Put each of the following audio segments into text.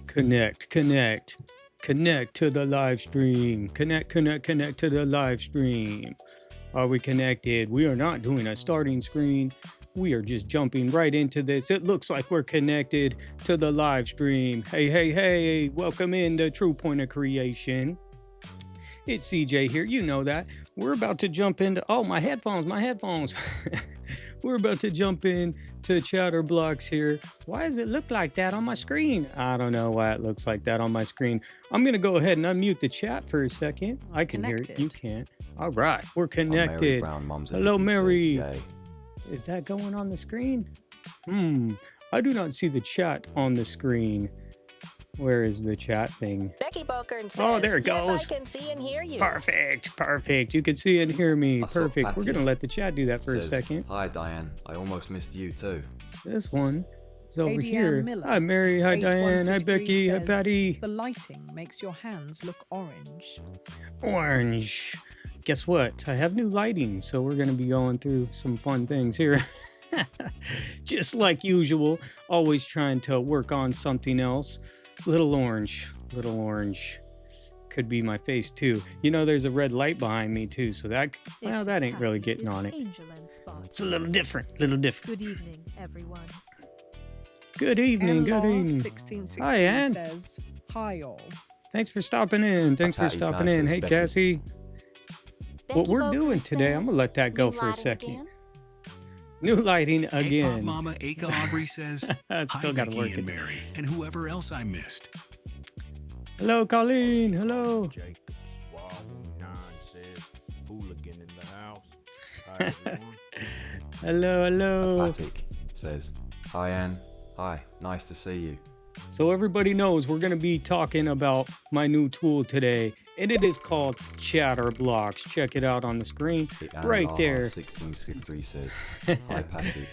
Connect to the live stream. Connect to the live stream. Are we connected? We are not doing a starting screen. We are just jumping right into this. It looks like we're connected to the live stream. Hey, welcome into True Point of Creation. It's CJ here, you know that. We're about to jump into, oh, my headphones. We're about to jump in to chatter blocks here. Why does it look like that on my screen? I don't know why it looks like that on my screen. I'm gonna go ahead and unmute the chat for a second. I can hear it, you can't. All right, we're connected. Hello, Mary. Is that going on the screen? I do not see the chat on the screen. Where is the chat thing? Becky Bokern says, oh, there it goes. Yes, I can see and hear you. Perfect. You can see and hear me. Perfect. We're going to let the chat do that for a second. Hi, Diane. I almost missed you too. This one is over here. Miller, hi, Mary. Hi, Diane. Hi, Becky. Hi, Patty. The lighting makes your hands look orange. Orange. Guess what? I have new lighting, so we're going to be going through some fun things here. Just like usual, always trying to work on something else. Little orange could be my face too. You know, there's a red light behind me too, so that, well, that ain't really getting on it. It's a little different. Good evening, everyone. Good evening. 1660 hi, Ann. Says, hi all. Thanks for stopping in. Hey, Cassie. What we're doing today, I'm gonna let that go for a second. New lighting again. Hey, Bob Mama, Aka Aubrey says, still hi, gotta Becky work and it. Mary, and whoever else I missed. Hello, Colleen. Hello. Jacob says, hooligan in the house. Hi, everyone. Hello. Patrick says, hi, Ann. Hi, nice to see you. So everybody knows we're going to be talking about my new tool today, and it is called Chatter Blocks. Check it out on the screen right there. 1663 says, hi, Patrick.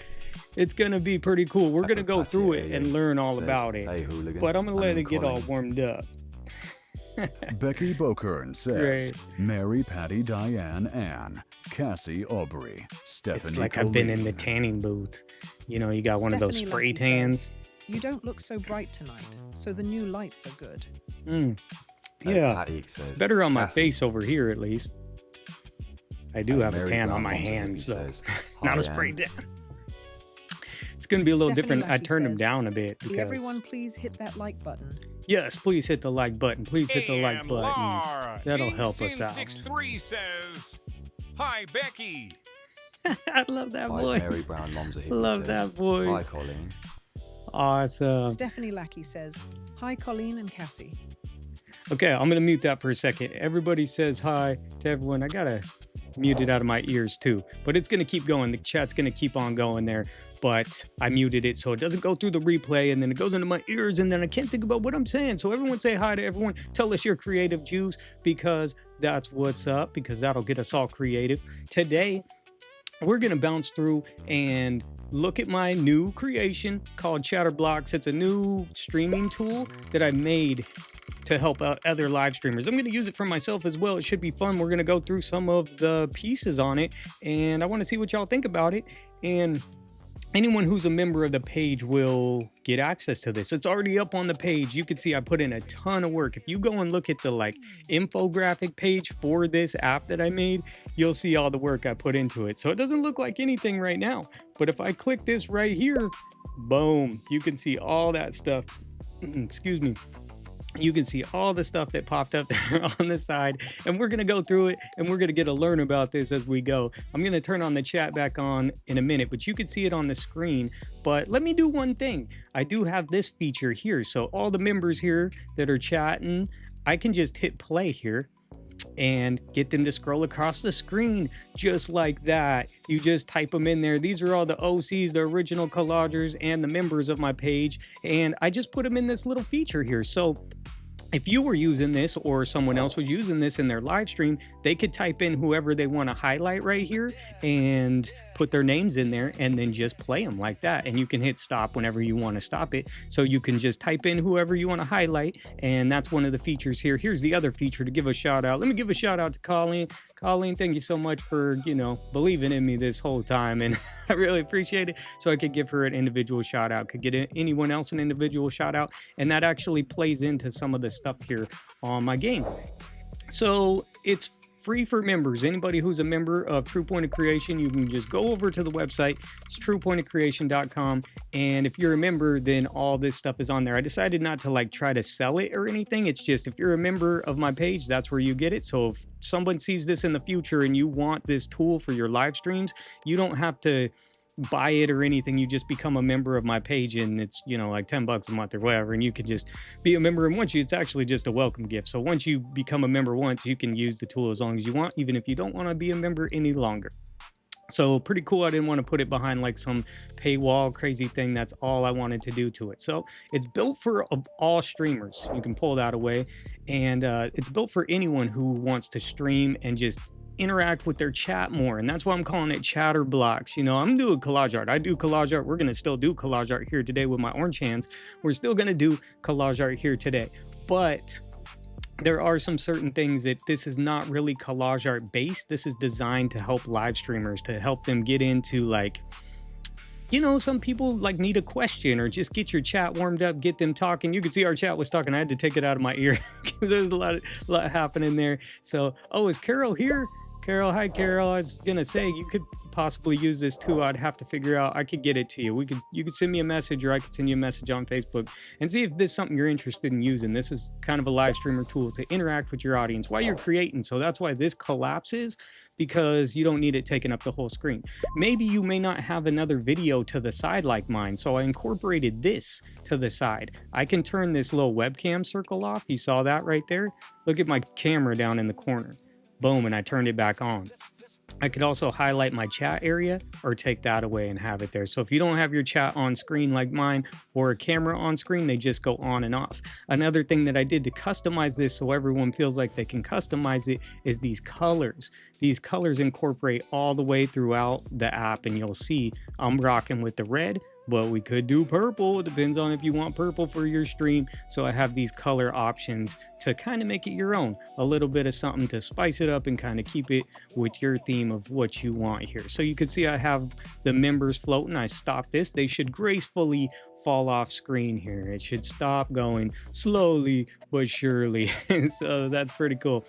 It's going to be pretty cool. We're going to go through it and learn all about it. Hey, hooligan. But I'm going to let it get all warmed up. Becky Bokern says, Mary, Patty, Diane, Ann, Cassie, Aubrey, Stephanie. It's like Colleen. I've been in the tanning booth. You know, you got one of those spray tans. You don't look so bright tonight, so the new lights are good. Yeah, it's better on my face over here at least. I do have a tan on my hands, though. Not a spray tan. It's going to be a little different. I turned them down a bit. Because everyone please hit that like button. Yes, please hit the like button. Please hit the like button. Laura, That'll help us out. 63 says, hi, Becky. I love that voice. Mary Brown Mom's a hippie Love says, that voice. hi, Colleen. Awesome. Stephanie Lackey says, hi, Colleen and Cassie. Okay, I'm going to mute that for a second. Everybody says hi to everyone. I got to mute it out of my ears too, but it's going to keep going. The chat's going to keep on going there, but I muted it so it doesn't go through the replay and then it goes into my ears and then I can't think about what I'm saying. So everyone say hi to everyone. Tell us your creative juice because that's what's up, because that'll get us all creative. Today, we're going to bounce through and look at my new creation called Chatter Blocks. It's a new streaming tool that I made to help out other live streamers. I'm going to use it for myself as well. It should be fun. We're going to go through some of the pieces on it, and I want to see what y'all think about it. And anyone who's a member of the page will get access to this. It's already up on the page. You can see I put in a ton of work. If you go and look at the infographic page for this app that I made, you'll see all the work I put into it. So it doesn't look like anything right now, but if I click this right here, boom, you can see all that stuff. Excuse me. You can see all the stuff that popped up there on the side, and we're going to go through it and we're going to get to learn about this as we go. I'm going to turn on the chat back on in a minute, but you can see it on the screen. But let me do one thing. I do have this feature here. So all the members here that are chatting, I can just hit play here and get them to scroll across the screen just like that. You just type them in there. These are all the OCs, the original collagers, and the members of my page. And I just put them in this little feature here. So if you were using this or someone else was using this in their live stream, they could type in whoever they want to highlight right here and put their names in there and then just play them like that. And you can hit stop whenever you want to stop it. So you can just type in whoever you want to highlight. And that's one of the features here. Here's the other feature to give a shout out. Let me give a shout out to Colleen. Colleen, thank you so much for, believing in me this whole time. And I really appreciate it. So I could give her an individual shout out, could get anyone else an individual shout out. And that actually plays into some of the stuff here on my game. So it's free for members. Anybody who's a member of True Point of Creation, you can just go over to the website. It's truepointofcreation.com. And if you're a member, then all this stuff is on there. I decided not to try to sell it or anything. It's just, if you're a member of my page, that's where you get it. So if someone sees this in the future and you want this tool for your live streams, you don't have to buy it or anything. You just become a member of my page, and it's like $10 a month or whatever, and you can just be a member. And it's actually just a welcome gift. So once you become a member once, you can use the tool as long as you want, even if you don't want to be a member any longer. So pretty cool. I didn't want to put it behind some paywall crazy thing. That's all I wanted to do to it. So it's built for all streamers. You can pull that away, and it's built for anyone who wants to stream and just interact with their chat more. And that's why I'm calling it chatter blocks. I'm doing collage art. I do collage art. We're going to still do collage art here today with my orange hands. We're still going to do collage art here today. But there are some certain things that this is not really collage art based. This is designed to help live streamers, to help them get into some people need a question or just get your chat warmed up, get them talking. You can see our chat was talking. I had to take it out of my ear because there's a lot happening there. So, is Carol here? Carol, hi Carol. I was gonna say you could possibly use this too. I'd have to figure out. I could get it to you. You could send me a message, or I could send you a message on Facebook and see if this is something you're interested in using. This is kind of a live streamer tool to interact with your audience while you're creating. So that's why this collapses, because you don't need it taking up the whole screen. Maybe you may not have another video to the side like mine, so I incorporated this to the side. I can turn this little webcam circle off. You saw that right there? Look at my camera down in the corner. Boom, and I turned it back on. I could also highlight my chat area or take that away and have it there. So if you don't have your chat on screen like mine or a camera on screen, they just go on and off. Another thing that I did to customize this so everyone feels like they can customize it is these colors. These colors incorporate all the way throughout the app, and you'll see I'm rocking with the red, but we could do purple. It depends on if you want purple for your stream. So I have these color options to kind of make it your own. A little bit of something to spice it up and kind of keep it with your theme of what you want here. So you can see I have the members floating. I stopped this. They should gracefully fall off screen here. It should stop going slowly but surely. So that's pretty cool.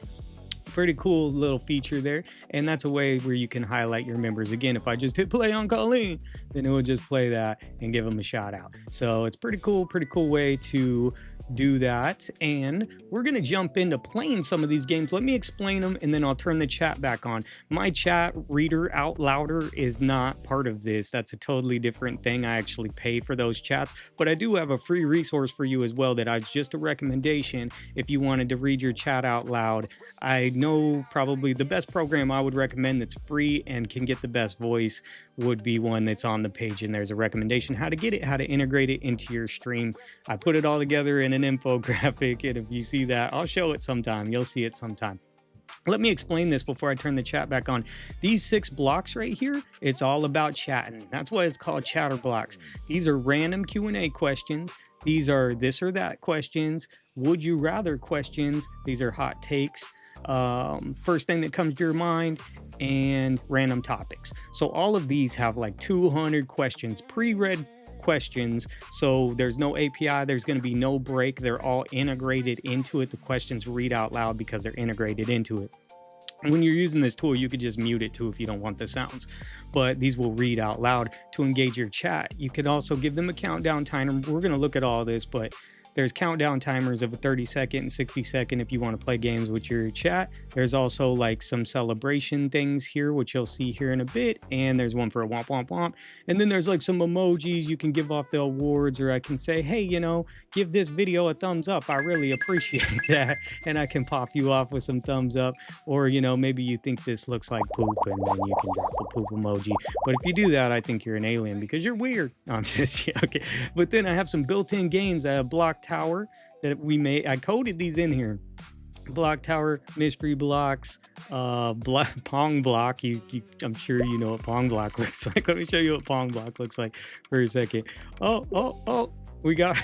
Pretty cool little feature there, and that's a way where you can highlight your members. Again, if I just hit play on Colleen, then it will just play that and give them a shout out. So it's pretty cool way to do that. And we're gonna jump into playing some of these games. Let me explain them, and then I'll turn the chat back on. My chat reader out louder is not part of this. That's a totally different thing. I actually pay for those chats, but I do have a free resource for you as well that is just a recommendation if you wanted to read your chat out loud. I know probably the best program I would recommend that's free and can get the best voice would be one that's on the page, and there's a recommendation how to get it, how to integrate it into your stream. I put it all together in an infographic, and if you see that, I'll show it sometime. You'll see it sometime. Let me explain this before I turn the chat back on. These 6 blocks right here, it's all about chatting. That's why it's called chatter blocks. These are random Q&A questions. These are this or that questions, would you rather questions. These are hot takes, first thing that comes to your mind, and random topics. So all of these have 200 questions, pre-read questions. So there's no API, there's going to be no break. They're all integrated into it. The questions read out loud because they're integrated into it. When you're using this tool, you could just mute it too if you don't want the sounds, but these will read out loud to engage your chat. You could also give them a countdown timer. We're going to look at all this, but there's countdown timers of a 30-second and 60-second if you want to play games with your chat. There's also some celebration things here, which you'll see here in a bit. And there's one for a womp womp womp. And then there's some emojis. You can give off the awards, or I can say, hey, give this video a thumbs up. I really appreciate that. And I can pop you off with some thumbs up. Or, maybe you think this looks like poop, and then you can drop a poop emoji. But if you do that, I think you're an alien because you're weird. No, I'm just okay. But then I have some built-in games. I have Block Tower that we made. I coded these in here. Block Tower, mystery blocks, Pong block. I'm sure you know what Pong block looks like. Let me show you what Pong block looks like for a second. Oh, we got.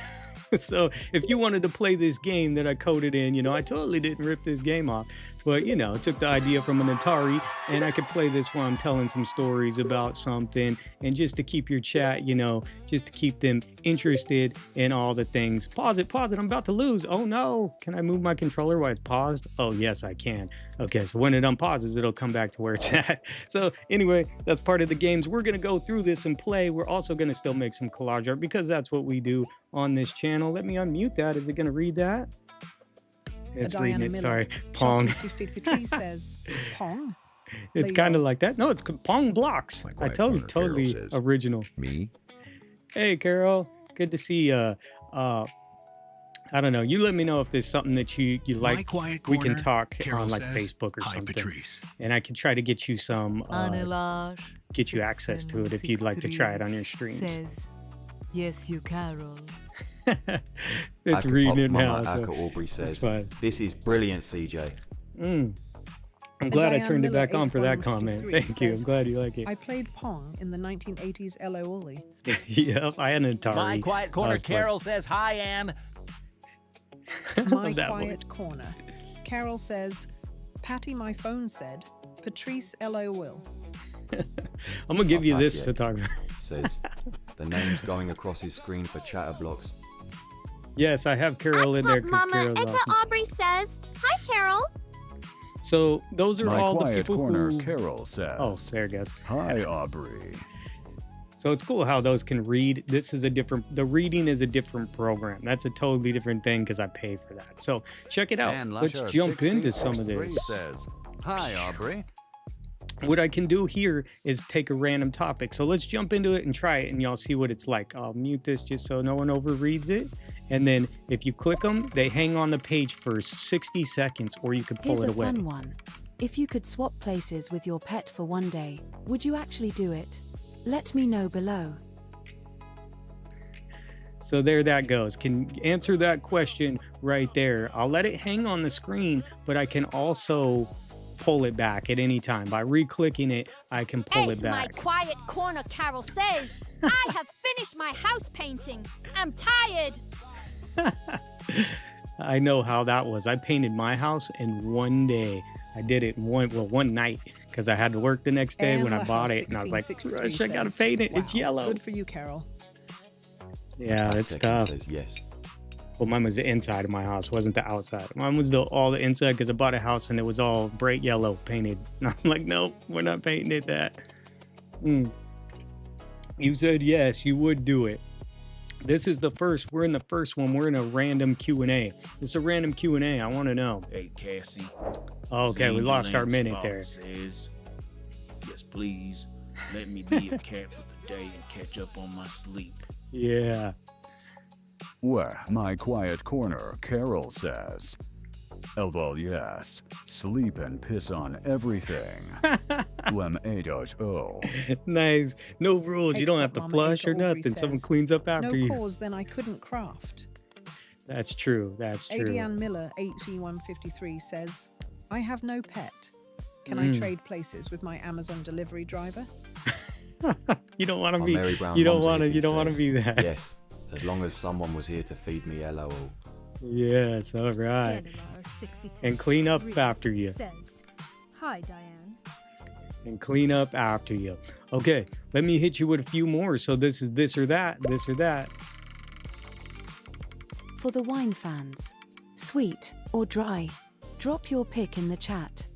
So if you wanted to play this game that I coded in, I totally didn't rip this game off. But, you know, took the idea from an Atari, and I could play this while I'm telling some stories about something, and just to keep your chat, you know, just to keep them interested in all the things. Pause it, I'm about to lose. Oh no, can I move my controller while it's paused? Oh yes, I can. Okay, so when it unpauses, it'll come back to where it's at. So anyway, that's part of the games. We're gonna go through this and play. We're also gonna still make some collage art because that's what we do on this channel. Let me unmute that. Is it gonna read that? It's reading it, sorry. Pong. 53 says, Pong? It's kind of like that. No, it's Pong blocks. I told you, totally original. Me? Hey, Carol. Good to see you. I don't know. You let me know if there's something that you like. We can talk on like Facebook or something. Patrice. And I can try to get you some, get you access to it if you'd like to try it on your streams. Says, yes, you, Carol. It's reading it now. Aka So Aubrey says, fine. this is brilliant, CJ. I'm glad I Diane turned it Miller back on for that 8153 comment. Thank you. I'm says, glad you like it. I played Pong in the 1980s LO Ollie. Yep, I had an Atari. My quiet corner, That was fun. Carol says, hi, Anne. My That quiet voice. corner. Carol says, Patty, my phone said, Patrice LO Will. I'm gonna give you this Patty to talk about. Says, the name's going across his screen for chatter blocks. Yes, I have Carol in there because Mama, Carol's Eka awesome. Aubrey says, hi, Carol. So those are My all the quiet people corner, who. Carol says. Oh, there it goes. Hi, Aubrey. So it's cool how those can read. This is a different. The reading is a different program. That's a totally different thing because I pay for that. So check it out. And Let's Lusher jump into some of 1663 this. says, hi, Aubrey. What I can do here is take a random topic. So let's jump into it and try it, and y'all see what it's like. I'll mute this just so no one overreads it. And then if you click them, they hang on the page for 60 seconds, or you can pull Here's it a away. fun one. If you could swap places with your pet for one day, would you actually do it? Let me know below. So there that goes. Can answer that question right there. I'll let it hang on the screen, but I can also pull it back at any time. By re-clicking it, I can pull it My back. quiet corner, Carol says, I have finished my house painting. I'm tired. I know how that was. I painted my house in one day. I did it in one night because I had to work the next day And when I the bought house it, and I was like, 1663 "Rush, I gotta says, paint it. It's wow, yellow." Good for you, Carol. Yeah, it's Second tough. says yes. Well, mine was the inside of my house, wasn't the outside. Mine was all the inside because I bought a house and it was all bright yellow painted. And I'm like, nope, we're not painting it that. You said yes, you would do it. This is the first. We're in the first one. We're in a random Q&A. This is a random Q&A. I want to know. Hey, Cassie. Okay, we lost our minute Spot there. Says, yes, please. Let me be a cat for the day and catch up on my sleep. Yeah. Well, my quiet corner, Carol says. Well, yes. Sleep and piss on everything. Lem 8.0. Nice. No rules. Hey, You don't have to Mama flush Eka or Aubrey nothing. Someone says, cleans up after no you. cause, then I couldn't craft. That's true. That's true. Adian Miller, HE153 says, I have no pet. Can I trade places with my Amazon delivery driver? You don't want to Our be. Mary Brown You don't Mom's want to. hippie You don't want to says, be that. Yes, as long as someone was here to feed me, LOL. Yes. All right. And clean up after you. Says, hi, Diane. And clean up after you. Okay. Let me hit you with a few more. So this is this or that. This or that. For the wine fans, sweet or dry? Drop your pick in the chat.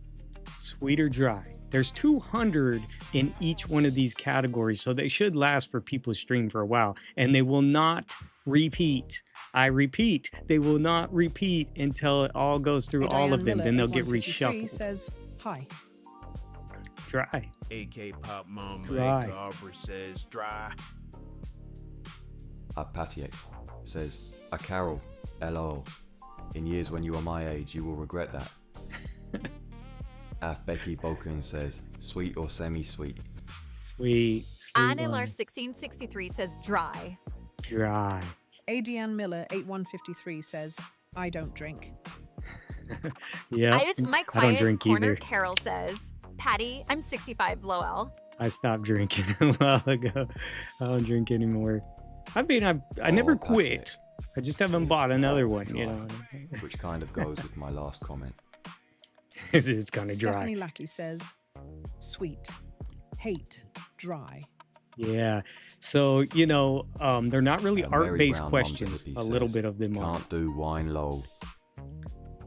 Sweet or dry. There's 200 in each one of these categories, so they should last for people's stream for a while, and they will not repeat. I repeat, they will not repeat until it all goes through all of them. Miller, Then they'll get 8153 reshuffled. says, hi. Dry. AK Pop Mama Dry. Eka Aubrey says, dry. Patiek says, a Carol, LOL. In years when you are my age, you will regret that. Becky Boken says, sweet or semi-sweet? Sweet. Anil 1663 says dry. Dry. Adian Miller, 8153 says, I don't drink. Yeah. My I don't quiet drink corner, either. Carol says, Patty, I'm 65 LOL. I stopped drinking a while ago. I don't drink anymore. I mean, I never Patiek quit. I just haven't bought another one, you know. Which kind of goes with my last comment. It's kind of dry. Stephanie Lackey says, sweet, hate, dry. Yeah. So, you know, they're not really And Mary art-based Brown questions. Mumsy A little says, bit of them are. Can't do wine low.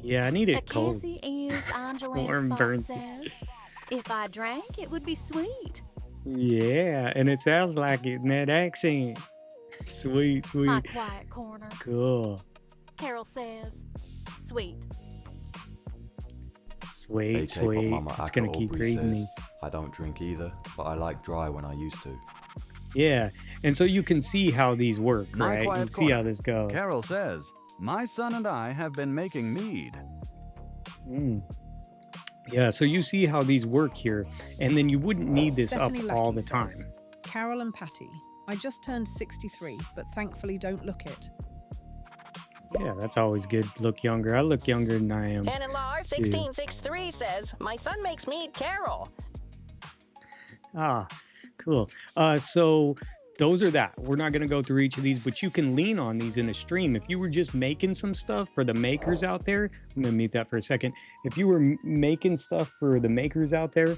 Yeah, I need it cold. Cassie is Angeline Warm Spot burns. says, if I drank, it would be sweet. Yeah, and it sounds like it in that accent. Sweet, My sweet. quiet corner. Cool. Carol says, sweet. Sweet, AK sweet. Mama It's Aka gonna keep Aubrey reading says, these. I don't drink either, but I like dry when I used to. Yeah, and so you can see how these work, My right? You quiet can see how corner. this goes. Carol says, my son and I have been making mead. Mm. Yeah, so you see how these work here, and then you wouldn't need this Stephanie up all Lackey the time. says, Carol and Patty, I just turned 63, but thankfully don't look it. Yeah, that's always good. Look younger. I look younger than I am. NLR 1663 says, my son makes mead, Carol. Ah, cool. So those are that. We're not going to go through each of these, but you can lean on these in a stream. If you were just making some stuff for the makers out there, I'm going to mute that for a second. If you were making stuff for the makers out there,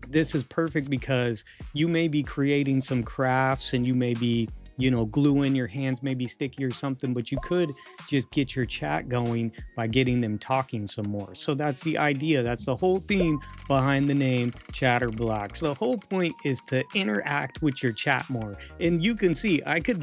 this is perfect because you may be creating some crafts and you may be, you know, gluing your hands, maybe sticky or something, but you could just get your chat going by getting them talking some more. So that's the idea. That's the whole theme behind the name Chatterblocks. The whole point is to interact with your chat more. And you can see I could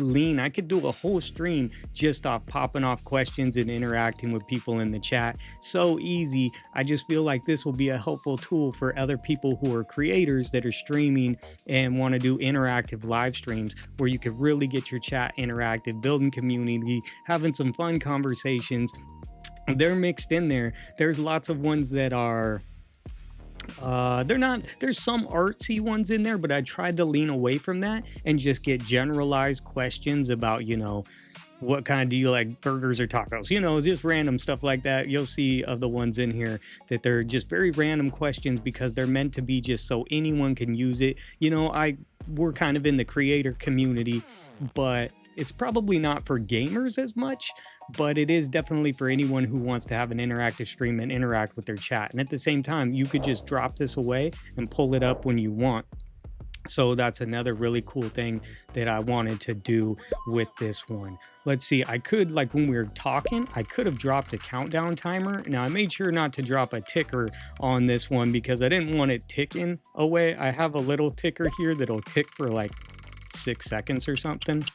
do a whole stream just off popping off questions and interacting with people in the chat. So easy. I just feel like this will be a helpful tool for other people who are creators that are streaming and want to do interactive live streams where you could really get your chat interactive, building community, having some fun conversations. They're mixed in there. There's lots of ones that are there's some artsy ones in there, but I tried to lean away from that and just get generalized questions about, you know, what kind do you like, burgers or tacos? You know, just random stuff like that. You'll see of the ones in here that they're just very random questions because they're meant to be just so anyone can use it. You know, we're kind of in the creator community, but it's probably not for gamers as much, but it is definitely for anyone who wants to have an interactive stream and interact with their chat. And at the same time, you could just drop this away and pull it up when you want. So that's another really cool thing that I wanted to do with this one. Let's see, I could, like when we were talking, I could have dropped a countdown timer. Now I made sure not to drop a ticker on this one because I didn't want it ticking away. I have a little ticker here that'll tick for like 6 seconds or something.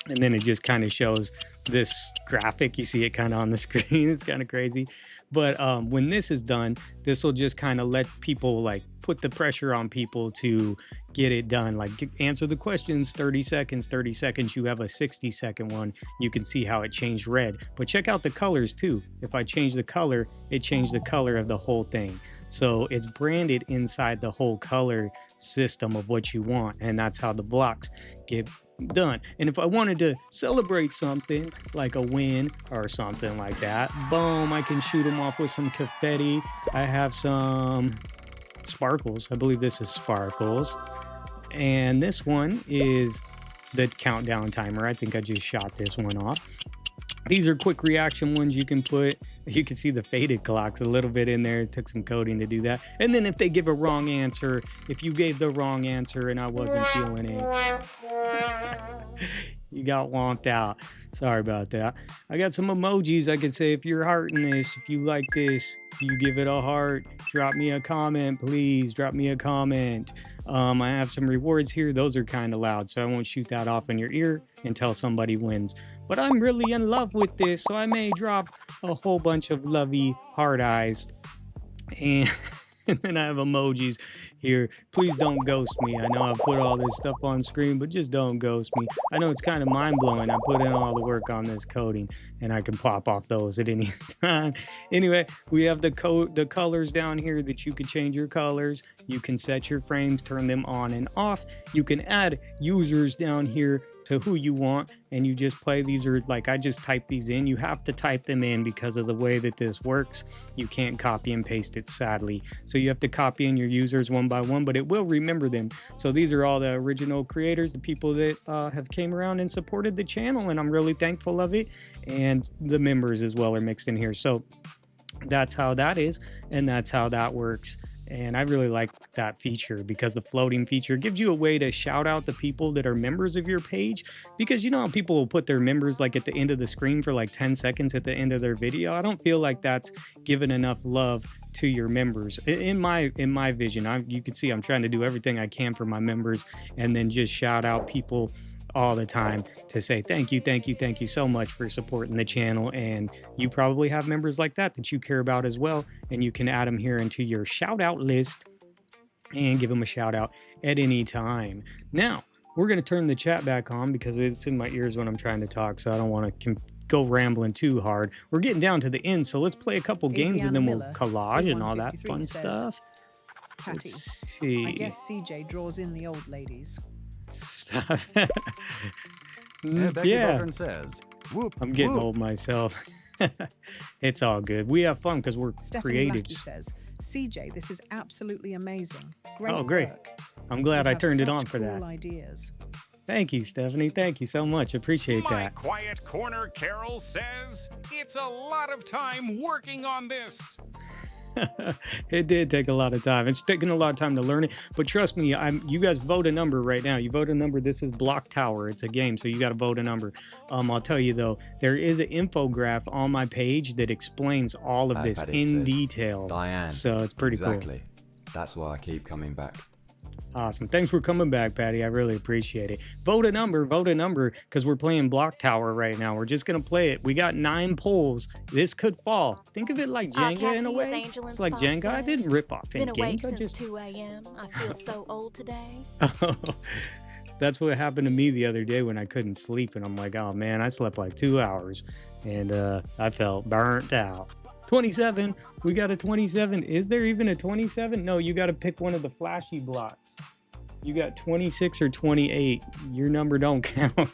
And then it just kind of shows this graphic. You see it kind of on the screen. It's kind of crazy. But when this is done, this will just kind of let people like put the pressure on people to get it done. Like answer the questions, 30 seconds, 30 seconds. You have a 60-second one. You can see how it changed red. But check out the colors too. If I change the color, it changed the color of the whole thing. So it's branded inside the whole color system of what you want. And that's how the blocks get done. And if I wanted to celebrate something like a win or something like that, boom, I can shoot them off with some confetti. I have some sparkles. I believe this is sparkles. And this one is the countdown timer. I think I just shot this one off. These are quick reaction ones you can put. You can see the faded clocks a little bit in there. It took some coding to do that. And then if they give a wrong answer, if you gave the wrong answer and I wasn't feeling it, you got wonked out. Sorry about that. I got some emojis. I could say if you're hearting this, if you like this, you give it a heart, drop me a comment, please. Drop me a comment. I have some rewards here. Those are kind of loud, so I won't shoot that off in your ear until somebody wins. But I'm really in love with this, so I may drop a whole bunch of lovey heart eyes. And then I have emojis here. Please don't ghost me. I know I put all this stuff on screen, but just don't ghost me. I know it's kind of mind-blowing. I put in all the work on this coding, and I can pop off those at any time. Anyway, we have the colors down here that you can change your colors. You can set your frames, turn them on and off. You can add users down here to who you want, and you just play. These are like, I just type these in. You have to type them in because of the way that this works. You can't copy and paste it, sadly. So you have to copy in your users one by one, but it will remember them. So these are all the original creators, the people that have came around and supported the channel, and I'm really thankful of it. And the members as well are mixed in here. So That's how that is, and that's how that works. And I really like that feature because the floating feature gives you a way to shout out the people that are members of your page, because you know how people will put their members like at the end of the screen for like 10 seconds at the end of their video. I don't feel like that's given enough love to your members in my vision. You can see I'm trying to do everything I can for my members, and then just shout out people all the time to say thank you so much for supporting the channel. And you probably have members like that you care about as well, and you can add them here into your shout out list and give them a shout out at any time. Now we're going to turn the chat back on because it's in my ears when I'm trying to talk, so I don't want to go rambling too hard. We're getting down to the end, so let's play a couple games and then we'll collage and all that fun stuff. Patty, let's see. I guess CJ draws in the old ladies. Stuff. Becky Yeah, Bowden says, whoop, I'm getting whoop. old myself. It's all good. We have fun because we're Stephanie Lackey creatives. says, CJ, this is absolutely amazing. Great Oh, great. work. I'm glad You I have turned it such on for that. cool ideas. Thank you, Stephanie. Thank you so much. Appreciate My that. quiet corner Carol says, it's a lot of time working on this. It did take a lot of time. It's taken a lot of time to learn it, but trust me, you guys vote a number right now. You vote a number. This is Block Tower. It's a game, so you got to vote a number. I'll tell you though, there is an infograph on my page that explains all of this Paddy in says, detail. Diane. So it's pretty Exactly. That's why I keep coming back. Awesome. Thanks for coming back, Patty. I really appreciate it. Vote a number, because we're playing Block Tower right now. We're just going to play it. We got 9 polls. This could fall. Think of it like Jenga in a way. It's like Jenga. I didn't rip off any games. I just... 2 a.m. I feel so old today. That's what happened to me the other day when I couldn't sleep. And I'm like, oh man, I slept like 2 hours. And I felt burnt out. 27. We got a 27. Is there even a 27? No, you got to pick one of the flashy blocks. You got 26 or 28. Your number don't count.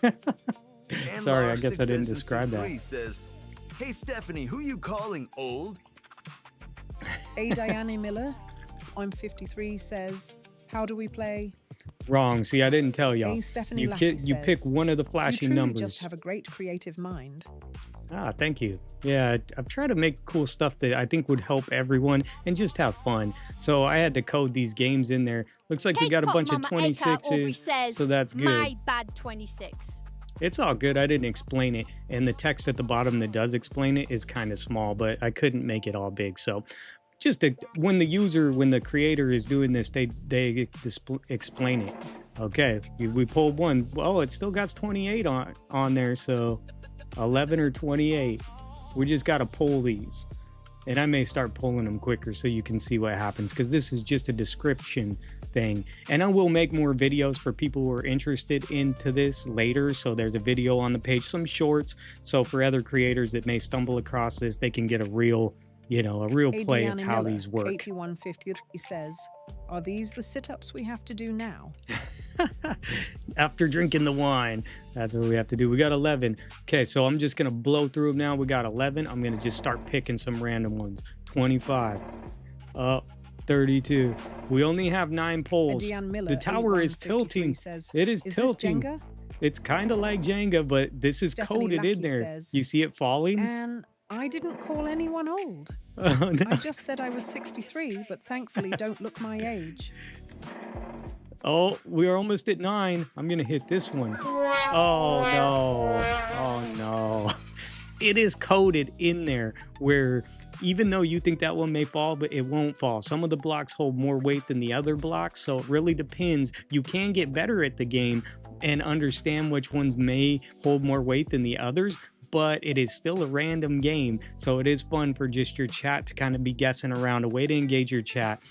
Sorry, I guess I didn't describe that. Says, hey Stephanie, who you calling old? A Diane Miller, I'm 53, says, how do we play? Wrong. See, I didn't tell y'all. A Stephanie You Lackey pick says, one of the flashy you truly numbers. just have a great creative mind. Ah, thank you. Yeah, I've tried to make cool stuff that I think would help everyone and just have fun. So I had to code these games in there. Looks like we got a bunch of 26s, so that's good. My bad 26. It's all good. I didn't explain it. And the text at the bottom that does explain it is kind of small, but I couldn't make it all big. So just when the creator is doing this, they explain it. Okay, we pulled one. Oh, it still got 28 on there, so 11 or 28. We just got to pull these, and I may start pulling them quicker so you can see what happens, because this is just a description thing. And I will make more videos for people who are interested into this later. So there's a video on the page, some shorts, so for other creators that may stumble across this, they can get a real play of how these work. 8153 says, are these the sit-ups we have to do now? After drinking the wine, that's what we have to do. We got 11. Okay, so I'm just gonna blow through them now. We got 11. I'm gonna just start picking some random ones. 25, 32. We only have 9 polls. The tower is tilting. Says, it is tilting. Jenga? It's kind of like Jenga, but this is Stephanie coded in Lackey there. says, You see it falling? And I didn't call anyone old. Oh, no. I just said I was 63, but thankfully don't look my age. Oh, we're almost at 9. I'm gonna hit this one. Oh no. Oh no. It is coded in there where even though you think that one may fall, but it won't fall. Some of the blocks hold more weight than the other blocks, so it really depends. You can get better at the game and understand which ones may hold more weight than the others, but it is still a random game, so it is fun for just your chat to kind of be guessing around, a way to engage your chat.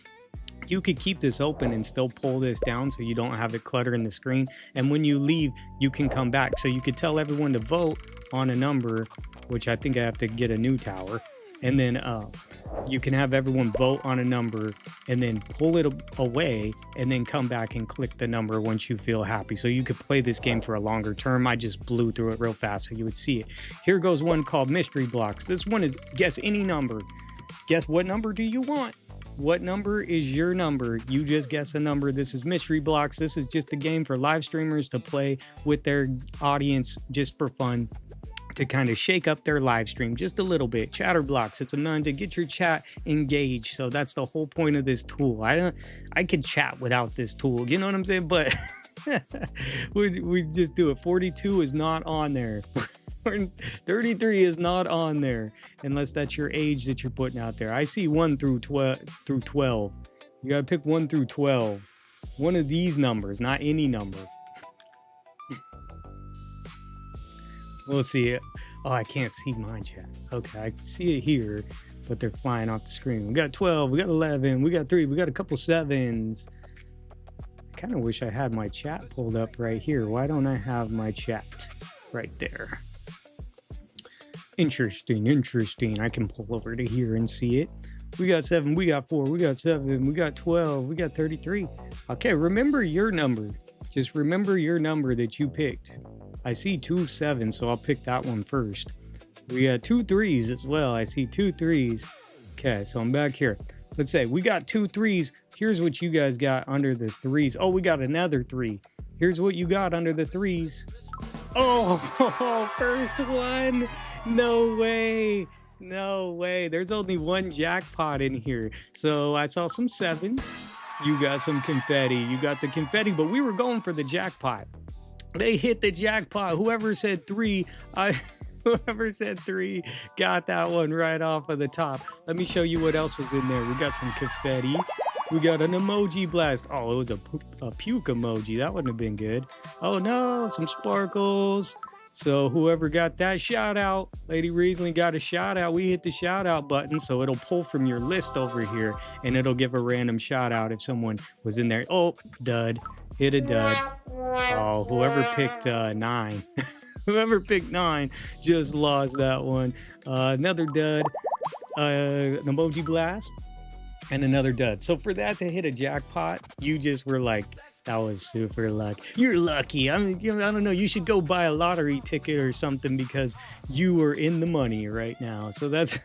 You could keep this open and still pull this down so you don't have it cluttering the screen, and when you leave you can come back. So you could tell everyone to vote on a number, which I think I have to get a new tower, and then you can have everyone vote on a number and then pull it away and then come back and click the number once you feel happy. So you could play this game for a longer term. I just blew through it real fast so you would see it. Here goes one called Mystery Blocks. This one is guess any number. Guess what number do you want? What number is your number? You just guess a number. This is Mystery Blocks. This is just a game for live streamers to play with their audience just for fun, to kind of shake up their live stream just a little bit. Chatter blocks, it's a none to get your chat engaged. So that's the whole point of this tool. I could chat without this tool, you know what I'm saying? But we just do it. 42 is not on there. 33 is not on there unless that's your age that you're putting out there. I see 1 through 12. You gotta pick 1 through 12. One of these numbers, not any number. We'll see it. Oh, I can't see my chat. Okay, I can see it here, but they're flying off the screen. We got 12, we got 11, we got 3, we got a couple 7s. I kind of wish I had my chat pulled up right here. Why don't I have my chat right there? Interesting. I can pull over to here and see it. We got 7, we got 4, we got 7, we got 12, we got 33. Okay, remember your number. Just remember your number that you picked. I see 2 7s, so I'll pick that one first. We got 2 3s as well. I see 2 3s. Okay, so I'm back here. Let's say we got 2 3s. Here's what you guys got under the 3s. Oh, we got another 3. Here's what you got under the 3s. Oh, first one. No way. No way. There's only one jackpot in here. So I saw some 7s. You got some confetti. You got the confetti, but we were going for the jackpot. They hit the jackpot. Whoever said 3, whoever said 3 got that one right off of the top. Let me show you what else was in there. We got some confetti. We got an emoji blast. Oh, it was a puke emoji. That wouldn't have been good. Oh no, some sparkles. So whoever got that shout out, Lady Riesling got a shout out. We hit the shout out button, so it'll pull from your list over here and it'll give a random shout out if someone was in there. Oh, dud. Hit a dud. Oh, whoever picked 9. Whoever picked 9 just lost that one. Another dud. An emoji blast. And another dud. So for that to hit a jackpot, you just were like, that was super lucky. You're lucky. I mean, I don't know. You should go buy a lottery ticket or something because you were in the money right now. So that's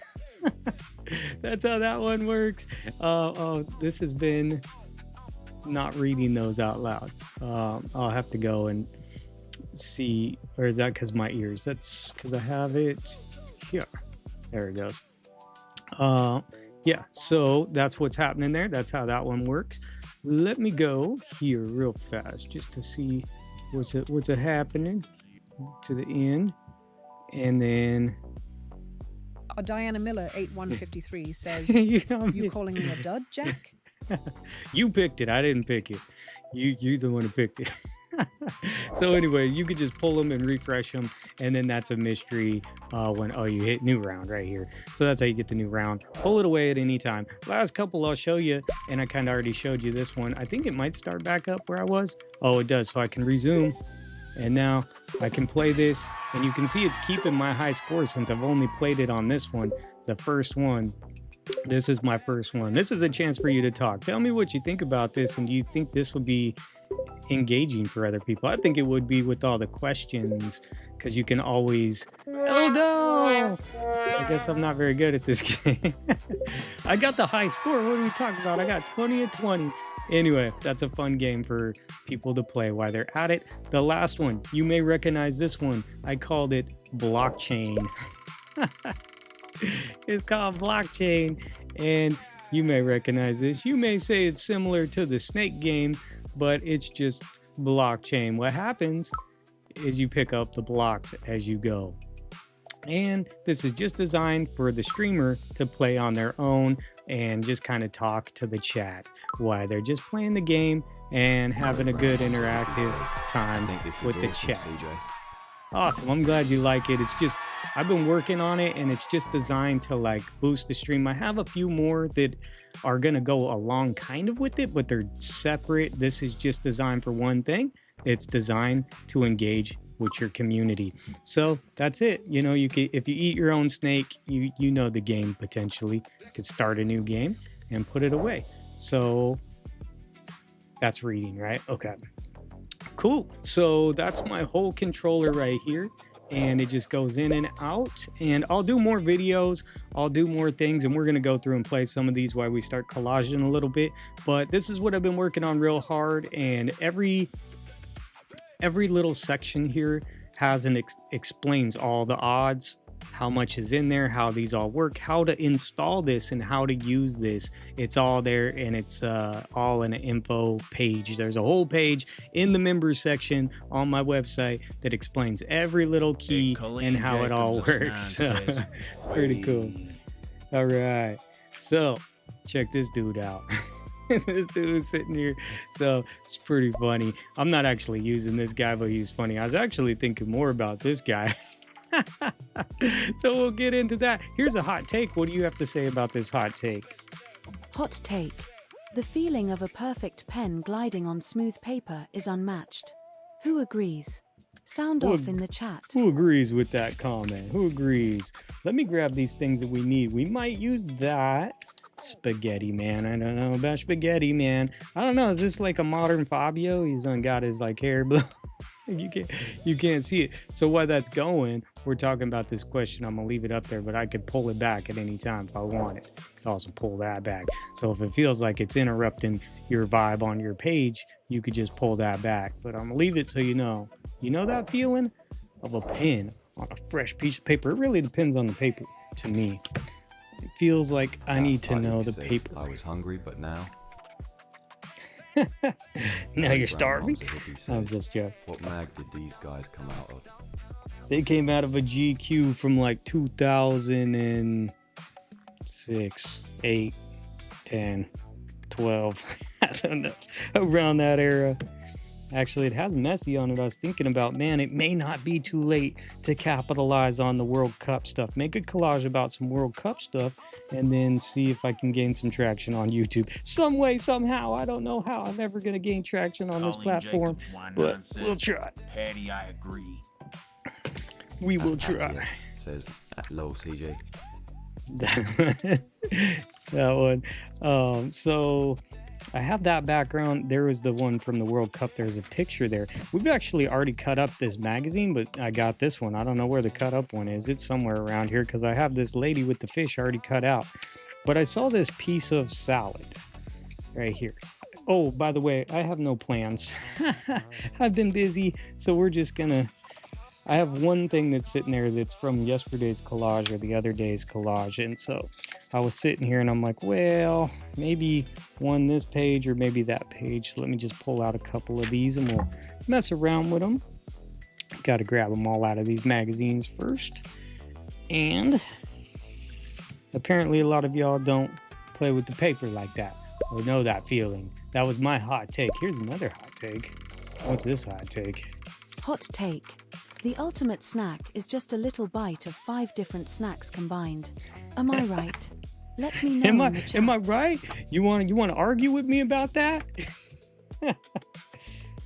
that's how that one works. Oh, this has been not reading those out loud. I'll have to go and see. Or is that because my ears? That's because I have it here. There it goes. Yeah, so that's what's happening there. That's how that one works. Let me go here real fast just to see what's happening to the end. And then Diana Miller 8153 says, you calling me a dud, Jack? You picked it. I didn't pick it. You're the one who picked it. So anyway, you could just pull them and refresh them, and then that's a mystery when you hit new round right here. So that's how you get the new round. Pull it away at any time. Last couple I'll show you, and I kind of already showed you this one. I think it might start back up where I was. Oh, it does. So I can resume, and now I can play this, and you can see it's keeping my high score since I've only played it on this one, the first one. This is my first one. This is a chance for you to talk. Tell me what you think about this, and do you think this would be engaging for other people? I think it would be with all the questions, because you can always... Oh no! I guess I'm not very good at this game. I got the high score. What are we talking about? I got 20 and 20. Anyway, that's a fun game for people to play while they're at it. The last one, you may recognize this one. I called it Blockchain. It's called Blockchain, and you may recognize this. You may say it's similar to the snake game, but it's just blockchain. What happens is you pick up the blocks as you go. And this is just designed for the streamer to play on their own and just kind of talk to the chat while they're just playing the game and having a good interactive time with the chat. CJ. Awesome. I'm glad you like it. It's just, I've been working on it, and it's just designed to like boost the stream. I have a few more that are going to go along kind of with it, but they're separate. This is just designed for one thing. It's designed to engage with your community. So that's it. You know, you can, if you eat your own snake, you know the game potentially. You could start a new game and put it away. So that's reading, right? Okay. Cool. So that's my whole controller right here, and it just goes in and out. And I'll do more videos, I'll do more things, and we're going to go through and play some of these while we start collaging a little bit. But this is what I've been working on real hard, and every little section here has and explains all the odds, how much is in there, how these all work, how to install this, and how to use this. It's all there, and it's all in an info page. There's a whole page in the members section on my website that explains every little key and how it all works. It's pretty cool. All right, so check this dude out. This dude is sitting here, so it's pretty funny. I'm not actually using this guy, but he's funny. I was actually thinking more about this guy. So we'll get into that. Here's a hot take. What do you have to say about this hot take? Hot take. The feeling of a perfect pen gliding on smooth paper is unmatched. Who agrees? Sound off in the chat. Who agrees with that comment? Who agrees? Let me grab these things that we need. We might use that. Spaghetti man. I don't know about spaghetti man. I don't know. Is this like a modern Fabio? He's got his like hair blue. You can't see it. So while that's going, we're talking about this question. I'm gonna leave it up there, but I could pull it back at any time if I want it. I can also pull that back. So if it feels like it's interrupting your vibe on your page, you could just pull that back. But I'm gonna leave it so you know that feeling of a pen on a fresh piece of paper. It really depends on the paper to me. It feels like I need to know the paper. I was hungry, but now. Now you're starving? I'm just joking. What mag did these guys come out of? They came out of a GQ from like 2006, 8, 10, 12. I don't know. Around that era. Actually, it has Messi on it. I was thinking about, man, it may not be too late to capitalize on the World Cup stuff. Make a collage about some World Cup stuff and then see if I can gain some traction on YouTube. Some way, somehow. I don't know how. I'm never going to gain traction on this platform, but we'll try. Patty, I agree. We will try. Says at low CJ. That one. So I have that background. There was the one from the World Cup. There's a picture there. We've actually already cut up this magazine, but I got this one. I don't know where the cut up one is. It's somewhere around here because I have this lady with the fish already cut out. But I saw this piece of salad right here. Oh, by the way, I have no plans. I've been busy, so we're just gonna... I have one thing that's sitting there that's from yesterday's collage or the other day's collage. And so I was sitting here and I'm like, well, maybe one this page or maybe that page. So let me just pull out a couple of these and we'll mess around with them. Got to grab them all out of these magazines first. And apparently a lot of y'all don't play with the paper like that or know that feeling. That was my hot take. Here's another hot take. What's this hot take? Hot take. The ultimate snack is just a little bite of 5 different snacks combined. Am I right? Let me know in the chat. Am I right? You want to argue with me about that?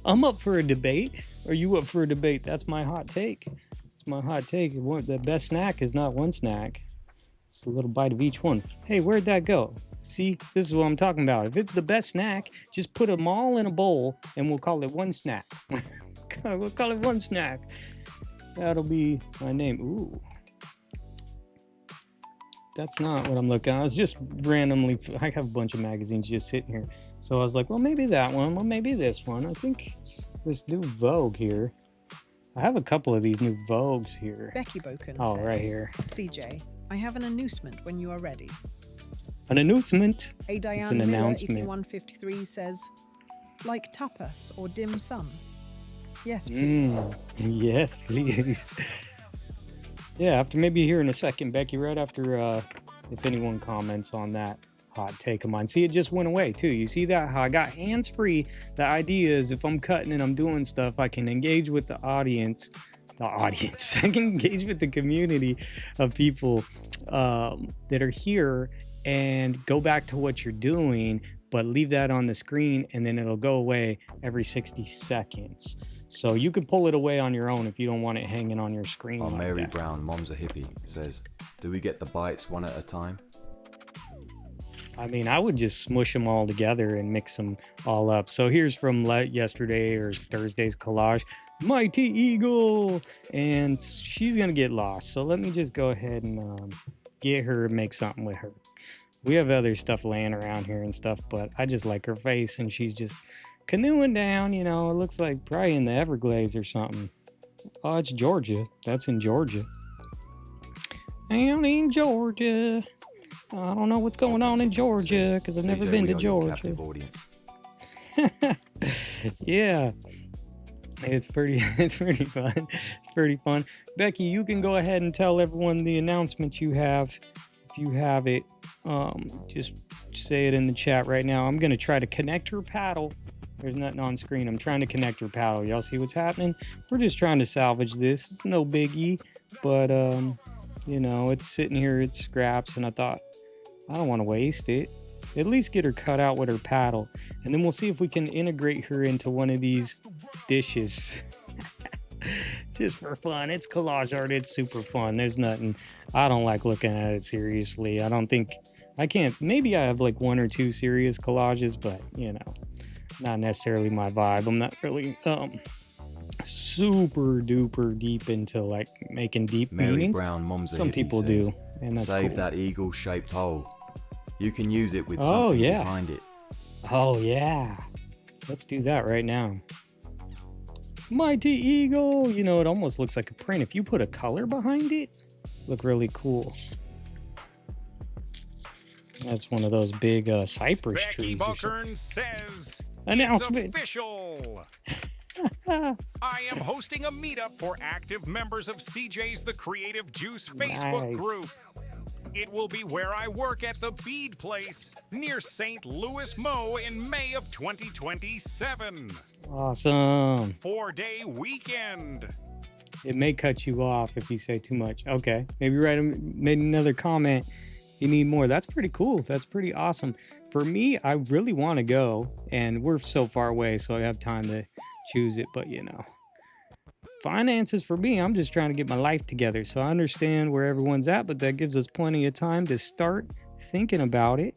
I'm up for a debate. Are you up for a debate? That's my hot take. It's my hot take. The best snack is not one snack. It's a little bite of each one. Hey, where'd that go? See, this is what I'm talking about. If it's the best snack, just put them all in a bowl and we'll call it one snack. We'll call it one snack. That'll be my name. Ooh. That's not what I'm looking at. I was just randomly... I have a bunch of magazines just sitting here. So I was like, well, maybe that one. Well, maybe this one. I think this new Vogue here. I have a couple of these new Vogues here. Becky Boken says, right here. CJ, I have an announcement when you are ready. An announcement? A Diane it's an Miller, announcement. 153 says, like tapas or dim sum. Yes, please. Yes, please. Yeah, after maybe here in a second, Becky, right after, if anyone comments on that hot take of mine. See, it just went away, too. You see that? How I got hands-free. The idea is if I'm cutting and I'm doing stuff, I can engage with the audience. I can engage with the community of people that are here and go back to what you're doing, but leave that on the screen, and then it'll go away every 60 seconds. So you could pull it away on your own if you don't want it hanging on your screen. Oh, like Mary that. Brown, mom's a hippie, says, do we get the bites one at a time? I mean, I would just smush them all together and mix them all up. So here's from yesterday or Thursday's collage. Mighty Eagle! And she's going to get lost. So let me just go ahead and get her and make something with her. We have other stuff laying around here and stuff, but I just like her face, and she's just canoeing down, you know. It looks like probably in the Everglades or something. Oh, it's Georgia. That's in Georgia. I'm in Georgia. I don't know what's going on in Georgia because I've never been to Georgia. Yeah, it's pretty fun. It's pretty fun. Becky, you can go ahead and tell everyone the announcement you have. If you have it, just say it in the chat right now. I'm gonna try to connect her paddle. There's nothing on screen. I'm trying to connect her paddle. Y'all see what's happening? We're just trying to salvage this. It's no biggie, but you know, it's sitting here, it's scraps, and I thought, I don't want to waste it. At least get her cut out with her paddle, and then we'll see if we can integrate her into one of these dishes. Just for fun. It's collage art. It's super fun. There's nothing. I don't like looking at it seriously. I don't think I can't. Maybe I have like 1 or 2 serious collages, but you know, not necessarily my vibe. I'm not really super duper deep into like making deep Mary meanings. Brown, Mom's a Some hippie, people do, and that's save cool. that eagle-shaped hole. You can use it with Oh, something yeah. behind it. Oh yeah, let's do that right now. Mighty Eagle. You know, it almost looks like a print. If you put a color behind it, look really cool. That's one of those big cypress Becky trees. Or something. Bokern says Announcement. it's official. I am hosting a meetup for active members of CJ's The Creative Juice Facebook Nice. group. It will be where I work at the Bead Place near St. Louis, Mo in May of 2027. Awesome. 4-day weekend. It may cut you off if you say too much. Okay, maybe maybe another comment. You need more. That's pretty cool. That's pretty awesome. For me, I really want to go, and we're so far away, so I have time to choose it. But you know, finances for me, I'm just trying to get my life together. So I understand where everyone's at, but that gives us plenty of time to start thinking about it.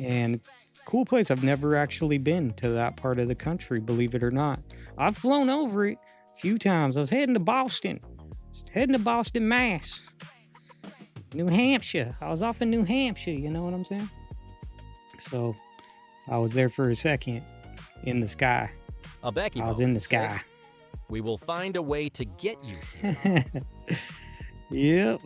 And cool place. I've never actually been to that part of the country, believe it or not. I've flown over it a few times. I was heading to Boston. Mass. New Hampshire. I was off in New Hampshire, you know what I'm saying? So I was there for a second in the sky. Becky I was in the says, sky. We will find a way to get you. Yep.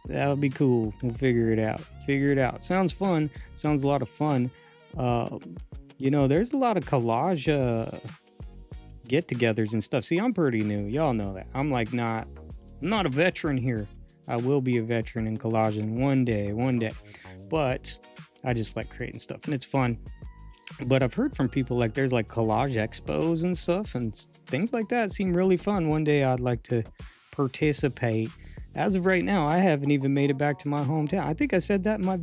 That would be cool. We'll figure it out. Sounds fun. Sounds a lot of fun. You know, there's a lot of collage get-togethers and stuff. See, I'm pretty new. Y'all know that. I'm not a veteran here. I will be a veteran in collaging one day. But I just like creating stuff, and it's fun. But I've heard from people like there's like collage expos and stuff and things like that seem really fun. One day I'd like to participate. As of right now, I haven't even made it back to my hometown. I think I said that in my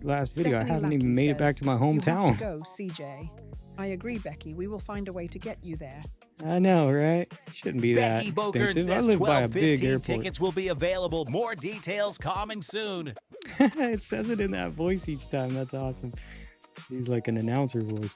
last video. I haven't even made it back to my hometown. You have to go, CJ. I agree, Becky. We will find a way to get you there. I know, right? Shouldn't be that Becky Bokern expensive. I says live by a big 12:15 airport. tickets will be available. More details coming soon. It says it in that voice each time. That's awesome. He's like an announcer voice.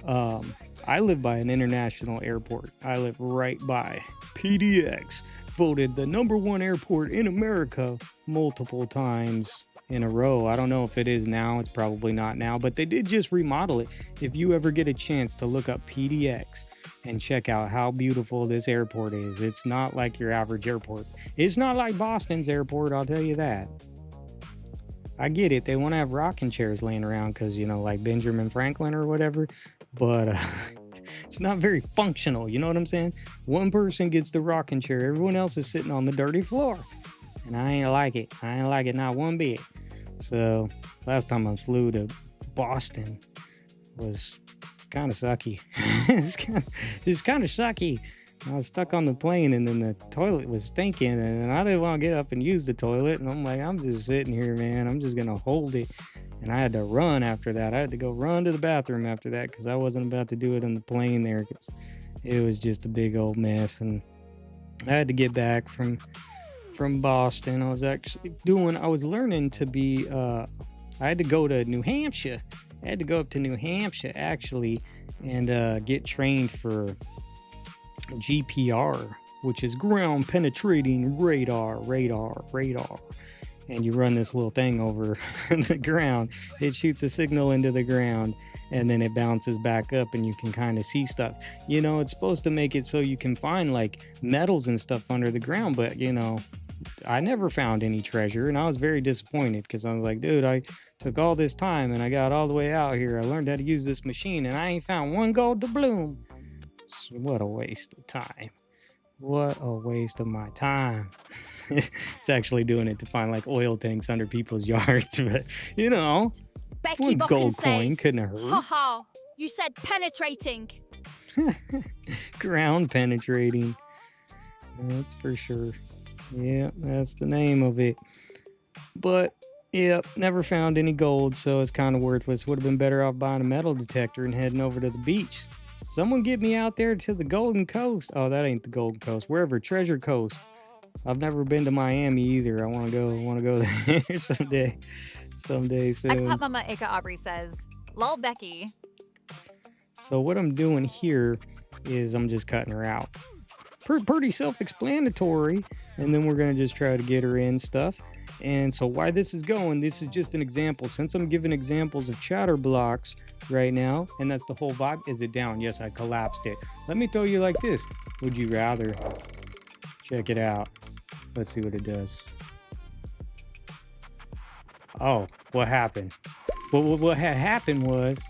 I live by an international airport. I live right by PDX, voted the #1 airport in America multiple times in a row. I don't know if it is now. It's probably not now, but they did just remodel it. If you ever get a chance to look up PDX and check out how beautiful this airport is, it's not like your average airport. It's not like Boston's airport, I'll tell you that. I get it. They want to have rocking chairs laying around because, you know, like Benjamin Franklin or whatever, but it's not very functional. You know what I'm saying? One person gets the rocking chair. Everyone else is sitting on the dirty floor. And I ain't like it. I ain't like it not one bit. So last time I flew to Boston was kind of sucky. It's kind of sucky. I was stuck on the plane, and then the toilet was stinking, and I didn't want to get up and use the toilet. And I'm like, I'm just sitting here, man. I'm just going to hold it. And I had to run after that. I had to go run to the bathroom after that because I wasn't about to do it on the plane there because it was just a big old mess. And I had to get back from Boston. I was learning to be, I had to go to New Hampshire. I had to go up to New Hampshire, actually, and get trained for GPR, which is ground penetrating radar. and you run this little thing over the ground. It shoots a signal into the ground, and then it bounces back up, and you can kind of see stuff. You know, it's supposed to make it so you can find like metals and stuff under the ground, but you know, I never found any treasure, and I was very disappointed because I was like, dude, I took all this time and I got all the way out here. I learned how to use this machine, and I ain't found one gold doubloon. So what a waste of time. What a waste of my time. It's actually doing it to find like oil tanks under people's yards, but you know, Becky one Buchan gold coin says, couldn't hurt. ha ha, you said penetrating. Ground penetrating. That's for sure. Yeah, that's the name of it. But yeah, never found any gold, so it's kind of worthless. Would have been better off buying a metal detector and heading over to the beach. Someone get me out there to the Golden Coast. Oh, that ain't the Golden Coast. Wherever, Treasure Coast. I've never been to Miami either. I want to go there someday soon. Ekpat Mama Eka Aubrey says, lol Becky. So what I'm doing here is I'm just cutting her out. Pretty self-explanatory. And then we're going to just try to get her in stuff. And so why this is going, this is just an example. Since I'm giving examples of chatter blocks right now, and that's the whole vibe. Is it down? Yes, I collapsed it. Let me throw you like this. Would you rather? Check it out. Let's see what it does. Oh, what happened? What had happened was...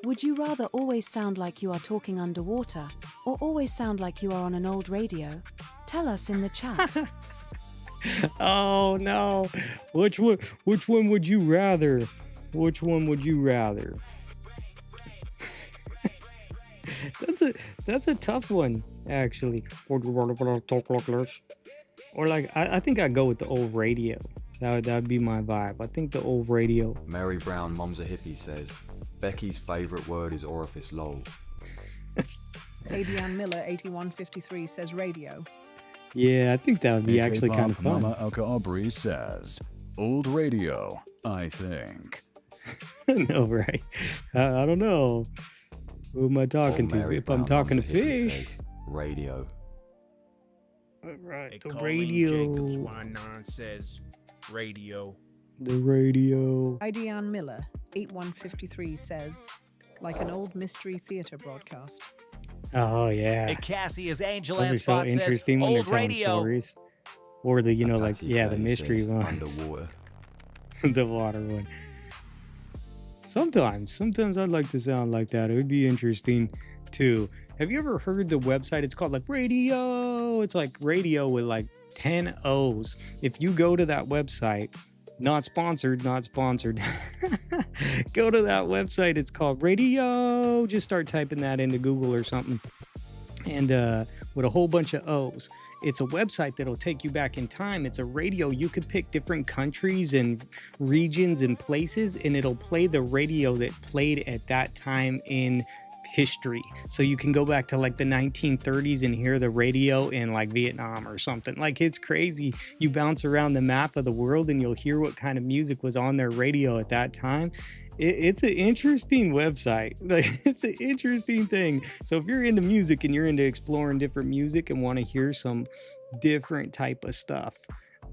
Would you rather always sound like you are talking underwater, or always sound like you are on an old radio? Tell us in the chat. Oh no. Which one would you rather? Which one would you rather? That's a tough one, actually. Or like I think I'd go with the old radio. That'd be my vibe. I think the old radio. Mary Brown, Mom's a Hippie says, Becky's favourite word is orifice, lol. Adiane Miller 8153 says radio. Yeah, I think that would be actually kind of fun. Mama Elka Aubrey says, old radio, I think. No, right? I don't know. Who am I talking to? Mary If Brown, I'm talking to Mom's a Hippie fish. says, radio. All right, Hey, the Colleen radio. Jacobs 19 says radio. The radio. Adiane Miller 8153 says, like an old mystery theater broadcast. Oh yeah. Hey, Cassie's Angel Those are so Spot says, interesting when they're old telling radio. stories. Or the, you know, like, Patty yeah, the Kay mystery says, ones. Underwater. The water one. Sometimes I'd like to sound like that. It would be interesting too. Have you ever heard the website? It's called like radio. It's like radio with like 10 O's. If you go to that website, not sponsored. Go to that website. It's called radio. Just start typing that into Google or something. And with a whole bunch of O's. It's a website that'll take you back in time. It's a radio. You could pick different countries and regions and places, and it'll play the radio that played at that time in history. So you can go back to like the 1930s and hear the radio in like Vietnam or something. Like, it's crazy. You bounce around the map of the world and you'll hear what kind of music was on their radio at that time. It's an interesting website. Like, it's an interesting thing. So if you're into music and you're into exploring different music and want to hear some different type of stuff,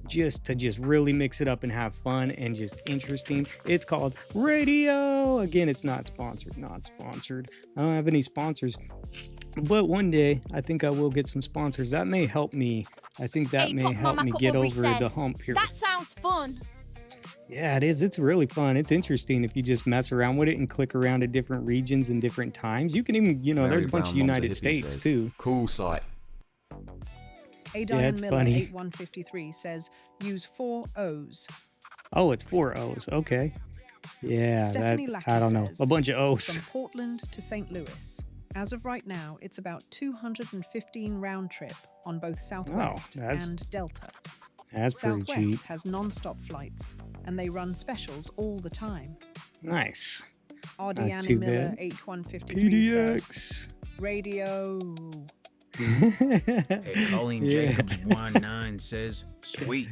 just really mix it up and have fun and just interesting, it's called radio. Again, it's not sponsored. I don't have any sponsors, but one day I think I will get some sponsors. That may help me. I think that may help me get over the hump here. That sounds fun. Yeah, it is. It's really fun. It's interesting if you just mess around with it and click around to different regions and different times. You can even, you know, Mary there's a bunch Brown, of Mom's a United Hippie States says, too. Cool site. Adiane it's Miller funny. 8153 says, use 4 O's. Oh, it's 4 O's. Okay. Yeah, Stephanie that, Lackey I don't know. says, A bunch of O's. From Portland to St. Louis. As of right now, it's about 215 round trip on both Southwest and Delta. That's pretty Southwest cheap. has non-stop flights, and they run specials all the time. Nice. Adiane Miller 8153 PDX. says, radio. Hey, Colleen Jacobs 19 says, sweet.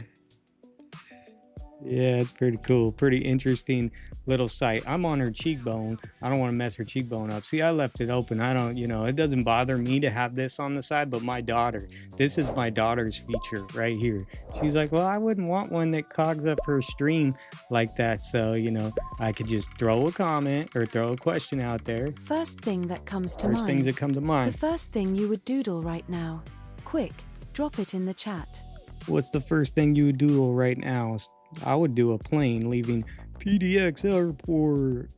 Yeah, it's pretty cool. Pretty interesting little site. I'm on her cheekbone. I don't want to mess her cheekbone up. See, I left it open. I don't, it doesn't bother me to have this on the side, but my daughter, this is my daughter's feature right here. She's like, well, I wouldn't want one that clogs up her stream like that. So, I could just throw a comment or throw a question out there. First thing that comes to mind. First things that come to mind. The first thing you would doodle right now. Quick, drop it in the chat. What's the first thing you would doodle right now? I would do a plane leaving PDX airport,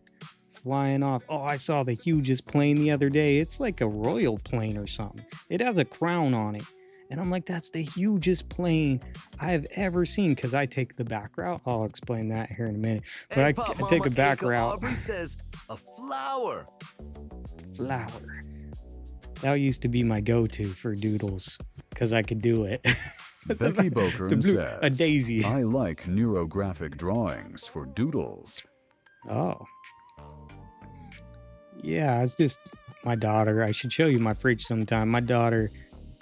flying off. Oh, I saw the hugest plane the other day. It's like a royal plane or something. It has a crown on it. And I'm like, that's the hugest plane I've ever seen, because I take the back route. I'll explain that here in a minute. But I take a back route. Aubrey says a flower. Flower. That used to be my go-to for doodles, because I could do it. Becky Bokern says, a daisy. I like neurographic drawings for doodles. Oh. Yeah, it's just my daughter. I should show you my fridge sometime. My daughter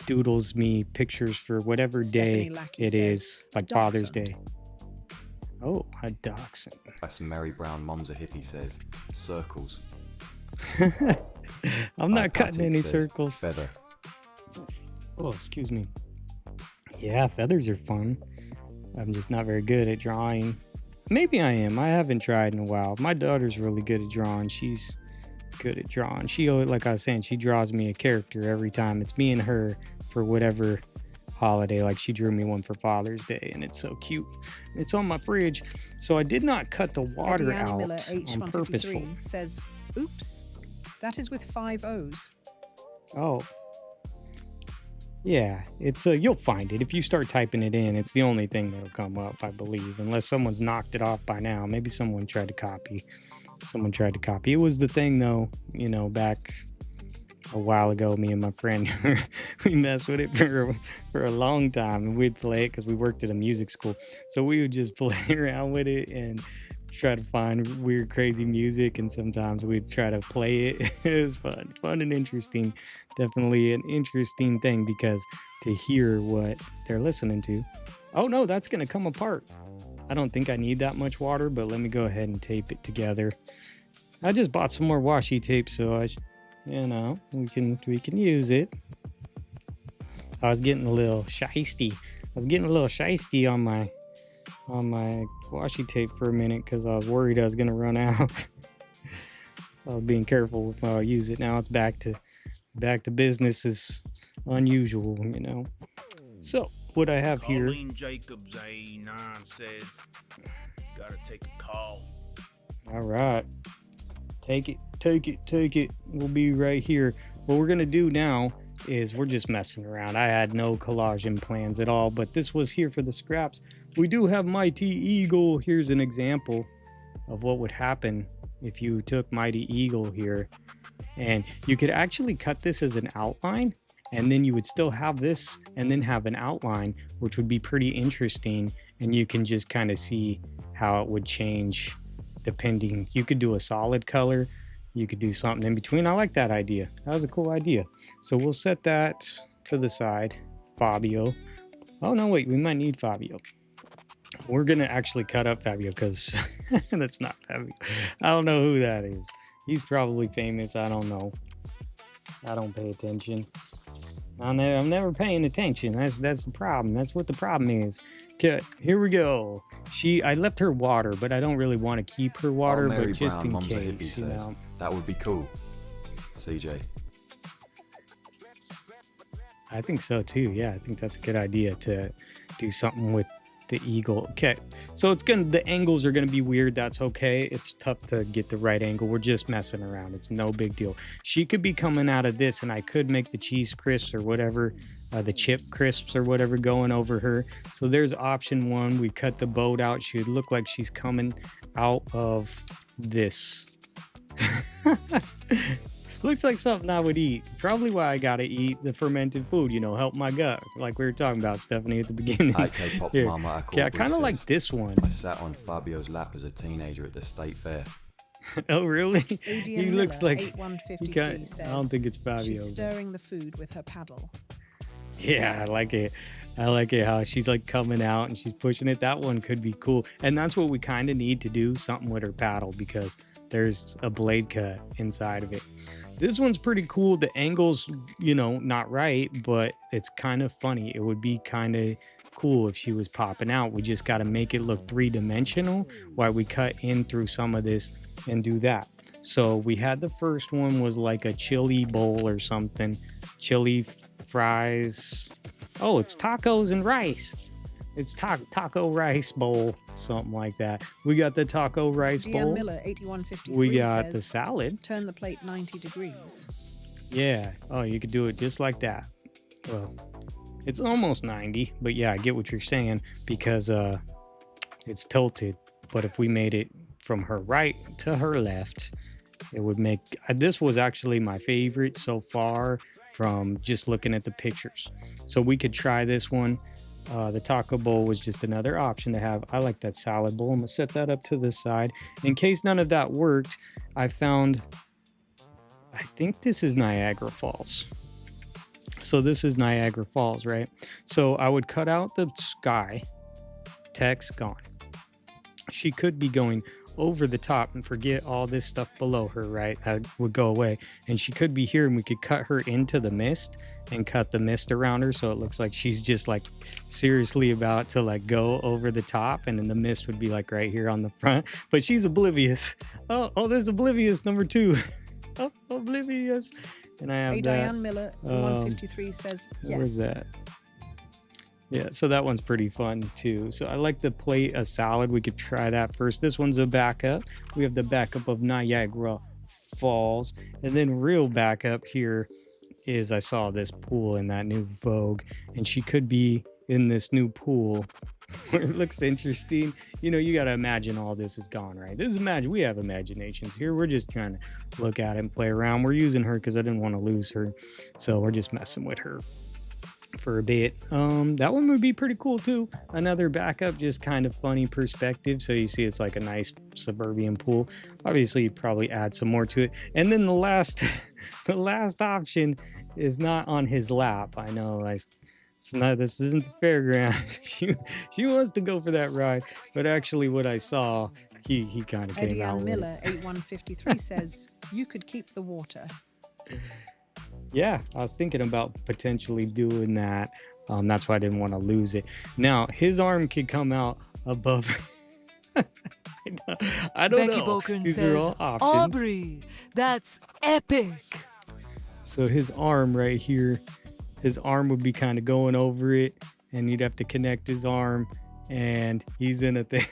doodles me pictures for whatever day it is, like Father's Day. Oh, a dachshund. That's Mary Brown, Mom's a Hippie says, circles. I'm not cutting any circles. Feather. Oh, excuse me. Yeah, feathers are fun. I'm just not very good at drawing. Maybe I am. I haven't tried in a while. My daughter's really good at drawing. She's good at drawing. She, like I was saying, she draws me a character every time. It's me and her for whatever holiday. Like she drew me one for Father's Day, and it's so cute. It's on my fridge. So I did not cut the water out Miller, on purposeful. Says, oops, that is with 5 O's. Oh. Yeah, it's you'll find it. If you start typing it in, it's the only thing that'll come up, I believe, unless someone's knocked it off by now. Maybe someone tried to copy. It was the thing, though, back a while ago, me and my friend, we messed with it for a long time, and we'd play it because we worked at a music school. So we would just play around with it and try to find weird, crazy music, and sometimes we'd try to play it. It was fun and interesting. Definitely an interesting thing, because to hear what they're listening to. Oh no, that's gonna come apart. I don't think I need that much water, but let me go ahead and tape it together. I just bought some more washi tape, so we can use it. I was getting a little shisty. On my washi tape for a minute because I was worried I was gonna run out. I was being careful with how I use it. Now it's back to business as unusual, So what I have here. Colleen Jacobs A9 says, gotta take a call. All right. Take it. We'll be right here. What we're gonna do now is we're just messing around. I had no collaging plans at all, but this was here for the scraps. We do have Mighty Eagle. Here's an example of what would happen if you took Mighty Eagle here. And you could actually cut this as an outline, and then you would still have this and then have an outline, which would be pretty interesting. And you can just kind of see how it would change depending. You could do a solid color. You could do something in between. I like that idea. That was a cool idea. So we'll set that to the side. Fabio. Oh, no, wait. We might need Fabio. We're going to actually cut up Fabio because that's not Fabio. I don't know who that is. He's probably famous. I don't know. I don't pay attention. I'm never paying attention. That's the problem. That's what the problem is. Okay, here we go. I left her water, but I don't really want to keep her water, Mary but just Brown, in Mom's a case, Hippie says, that would be cool. CJ. I think so too. Yeah, I think that's a good idea to do something with the eagle. Okay, so the angles are gonna be weird. That's okay. It's tough to get the right angle. We're just messing around. It's no big deal. She could be coming out of this, and I could make the cheese crisps or whatever, the chip crisps or whatever going over her. So there's option one. We cut the boat out. She would look like she's coming out of this. Looks like something I would eat. Probably why I gotta eat the fermented food, help my gut. Like we were talking about, Stephanie, at the beginning. Okay, Pop Mama. Yeah, I kind of like this one. I sat on Fabio's lap as a teenager at the state fair. Oh, really? He looks like... says, I don't think it's Fabio. She's stirring the food with her paddle. Yeah, I like it. I like it how she's like coming out and she's pushing it. That one could be cool. And that's what we kind of need to do, something with her paddle, because there's a blade cut inside of it. This one's pretty cool. The angle's, you know, not right, but it's kind of funny. It would be kind of cool if she was popping out. We just got to make it look three-dimensional while we cut in through some of this and do that. So we had the first one was like a chili bowl or something. Chili fries. Oh, it's tacos and rice. It's taco rice bowl, something like that. We got the taco rice bowl. Miller 8153 we got says, the salad. Turn the plate 90 degrees. Yeah. Oh, you could do it just like that. Well, it's almost 90, but yeah, I get what you're saying because it's tilted. But if we made it from her right to her left, it would make... This was actually my favorite so far from just looking at the pictures. So we could try this one. The taco bowl was just another option to have. I like that salad bowl. I'm gonna set that up to the side. In case none of that worked, I found, I think this is Niagara Falls. So this is Niagara Falls, right? So I would cut out the sky, text gone. She could be going over the top and forget all this stuff below her, right? That would go away. And she could be here and we could cut her into the mist and cut the mist around her so it looks like she's just like seriously about to like go over the top, and then the mist would be like right here on the front, but she's oblivious. Oh, there's oblivious number 2. Oh, oblivious. And I have Diane Miller 153 says yes. Where's that? Yeah, so that one's pretty fun too. So I like the plate a salad. We could try that first. This one's a backup. We have the backup of Niagara Falls, and then real backup here is I saw this pool in that new Vogue, and she could be in this new pool where it looks interesting. You know, you got to imagine all this is gone, right? This is imagine. We have imaginations here. We're just trying to look at it and play around. We're using her because I didn't want to lose her, so we're just messing with her for a bit. That one would be pretty cool too. Another backup, just kind of funny perspective. So you see it's like a nice suburban pool. Obviously you'd probably add some more to it. And then the last the last option is not on his lap. I know it's not, this isn't the fairground. she wants to go for that ride, but actually what I saw, he kind of came out with it. Miller 8153 says you could keep the water. Yeah, I was thinking about potentially doing that. That's why I didn't want to lose it. Now, his arm could come out above. I don't Becky know. Bokern These says, are all options. Aubrey, that's epic. So his arm right here, his arm would be kind of going over it, and you'd have to connect his arm, and he's in a thing.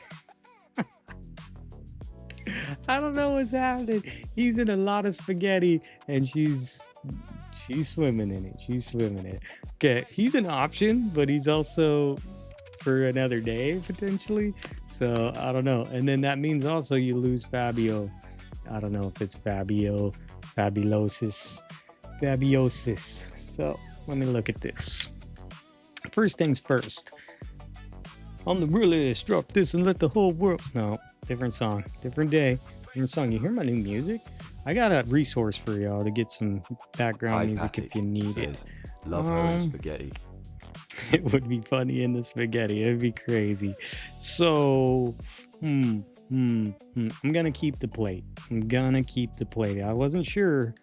I don't know what's happening. He's in a lot of spaghetti, and she's swimming in it. She's swimming in it. Okay, he's an option, but he's also for another day potentially. So I don't know. And then that means also you lose Fabio. I don't know if it's Fabio, Fabiosis. So let me look at this. First things first. I'm the realist. Drop this and let the whole world. No, different song, different day, different song. You hear my new music? I got a resource for y'all to get some background music if you need it. Love her in spaghetti. It would be funny in the spaghetti. It'd be crazy. So, I'm gonna keep the plate. I wasn't sure.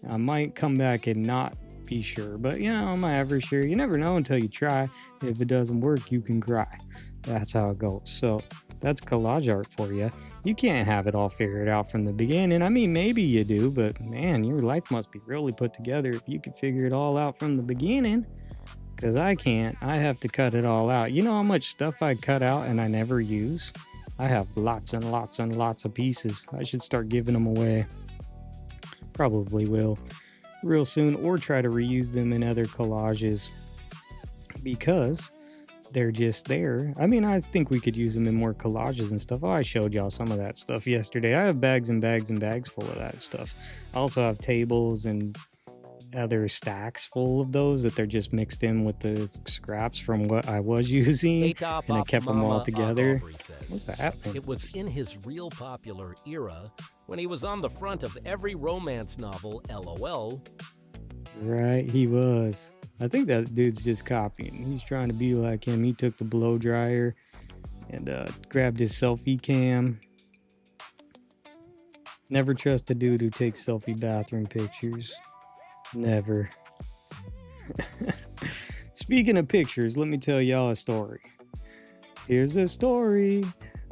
I might come back and not be sure, but you know, am I ever sure? You never know until you try. If it doesn't work, you can cry. That's how it goes. So that's collage art for you. You can't have it all figured out from the beginning. I mean, maybe you do, but man, your life must be really put together if you could figure it all out from the beginning. Because I can't. I have to cut it all out. You know how much stuff I cut out and I never use? I have lots and lots and lots of pieces. I should start giving them away. Probably will real soon, or try to reuse them in other collages because they're just there. I mean, I think we could use them in more collages and stuff. Oh, I showed y'all some of that stuff yesterday. I have bags and bags and bags full of that stuff. I also have tables and other stacks full of those that they're just mixed in with the scraps from what I was using, and I kept them all together. What's happening? It was in his real popular era when he was on the front of every romance novel, LOL. Right, he was. I think that dude's just copying. He's trying to be like him. He took the blow dryer and grabbed his selfie cam. Never trust a dude who takes selfie bathroom pictures. Never. Speaking of pictures, let me tell y'all a story. Here's a story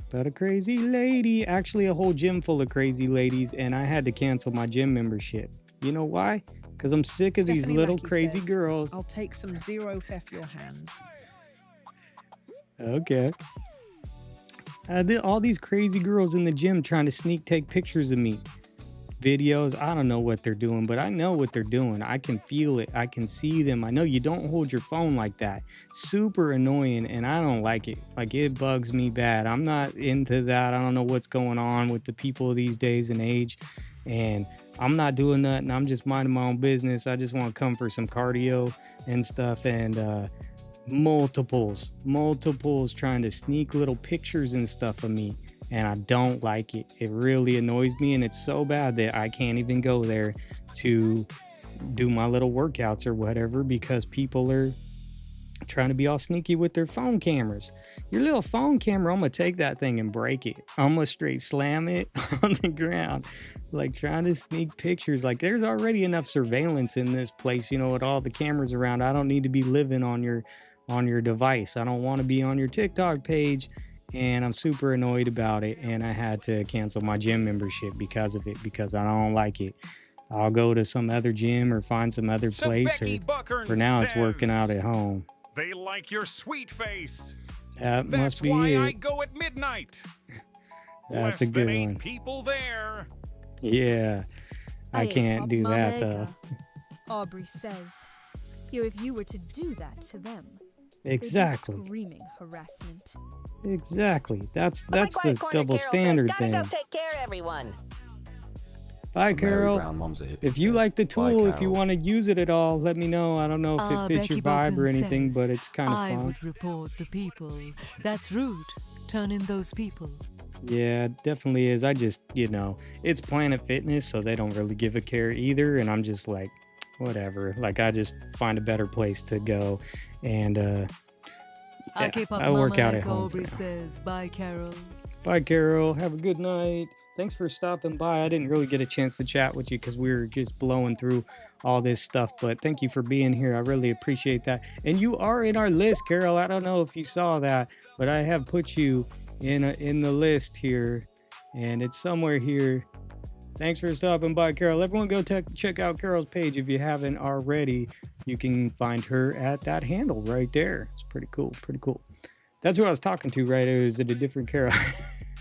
about a crazy lady. Actually, a whole gym full of crazy ladies, and I had to cancel my gym membership. You know why? Because I'm sick of these Stephanie little Lackey crazy says, girls. I'll take some zero F your hands. Okay. All these crazy girls in the gym trying to sneak take pictures of me. Videos, I don't know what they're doing, but I know what they're doing. I can feel it. I can see them. I know you don't hold your phone like that. Super annoying, and I don't like it. Like, it bugs me bad. I'm not into that. I don't know what's going on with the people these days and age, and I'm not doing nothing. I'm just minding my own business. I just want to come for some cardio and stuff, and multiples trying to sneak little pictures and stuff of me, and I don't like it. It really annoys me, and it's so bad that I can't even go there to do my little workouts or whatever because people are trying to be all sneaky with their phone cameras. Your little phone camera, I'm gonna take that thing and break it. I'm gonna straight slam it on the ground. Like, trying to sneak pictures. Like, there's already enough surveillance in this place, you know, with all the cameras around. I don't need to be living on your device. I don't want to be on your TikTok page, and I'm super annoyed about it, and I had to cancel my gym membership because of it, because I don't like it. I'll go to some other gym or find some other place, or for now it's working out at home. They like your sweet face. That That's must be why it. I go at midnight. That's Less a good than 8 one. people there. Yeah, I can't do that though. Aubrey says, "Here, if you were to do that to them, Exactly. they'd be screaming harassment." Exactly. That's Quiet the corner, double Carol standard says, thing. Gotta go take care of everyone. Bye, Mary Carol. Brown Mom's a hippie If you says, like the "Bye, tool, if you Carol." want to use it at all, let me know. I don't know if it fits Becky your vibe or Bogan anything, says, but it's kind of I fun. would report the people. That's rude. Turn in those people. Yeah, it definitely is. I just, it's Planet Fitness, so they don't really give a care either. And I'm just like, whatever. Like, I just find a better place to go. And I keep up I work Mama out at Echo home. Aubrey says, bye, Carol. Bye, Carol. Have a good night. Thanks for stopping by. I didn't really get a chance to chat with you because we were just blowing through all this stuff, but thank you for being here. I really appreciate that. And you are in our list, Carol. I don't know if you saw that, but I have put you in the list here, and it's somewhere here. Thanks for stopping by, Carol. Everyone go check out Carol's page if you haven't already. You can find her at that handle right there. It's pretty cool. Pretty cool. That's who I was talking to, right? Or is it a different Carol?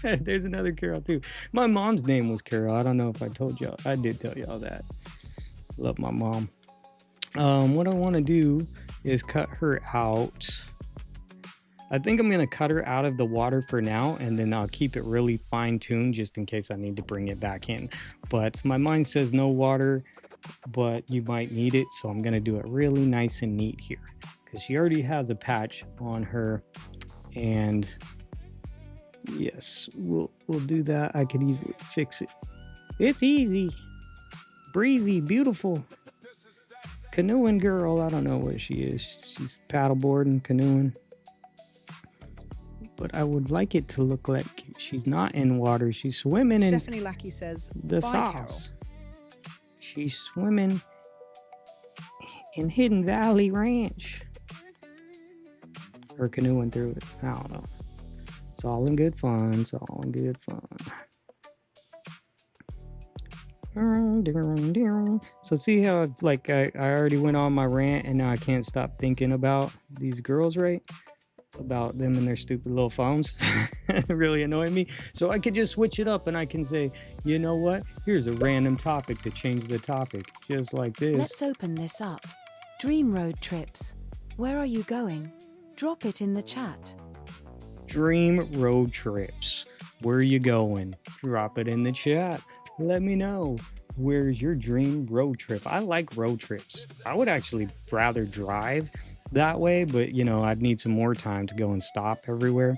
There's another Carol too. My mom's name was Carol. I don't know if I told y'all. I did tell y'all that. Love my mom. What I want to do is cut her out. I think I'm going to cut her out of the water for now, and then I'll keep it really fine-tuned just in case I need to bring it back in. But my mind says no water, but you might need it, so I'm going to do it really nice and neat here because she already has a patch on her, and yes, we'll do that. I could easily fix it. It's easy, breezy, beautiful. Canoeing girl. I don't know where she is. She's paddleboarding, canoeing. But I would like it to look like she's not in water. She's swimming in Stephanie Lackey says, the bye, sauce. She's swimming in Hidden Valley Ranch. Or canoeing through it. I don't know. It's all in good fun. It's all in good fun. So see how I already went on my rant and now I can't stop thinking about these girls, right? About them and their stupid little phones. Really annoying me. So I could just switch it up and I can say, you know what? Here's a random topic to change the topic. Just like this. Let's open this up. Dream road trips. Where are you going? Drop it in the chat. Dream road trips. Where are you going? Drop it in the chat. Let me know. Where's your dream road trip? I like road trips. I would actually rather drive that way, but I'd need some more time to go and stop everywhere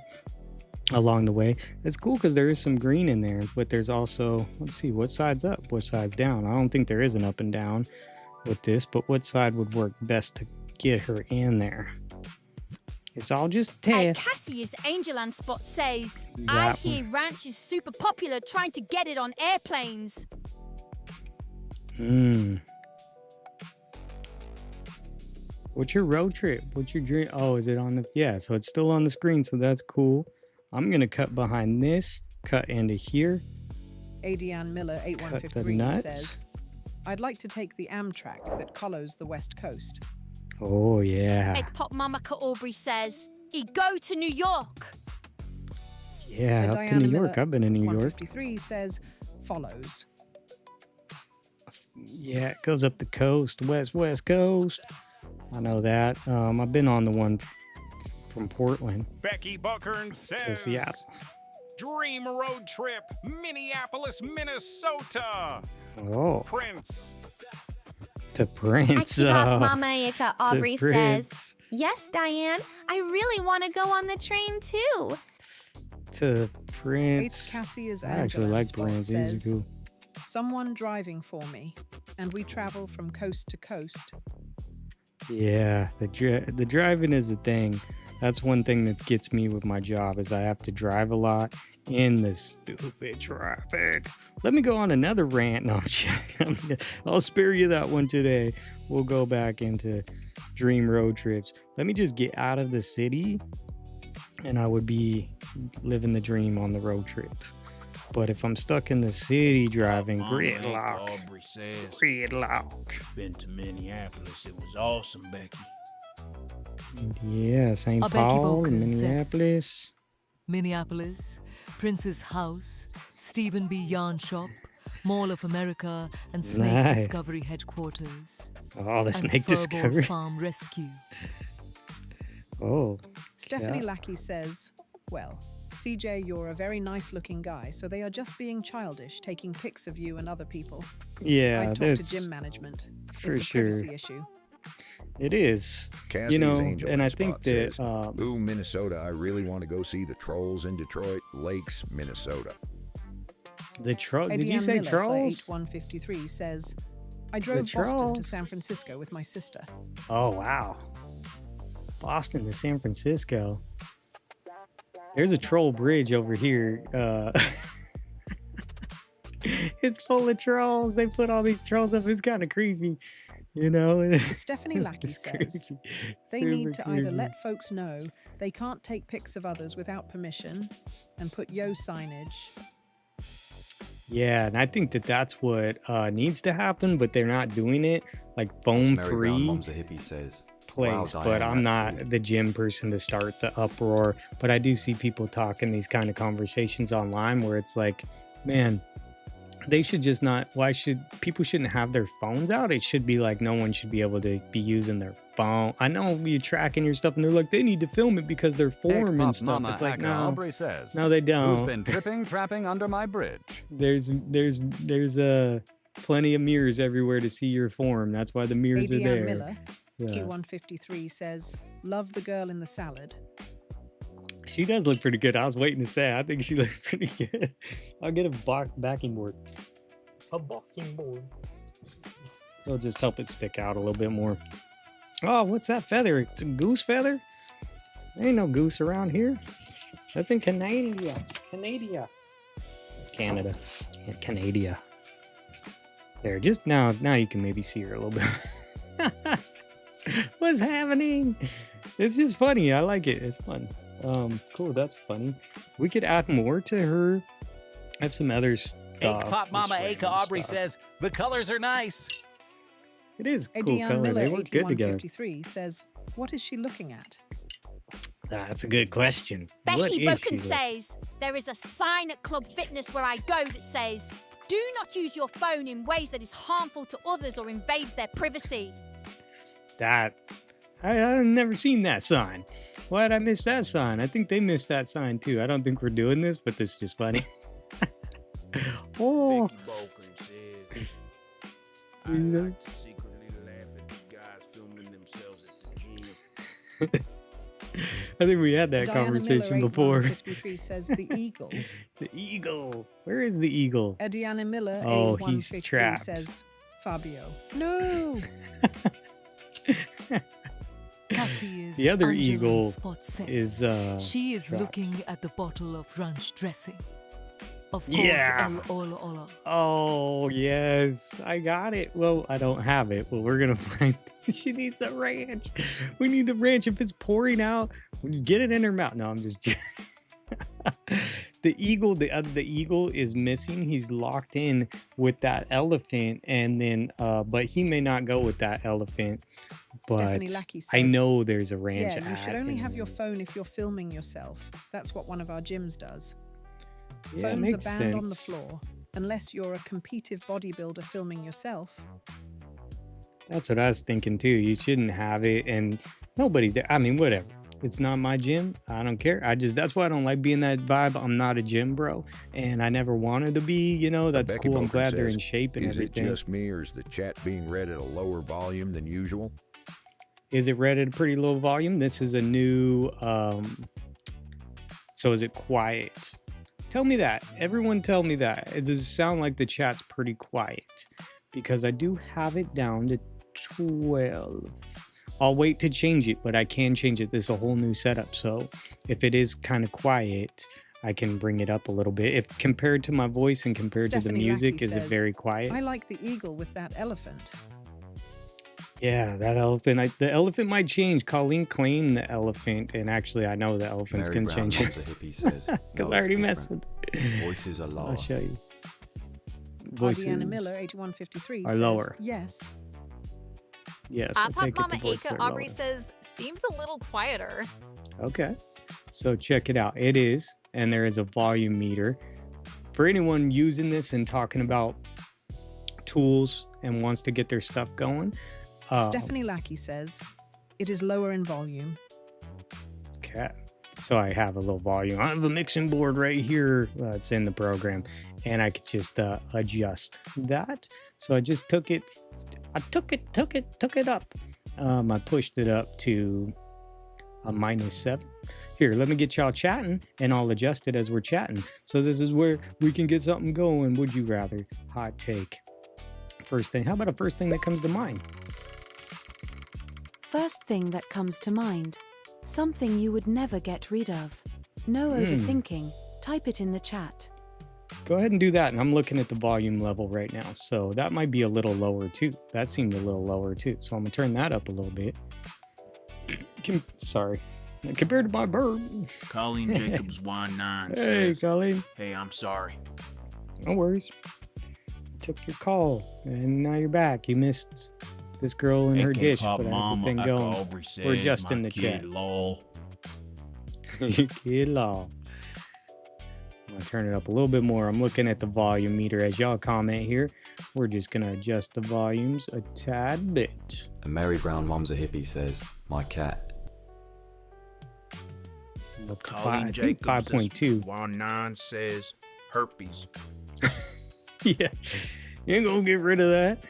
along the way. It's cool because there is some green in there, but there's also, let's see, what side's up, what side's down. I don't think there is an up and down. with this, but what side would work best to get her in there? It's all just a test. Cassie's Angeland Spot says, I That hear ranch is super popular trying to get it on airplanes. What's your road trip? What's your dream? Oh, is it on the... Yeah, so it's still on the screen, so that's cool. I'm going to cut behind this, cut into here. Adiane Miller Cut the 8153 nuts. says, I'd like to take the Amtrak that follows the West Coast. Oh, yeah. Egg Pop Mamaka Aubrey says, he go to New York. Yeah, up to Diana New Miller York. I've been in New York. 153 says, follows. Yeah, it goes up the coast, west coast. I know that. I've been on the one from Portland Becky Buckern to says, Seattle. Dream road trip, Minneapolis, Minnesota. Oh, Prince. to Prince. Mama Ika to Aubrey Prince. says, yes, Diane, I really want to go on the train too. To H. Prince. Cassie is I actually Angeland like Spot Prince. He's says, cool. someone driving for me, and we travel from coast to coast. Yeah, the driving is the thing. That's one thing that gets me with my job is I have to drive a lot in the stupid traffic. Let me go on another rant. No, I'll spare you that one today. We'll go back into dream road trips. Let me just get out of the city and I would be living the dream on the road trip. But if I'm stuck in the city driving, gridlock. Aubrey says, Gridlock. been to Minneapolis. It was awesome, Becky. Yeah, St. Becky Paul, Vulcan says, Minneapolis. Minneapolis, Prince's House, Stephen B. Yarn Shop, Mall of America, and Snake Nice. Discovery Headquarters. Oh, the and Snake Furbolg Discovery. Farm Rescue. Oh. Stephanie yeah. Lackey says, well, CJ, you're a very nice looking guy, so they are just being childish, taking pics of you and other people. Yeah, I'd talk to that's gym management. for It's a sure. privacy issue. It is. Cassie's You know, Angel and I Spot think says, that ooh, Minnesota, I really want to go see the trolls in Detroit Lakes, Minnesota. the troll. Did you Adiane say Miller, trolls? 8153 says, I drove Boston to trolls. San Francisco with my sister. Oh wow, Boston to San Francisco. There's a troll bridge over here. It's full of trolls. They put all these trolls up. It's kind of crazy, you know. Stephanie Lackey It's says, crazy. they Seriously need to either crazy. let folks know they can't take pics of others without permission and put yo signage. Yeah, and I think that that's what needs to happen, but they're not doing it. Like foam Merry Round free Mom's a hippie says. place, Wow, but Diane, I'm that's not cool. the gym person to start the uproar. But I do see people talking these kind of conversations online where it's like, man, they should just not. Why should people shouldn't have their phones out? It should be like no one should be able to be using their phone. I know you're tracking your stuff, and they're like they need to film it because they're form and stuff. Mama It's like Aka no, Aubrey says, no, they don't. who's been tripping, trapping under my bridge? There's plenty of mirrors everywhere to see your form. That's why the mirrors are Adiane there. Miller, So, Q153 says, love the girl in the salad. she does look pretty good. I was waiting to say. I think she looked pretty good. I'll get a backing board. A backing board. It'll just help it stick out a little bit more. Oh, what's that feather? It's a goose feather? There ain't no goose around here. That's in Canada. Canada. Canada. There, just now you can maybe see her a little bit. What's happening? It's just funny. I like it. It's fun. Cool, that's funny. We could add more to her. I have some other stuff. Pop Mama Just Aka random Aubrey stuff. says, the colors are nice. It is cool Adiane color. Miller, They work good together. 8153 says, what is she looking at? That's a good question. What Becky is Boken she says, there is a sign at Club Fitness where I go that says, do not use your phone in ways that is harmful to others or invades their privacy. That I've never seen that sign. Why did I miss that sign? I think they missed that sign too. I don't think we're doing this, but this is just funny. Oh, Becky Vulcan says, I like to secretly laugh at you guys filming themselves at the gym. I think we had that Diana conversation Miller, before. 8153 says, the eagle. The eagle. Where is the eagle? Adiana Miller, Oh, he's 8153 trapped. says, Fabio. No! Cassie's The other Angela eagle Spot says is she is trapped. looking at the bottle of ranch dressing. Of course, Yeah. Ola. Oh, yes. I got it. Well, I don't have it. Well, we're going to find... She needs the ranch. We need the ranch. If it's pouring out, when you get it in her mouth. No, I'm just... The eagle is missing. He's locked in with that elephant, and then but he may not go with that elephant. But Stephanie Lackey says, I know there's a ranch. Yeah, you should ad only in have your there. phone if you're filming yourself. That's what one of our gyms does. Yeah, it Phones are makes banned on the sense. floor, unless you're a competitive bodybuilder filming yourself. That's what I was thinking too. You shouldn't have it, and nobody there. I mean, whatever. It's not my gym. I don't care. That's why I don't like being that vibe. I'm not a gym bro, and I never wanted to be. You know, that's Becky cool. I'm Boken glad they're says, in shape and is everything. it just me, or is the chat being read at a lower volume than usual? Is it read at a pretty low volume? This is a new. So is it quiet? Tell me that. Everyone tell me that. It does sound like the chat's pretty quiet, because I do have it down to 12. I'll wait to change it, but I can change it. This is a whole new setup. So if it is kind of quiet, I can bring it up a little bit. If compared to my voice and compared to the Stephanie music, Lackey is it says, very quiet? I like the eagle with that elephant. Yeah, that elephant. The elephant might change. Colleen claimed the elephant, and actually, I know the elephant's Mary gonna Brown change. Loves a Hippie says, Because "No, I it's already messed different. with. Voices are lower. I'll show you. Ardiana Miller, Voices 8153, are says, lower. yes. Yes, I'll Pop take it. Mama The voices Aka are Aubrey lower. says, seems a little quieter. Okay. So check it out. It is, and there is a volume meter. For anyone using this and talking about tools and wants to get their stuff going. Stephanie Lackey says, it is lower in volume. Okay. So I have a little volume. I have a mixing board right here. It's in the program. And I could just adjust that. So I just took it up. I pushed it up to a -7. Here, let me get y'all chatting, and I'll adjust it as we're chatting. So this is where we can get something going. Would you rather? Hot take. First thing. How about a first thing that comes to mind? First thing that comes to mind. Something you would never get rid of. No overthinking. Type it in the chat. Go ahead and do that. And I'm looking at the volume level right now. So that might be a little lower too. That seemed a little lower too. So I'm going to turn that up a little bit. Sorry. Compared to my bird. Colleen Jacobs 19 Hey, says, Colleen. hey, I'm sorry. No worries. Took your call and now you're back. You missed this girl in her AK dish. Pop But I had the Mama thing Aka going. Aubrey says, We're just my in the kid, chat. lol. Kid law. I'm gonna turn it up a little bit more. I'm looking at the volume meter as y'all comment here. We're just gonna adjust the volumes a tad bit. And Mary Brown Mom's a Hippie says, my cat. Look, Colleen I think Jacobs 5.2. 19 says, herpes. Yeah, you ain't gonna get rid of that.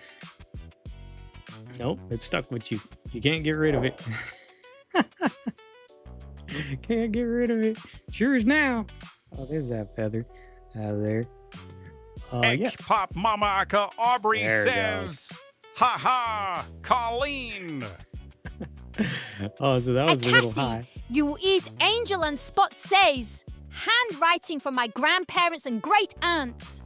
Nope, it's stuck with you. You can't get rid of it. Can't get rid of it. Sure is now. Oh, there's that feather out of there. Yeah. Pop Mama Aka Aubrey There it says, ha ha, Colleen. Oh, so that was a little Cassie, high. you is Angel and Spot says, handwriting from my grandparents and great aunts.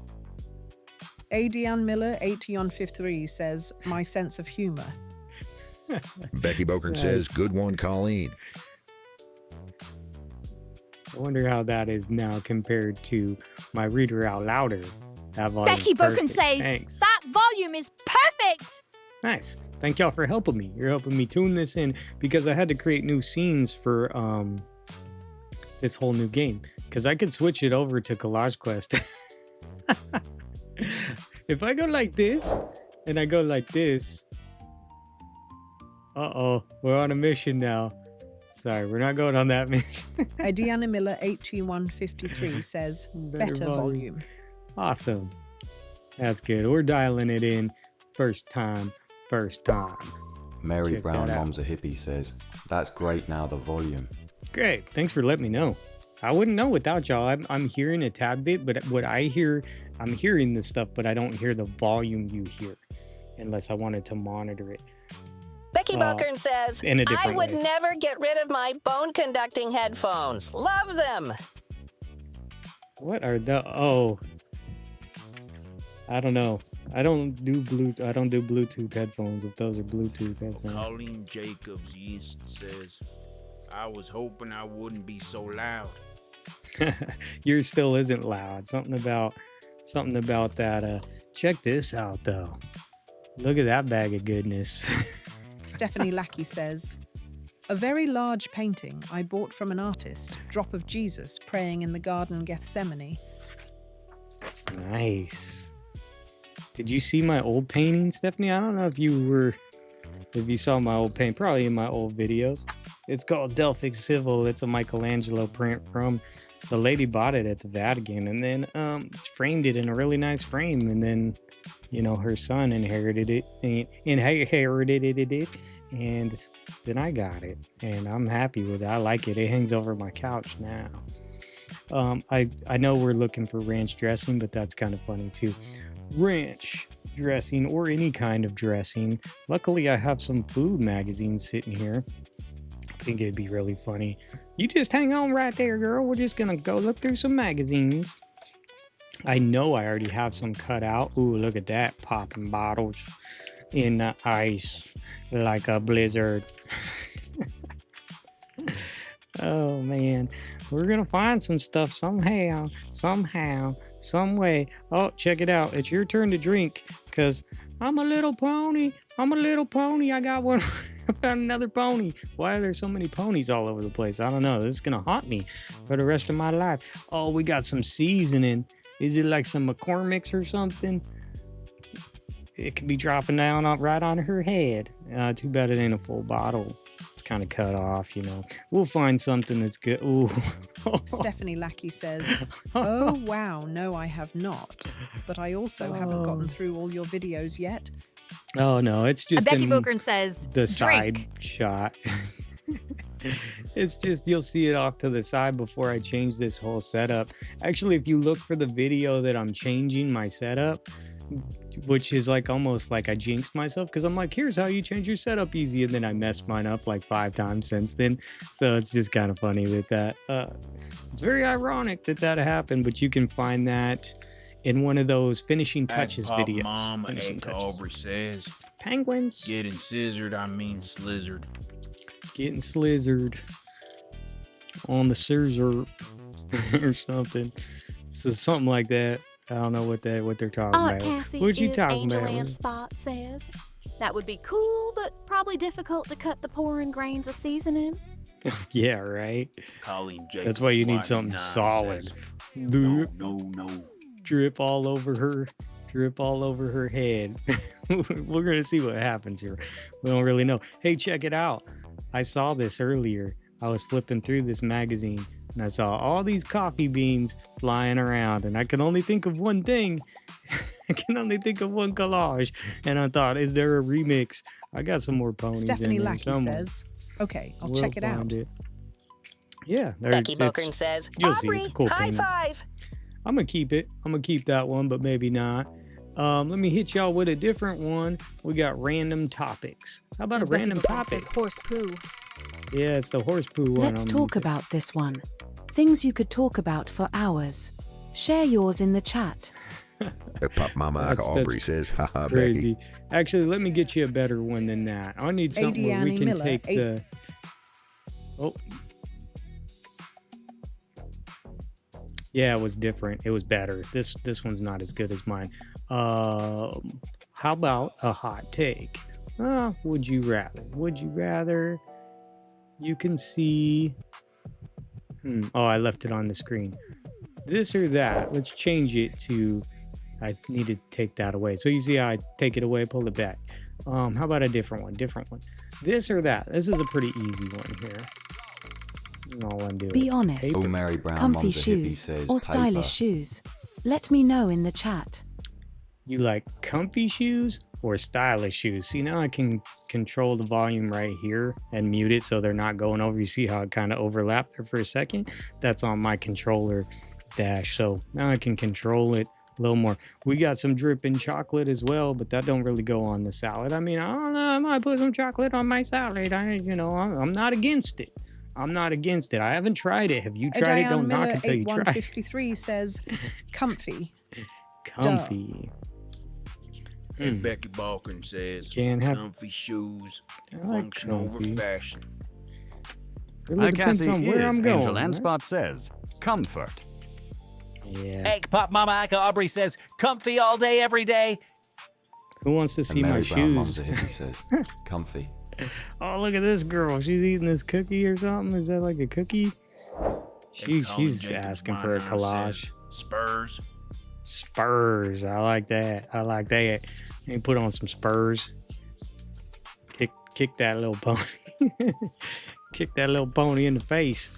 Adiane Miller, 8153, says, my sense of humor. Becky Boken Nice. says, good one, Colleen. I wonder how that is now compared to my reader out louder. That volume's Becky Boken perfect. says, Thanks. that volume is perfect. Nice. Thank y'all for helping me. You're helping me tune this in because I had to create new scenes for this whole new game. Because I could switch it over to Collage Quest. If I go like this and I go like this. Uh-oh. We're on a mission now. Sorry, we're not going on that mission. Adiana Miller, 8153, says, better volume. Awesome. That's good. We're dialing it in. First time. Mary Check Brown that out. Mom's a Hippie says, that's great now, the volume. Great. Thanks for letting me know. I wouldn't know without y'all. I'm hearing a tad bit, but what I hear, I'm hearing this stuff, but I don't hear the volume you hear. unless I wanted to monitor it. Becky Bokern says, in a I different would way. never get rid of my bone-conducting headphones. Love them. What are the? Oh, I don't know. I don't do Bluetooth headphones. If those are Bluetooth headphones. Colleen Jacobs says, I was hoping I wouldn't be so loud. Yours still isn't loud. Something about that. Check this out though. Look at that bag of goodness. Stephanie Lackey says, a very large painting I bought from an artist, drop of Jesus praying in the Garden Gethsemane. Nice. Did you see my old painting, Stephanie? I don't know if you saw my old paint, probably in my old videos. It's called Delphic Civil. It's a Michelangelo print from the lady bought it at the Vatican, and then framed it in a really nice frame, and then her son inherited it, and then I got it, and I'm happy with it. I like it. It hangs over my couch now. I know we're looking for ranch dressing, but that's kind of funny too. Ranch dressing or any kind of dressing. Luckily, I have some food magazines sitting here. I think it'd be really funny. You just hang on right there, girl. We're just gonna go look through some magazines. I know I already have some cut out. Ooh, look at that, popping bottles in the ice like a blizzard. Oh man, we're gonna find some stuff somehow, some way. Oh, check it out. It's your turn to drink, because I'm a little pony. I got one. I found another pony. Why are there so many ponies all over the place? I don't know. This is gonna haunt me for the rest of my life. Oh, we got some seasoning. Is it like some McCormick's or something? It could be dropping down right on her head. Too bad it ain't a full bottle. It's kind of cut off, We'll find something that's good. Ooh. Stephanie Lackey says, oh wow, no I have not. But I also haven't gotten through all your videos yet. Oh no, it's just Becky Bokern says, the drink. side shot. It's just, you'll see it off to the side before I change this whole setup. Actually, if you look for the video that I'm changing my setup, which is like almost like I jinxed myself, because I'm like, here's how you change your setup easy, and then I messed mine up like 5 times since then. So it's just kind of funny with that. It's very ironic that happened, but you can find that in one of those finishing touches videos. Mama Aubrey says, penguins getting scissored, I mean slizzard. Getting slizzard on the scissor or something. So something like that. I don't know what they're talking Aunt about. Cassie What you is talking Angel about? Ann Spot says, that would be cool, but probably difficult to cut the pouring grains of seasoning. Yeah, right. Colleen Jacobs. That's why you need something solid. Says, no. Drip all over her head. We're gonna see what happens here. We don't really know. Hey, check it out. I saw this earlier. I was flipping through this magazine and I saw all these coffee beans flying around, and I could only think of one thing. I can only think of one collage, and I thought, is there a remix? I got some more ponies. Stephanie in there Lackey somewhere. says, okay, I'll We'll check it out. find it. Yeah, Becky Bokern says, you'll see, Aubrey, it's a cool high painting. five. I'm gonna keep it. I'm gonna keep that one, but maybe not. Let me hit y'all with a different one. We got random topics. How about a random topic? Says horse poo. Yeah, it's the horse poo one. Let's talk about this one. Things you could talk about for hours. Share yours in the chat. Pop Mama Aubrey says, haha, crazy. Becky. Actually, let me get you a better one than that. I need something where we can take the. Oh. Yeah, it was different. It was better. This one's not as good as mine. How about a hot take? Would you rather? Would you rather? You can see. Oh, I left it on the screen. This or that. Let's change it to. I need to take that away. So you see how I take it away, pull it back. How about a different one? This or that. This is a pretty easy one here. All I'm doing. Be honest. Oh, Mary Brown, Comfy Mom's a hippie, shoes says or paper. stylish shoes? Let me know in the chat. You like comfy shoes or stylish shoes? See, now I can control the volume right here and mute it so they're not going over. You see how it kind of overlapped there for a second? That's on my controller dash. So now I can control it A little more. We got some dripping chocolate as well, but that don't really go on the salad. I mean, I don't know. I might put some chocolate on my salad. I'm not against it. I'm not against it. I haven't tried it. Have you tried it? Don't knock until you try. 8153 says, comfy. Comfy. And Becky Balkan says, Can't have comfy shoes, like function over comfy. fashion. Really depends Cassie, on where is I'm going. Angel right? Spot says, comfort. Yeah. Egg Pop Mama Aka Aubrey says, comfy all day, every day. Who wants to see And my Mary Brown Mum's shoes? a hippie says, comfy. Oh, look at this girl. She's eating this cookie or something. Is that like a cookie? She's asking for a collage. Spurs. Spurs. I like that. I like that. And put on some spurs. Kick that little pony. Kick that little pony in the face.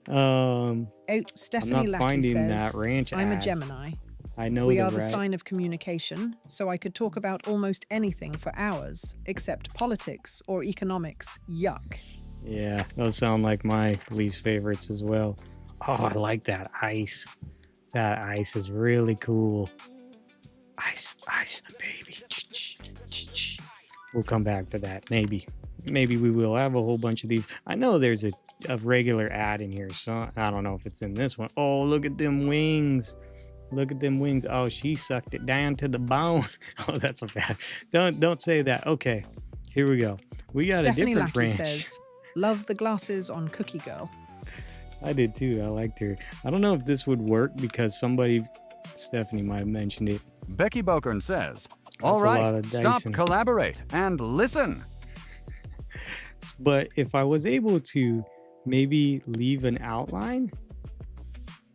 Stephanie I'm not Lackey finding says, that ranch I'm a ad. Gemini. I know We are the right. sign of communication, so I could talk about almost anything for hours, except politics or economics. Yuck. Yeah, those sound like my least favorites as well. Oh, I like that ice. That ice is really cool. Ice, baby. We'll come back to that. Maybe we will. I have a whole bunch of these. I know there's a regular ad in here, so I don't know if it's in this one. Oh, look at them wings. Look at them wings. Oh, she sucked it down to the bone. Oh, that's a bad. Don't say that. Okay, here we go. We got Stephanie a different Lackey branch. says, love the glasses on Cookie Girl. I did too. I liked her. I don't know if this would work because Stephanie might have mentioned it. Becky Bokern says, all That's a lot right, of stop, Dyson. collaborate, and listen. But if I was able to maybe leave an outline,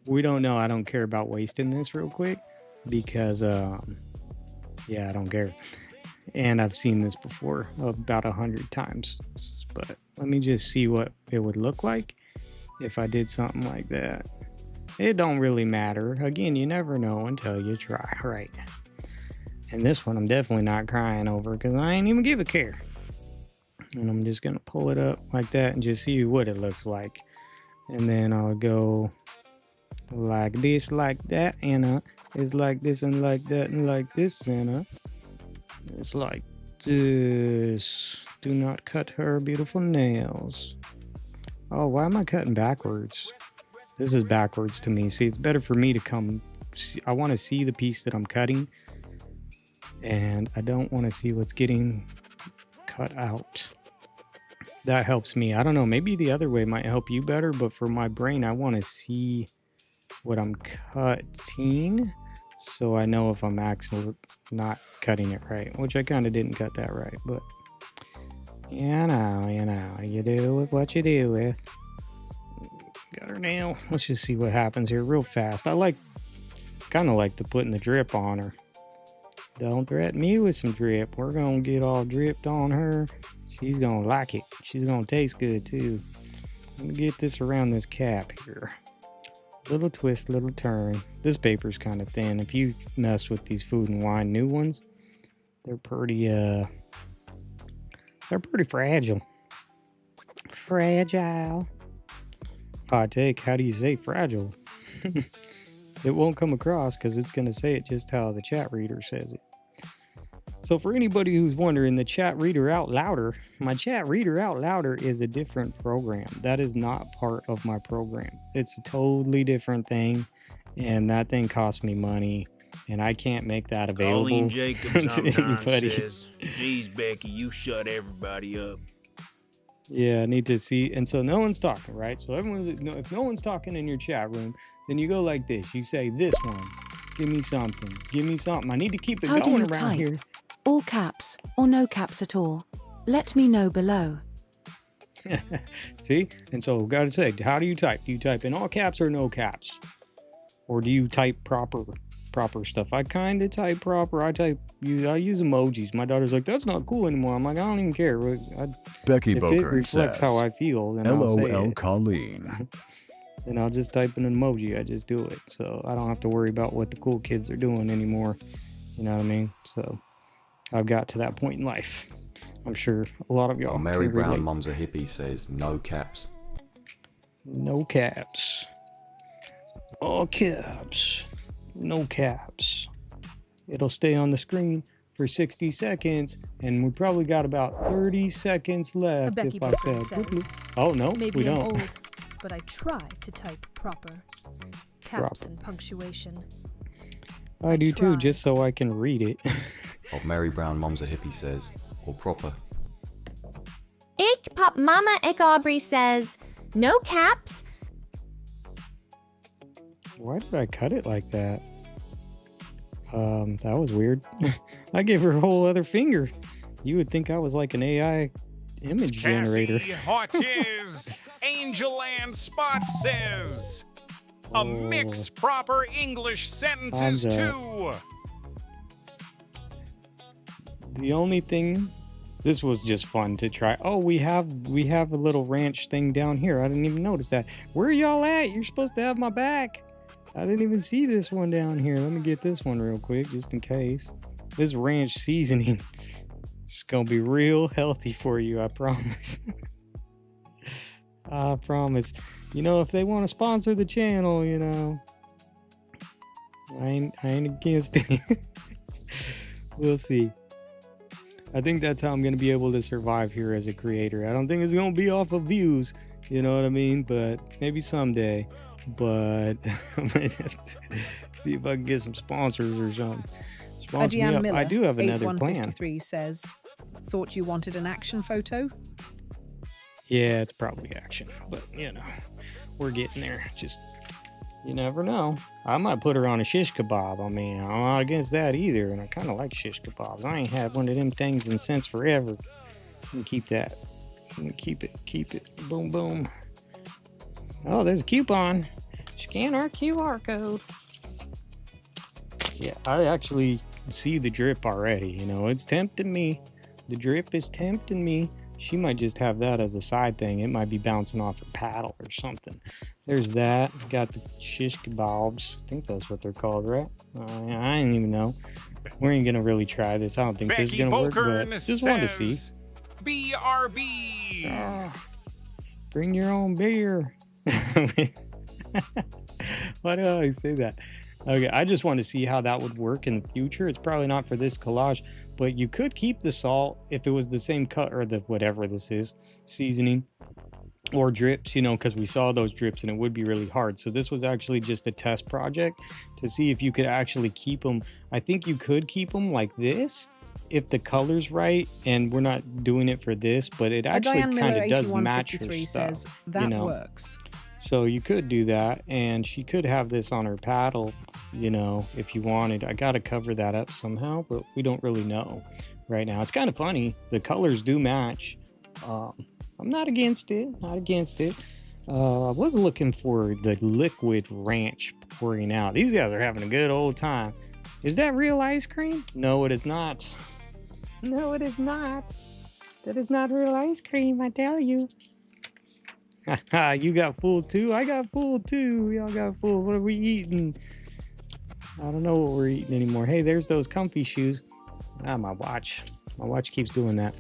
we don't know. I don't care about wasting this real quick because, yeah, I don't care. And I've seen this before about 100 times. But let me just see what it would look like if I did something like that. It don't really matter. Again, you never know until you try, right? And this one I'm definitely not crying over because I ain't even give a care. And I'm just going to pull it up like that and just see what it looks like. And then I'll go like this, like that, and it's like this and like that and like this, and it's like this. Do not cut her beautiful nails. Oh, why am I cutting backwards? This is backwards to me. See, it's better for me to come. I want to see the piece that I'm cutting, and I don't want to see what's getting cut out. That helps me. I don't know. Maybe the other way might help you better, but for my brain, I want to see what I'm cutting so I know if I'm actually not cutting it right, which I kind of didn't cut that right, but you do with what you do with. Got her nail. Let's just see what happens here real fast. I kind of like to put in the drip on her. Don't threaten me with some drip. We're gonna get all dripped on her. She's gonna like it. She's gonna taste good too. Let me get this around this cap here. Little twist, little turn. This paper's kind of thin. If you mess with these Food and Wine new ones, they're pretty fragile. Fragile. Hot take. How do you say fragile? It won't come across because it's going to say it just how the chat reader says it. So for anybody who's wondering, the chat reader out louder, my chat reader out louder is a different program. That is not part of my program. It's a totally different thing, and that thing costs me money, and I can't make that available Colleen Jacobs to sometimes anybody. says, geez, Becky, you shut everybody up. Yeah, I need to see. And so no one's talking, right? So if no one's talking in your chat room, then you go like this. You say, this one, give me something. Give me something. I need to keep it How do going you around type? here. All caps or no caps at all? Let me know below. See? And so gotta say, how do you type? Do you type in all caps or no caps? Or do you type proper stuff? I kind of type proper. I use emojis. My daughter's like, that's not cool anymore. I'm like, I don't even care. Becky if it Bokern reflects says, how I feel, then I'll say LOL it. Colleen. Then I'll just type in an emoji. I just do it. So I don't have to worry about what the cool kids are doing anymore. You know what I mean? So I've got to that point in life. I'm sure a lot of y'all. Mary can Brown relate. Mum's a hippie says, no caps. No caps. All caps. No caps. It'll stay on the screen for 60 seconds, and we probably got about 30 seconds left Becky if I Booker said. says, Oh, no, maybe we I'm don't. old, but I try to type proper. Caps and punctuation. I do too, just so I can read it. Oh, Mary Brown Mom's a hippie says, or proper. Ich Pop Mama Ik Aubrey says, no caps. Why did I cut it like that? That was weird. I gave her a whole other finger. You would think I was like an AI image generator. Hot is Angel and Spot says. A mix proper English sentences too. The only thing, this was just fun to try. Oh, we have a little ranch thing down here. I didn't even notice that. Where are y'all at? You're supposed to have my back. I didn't even see this one down here. Let me get this one real quick, just in case. This ranch seasoning, it's gonna be real healthy for you, I promise. I promise. You know, if they want to sponsor the channel, you know, I ain't against it. We'll see. I think that's how I'm going to be able to survive here as a creator. I don't think it's going to be off of views, you know what I mean? But maybe someday. But I might have to see if I can get some sponsors or something. Sponsor me up. Miller, I do have another plan. 8153 says, thought you wanted an action photo? Yeah, it's probably action, but you know, we're getting there. Just, you never know. I might put her on a shish kebab. I mean, I'm not against that either, and I kind of like shish kebabs. I ain't had one of them things in since forever. Let me keep that. Let me keep it. Boom, boom. Oh, there's a coupon. Scan our QR code. Yeah, I actually see the drip already. You know, it's tempting me. The drip is tempting me. She might just have that as a side thing. It might be bouncing off her paddle or something. There's that. Got the shish kebabs. I think that's what they're called, right? I didn't even know. We ain't gonna really try this. I don't think this is gonna work, but just wanted to see. BRB. Bring your own beer. Why do I always say that? Okay, I just want to see how that would work in the future. It's probably not for this collage, but you could keep the salt if it was the same cut or the whatever this is, seasoning or drips, you know, because we saw those drips and it would be really hard. So this was actually just a test project to see if you could actually keep them. I think you could keep them like this if the color's right, and we're not doing it for this, but it actually kind of does match her stuff. Says, that works. So you could do that, and she could have this on her paddle, you know, if you wanted. I got to cover that up somehow, but we don't really know right now. It's kind of funny. The colors do match. I'm not against it. I was looking for the liquid ranch pouring out. These guys are having a good old time. Is that real ice cream? No, it is not. No, it is not. That is not real ice cream, I tell you. You got fooled too? I got fooled too. Y'all got fooled. What are we eating? I don't know what we're eating anymore. Hey, there's those comfy shoes. Ah, my watch. My watch keeps doing that.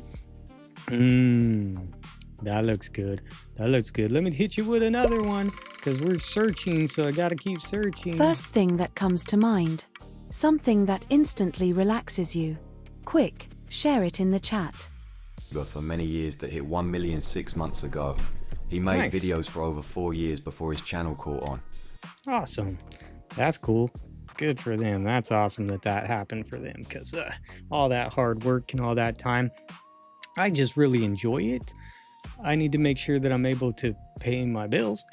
That looks good. That looks good. Let me hit you with another one because we're searching, so I gotta keep searching. First thing that comes to mind. Something that instantly relaxes you. Quick, share it in the chat. But for many years that hit 1 million 6 months ago. He made videos for over 4 years before his channel caught on. Awesome. That's cool. Good for them. That's awesome that happened for them, because all that hard work and all that time, I just really enjoy it. I need to make sure that I'm able to pay my bills.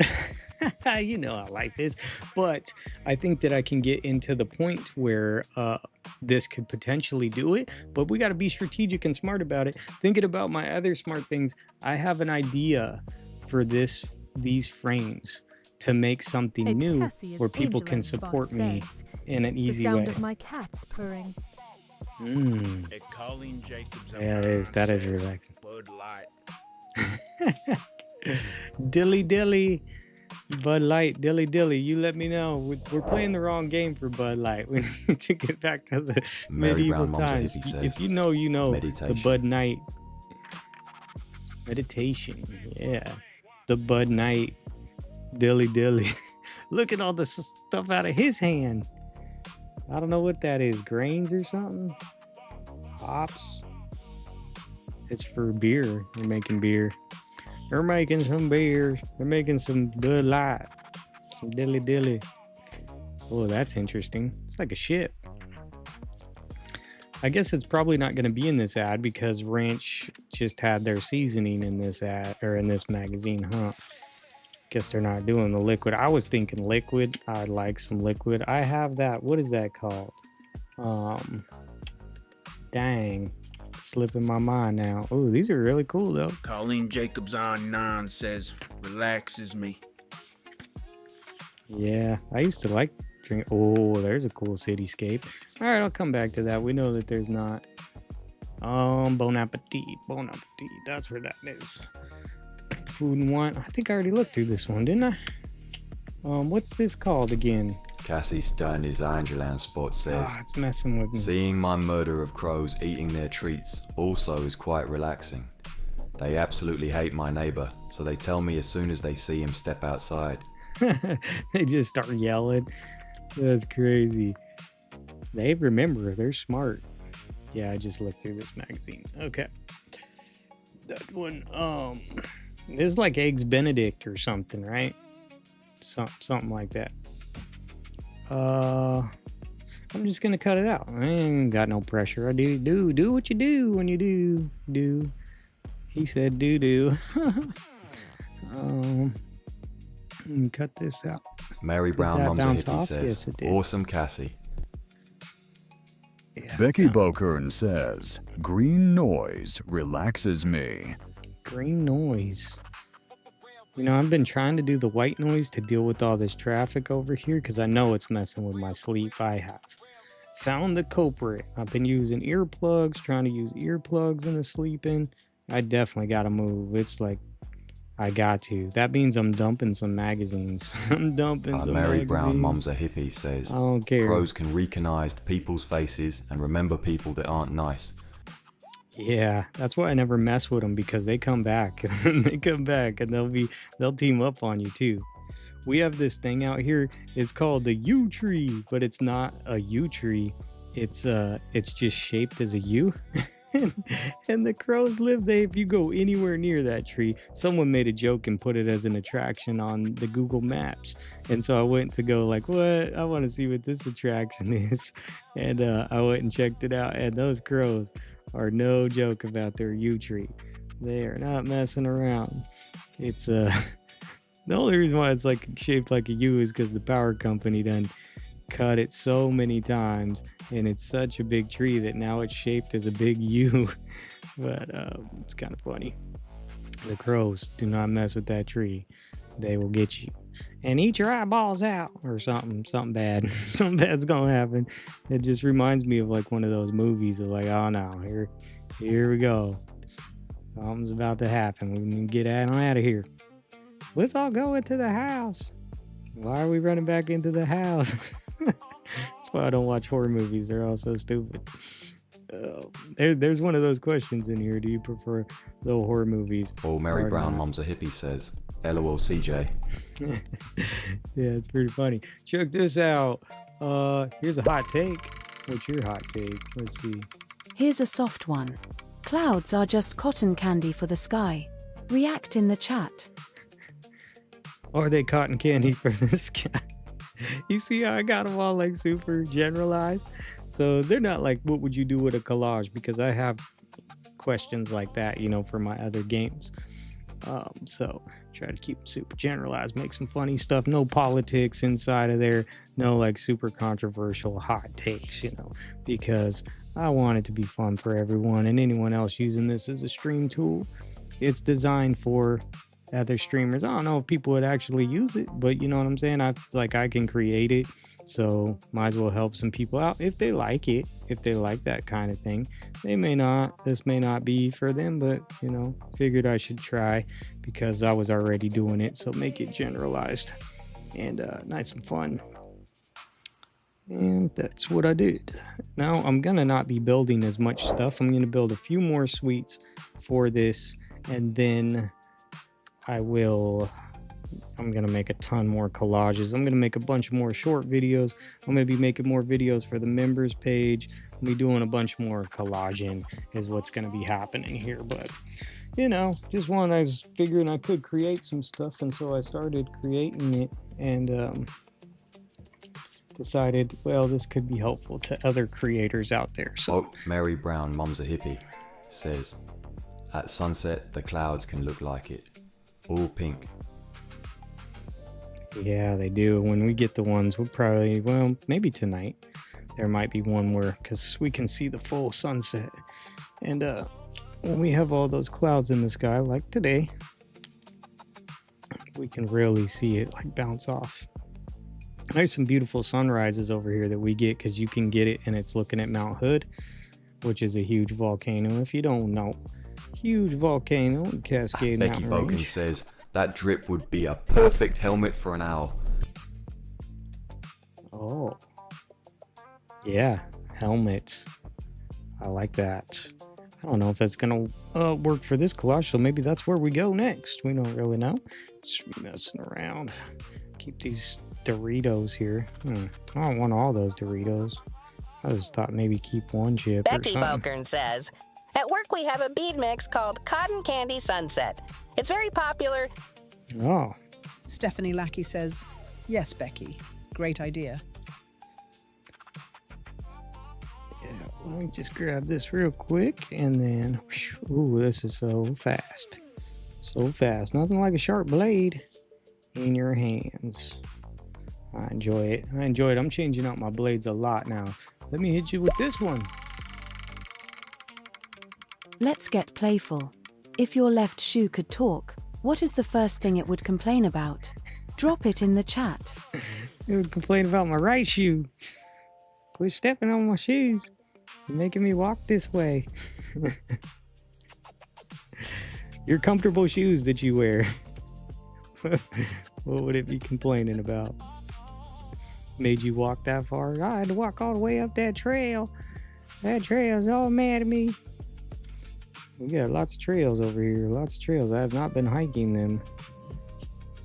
You know I like this, but I think that I can get into the point where this could potentially do it, but we got to be strategic and smart about it. Thinking about my other smart things, I have an idea for these frames to make something new where people can support me in an easy way. The sound of my cats purring. Yeah, that is relaxing. Dilly dilly. Bud Light, dilly dilly, you let me know. We're playing the wrong game for Bud Light. We need to get back to the medieval times. If you know, you know. Meditation. The Bud Night. Meditation, yeah. The Bud Night, dilly dilly. Look at all the stuff out of his hand. I don't know what that is. Grains or something? Hops? It's for beer. They're making beer. They're making some beer. They're making some Bud Light. Some dilly dilly. Oh, that's interesting. It's like a ship. I guess it's probably not going to be in this ad because Ranch just had their seasoning in this ad or in this magazine, huh? Guess they're not doing the liquid. I was thinking liquid. I'd like some liquid. I have that. What is that called? Dang. Slipping my mind now. Oh, these are really cool though. Colleen Jacobs on 9 says, relaxes me. Yeah, I used to like drink. Oh, there's a cool cityscape. All right, I'll come back to that. We know that there's not. Bon appetit. Bon appetit. That's where that is. Food and wine. I think I already looked through this one, didn't I? What's this called again? Cassie Stern is Angelan Spot says, it's messing with me. Seeing my murder of crows eating their treats also is quite relaxing. They absolutely hate my neighbor, so they tell me as soon as they see him step outside. They just start yelling. That's crazy. They remember. They're smart. Yeah, I just looked through this magazine. Okay. That one, this is like Eggs Benedict or something, right? Something like that. I'm just gonna cut it out. I ain't got no pressure. I do what you do when you do. He said do. Cut this out. Mary Brown Mom's a hippie says, yes, awesome Cassie. Yeah. Becky Bokern says, green noise relaxes me. Green noise. You know, I've been trying to do the white noise to deal with all this traffic over here because I know it's messing with my sleep. I have found the culprit. I've been using earplugs, trying to use earplugs in the sleeping. I definitely got to move. It's like, I got to. That means I'm dumping some magazines. I'm dumping some Mary magazines. Brown Mom's a hippie says, I don't care. Crows can recognize people's faces and remember people that aren't nice. Yeah, that's why I never mess with them because they come back. They come back and they'll team up on you too. We have this thing out here. It's called the U tree, but it's not a U tree. It's just shaped as a U. And the crows live there. If you go anywhere near that tree, someone made a joke and put it as an attraction on the Google Maps. And so I went to go like, what? I want to see what this attraction is. And I went and checked it out. And those crows are no joke about their U tree. They are not messing around. It's the only reason why it's like shaped like a U is because the power company done cut it so many times, and it's such a big tree that now it's shaped as a big U. But it's kind of funny. The crows do not mess with that tree. They will get you and eat your eyeballs out or something bad. Something bad's gonna happen. It just reminds me of like one of those movies of like, oh no, here we go, something's about to happen. We can get out of here. Let's all go into the house. Why are we running back into the house? That's why I don't watch horror movies. They're all so stupid. There's one of those questions in here. Do you prefer the horror movies? Oh, Mary Brown Mom's a hippie says, LOL CJ. Yeah, it's pretty funny. Check this out. Here's a hot take. What's your hot take? Let's see. Here's a soft one. Clouds are just cotton candy for the sky. React in the chat. Are they cotton candy for the sky? You see how I got them all like super generalized? So they're not like, what would you do with a collage? Because I have questions like that, you know, for my other games. So try to keep them super generalized, make some funny stuff. No politics inside of there. No like super controversial hot takes, you know, because I want it to be fun for everyone and anyone else using this as a stream tool. It's designed for other streamers. I don't know if people would actually use it, but you know what I'm saying? I can create it, so might as well help some people out if they like it, if they like that kind of thing. They may not, this may not be for them, but you know, figured I should try because I was already doing it, so make it generalized and nice and fun. And that's what I did. Now I'm gonna not be building as much stuff. I'm gonna build a few more suites for this, and then I'm going to make a ton more collages. I'm going to make a bunch more short videos. I'm going to be making more videos for the members page. I'm going to be doing a bunch more collaging is what's going to be happening here. But, you know, just I was figuring I could create some stuff. And so I started creating it and decided, well, this could be helpful to other creators out there. So Mary Brown, Mom's a Hippie, says, at sunset, the clouds can look like it. All pink. Yeah, they do. When we get the ones, we'll probably, well, maybe tonight, there might be one where, because we can see the full sunset. And when we have all those clouds in the sky, like today, we can really see it like bounce off. There's some beautiful sunrises over here that we get because you can get it and it's looking at Mount Hood, which is a huge volcano. If you don't know, huge volcano in Cascade Becky Mountain Bogan Range. says that drip would be a perfect helmet for an owl. Oh, yeah, helmet. I like that. I don't know if that's gonna work for this collage, so maybe that's where we go next. We don't really know. Just messing around. Keep these Doritos here. I don't want all those Doritos. I just thought maybe keep one chip Becky or something. Bokern says, at work we have a bead mix called Cotton Candy Sunset. It's very popular. Oh. Stephanie Lackey says, yes, Becky. Great idea. Yeah, let me just grab this real quick and then, ooh, this is so fast. So fast. Nothing like a sharp blade in your hands. I enjoy it. I enjoy it. I'm changing out my blades a lot now. Let me hit you with this one. Let's get playful. If your left shoe could talk, what is the first thing it would complain about? Drop it in the chat. It would complain about my right shoe. Quit stepping on my shoes. You're making me walk this way. Your comfortable shoes that you wear. What would it be complaining about? Made you walk that far? I had to walk all the way up that trail. That trail's all mad at me. We got lots of trails over here. Lots of trails. I have not been hiking them.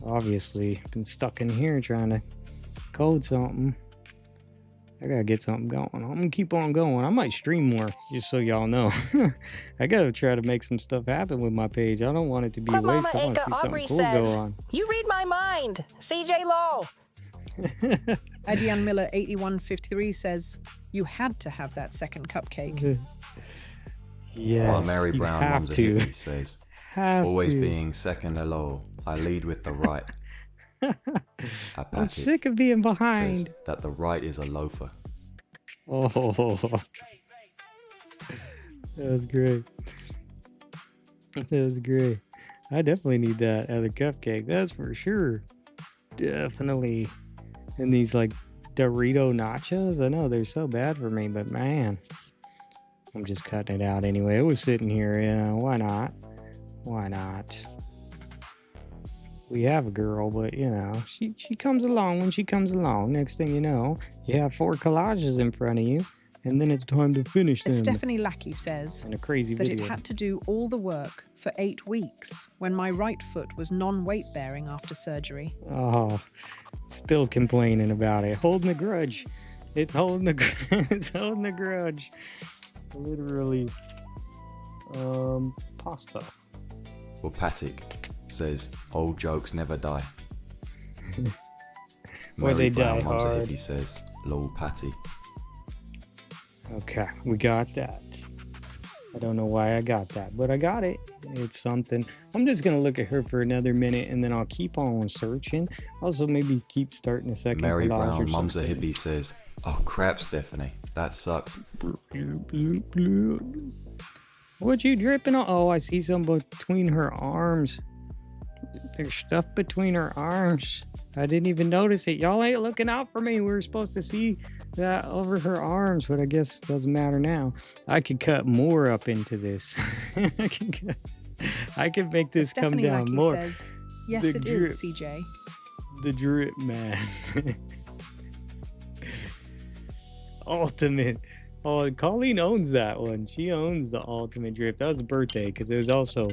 Obviously, been stuck in here trying to code something. I gotta get something going. I'm gonna keep on going. I might stream more, just so y'all know. I gotta try to make some stuff happen with my page. I don't want it to be a waste. I want to see something cool go on. You read my mind. CJ Lowe. Adian Miller 8153 says, you had to have that second cupcake. Yes, While Mary Brown, Mom's a Hippie, says, always to. being second hello, I lead with the right. I'm sick of being behind. Says that the right is a loafer. Oh, that was great. That was great. I definitely need that other cupcake. That's for sure. Definitely. And these like Dorito nachos, I know they're so bad for me, but man, I'm just cutting it out anyway. It was sitting here, you know, why not? Why not? We have a girl, but you know, she comes along when she comes along. Next thing you know, you have 4 collages in front of you, and then it's time to finish them. Stephanie Lackey says in a crazy that video. it had to do all the work for 8 weeks when my right foot was non-weight bearing after surgery. Oh, still complaining about it. Holding a grudge. It's holding a it's holding a grudge. Literally. Pasta. Well, Patrick says, old jokes never die. Or they die Mom's a hard. Hippie says, lol Patty. Okay, we got that. I don't know why I got that, but I got it. It's something. I'm just going to look at her for another minute, and then I'll keep on searching. Also, maybe keep starting a second Mary collage Brown, or Mom's a something. Hippie says, oh crap, Stephanie, that sucks. What you dripping on? Oh, I see some between her arms. There's stuff between her arms. I didn't even notice it. Y'all ain't looking out for me. We were supposed to see that over her arms, but I guess it doesn't matter now. I could cut more up into this. I could make this come Stephanie down Lackey more. says, yes, The it drip. is, CJ. The drip man. Ultimate. Oh, Colleen owns that one. She owns the ultimate drip. That was a birthday because it was also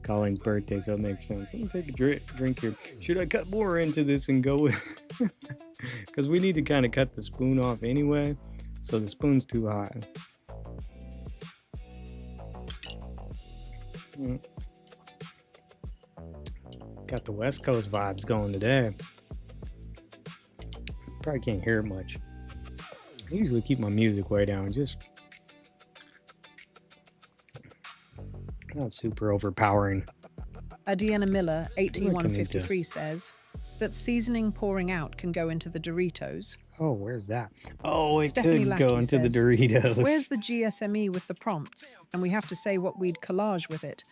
Colin's birthday, so it makes sense. Let me take a drink here. Should I cut more into this and go with... Because we need to kind of cut the spoon off anyway, so the spoon's too high. Got the West Coast vibes going today. Probably can't hear it much. I usually keep my music way down, just not super overpowering. Adiana Miller, 8153, says that seasoning pouring out can go into the Doritos. Oh, where's that? Oh, it Stephanie could Lackey go into the says, Doritos. Where's the GSME with the prompts? And we have to say what we'd collage with it.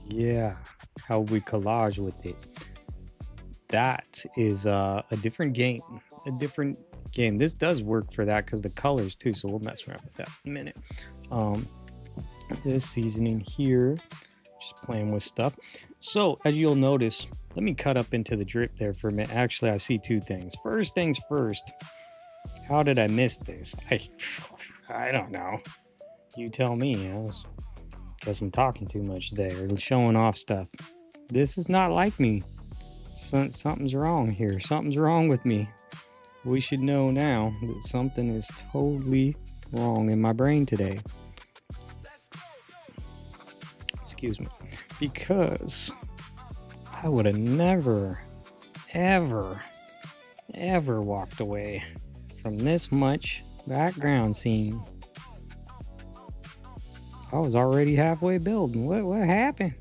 Yeah, how we collage with it. That is a different game. A different game. This does work for that because the colors too, so we'll mess around with that in a minute. This seasoning here, just playing with stuff. So as you'll notice, let me cut up into the drip there for a minute. Actually, I see two things. First things first, how did I miss this? I don't know. You tell me. Guess I'm talking too much today or showing off stuff. This is not like me. Something's wrong here. Something's wrong with me. We should know now that something is totally wrong in my brain today. Excuse me. Because I would have never, ever walked away from this much background scene. I was already halfway building. What happened?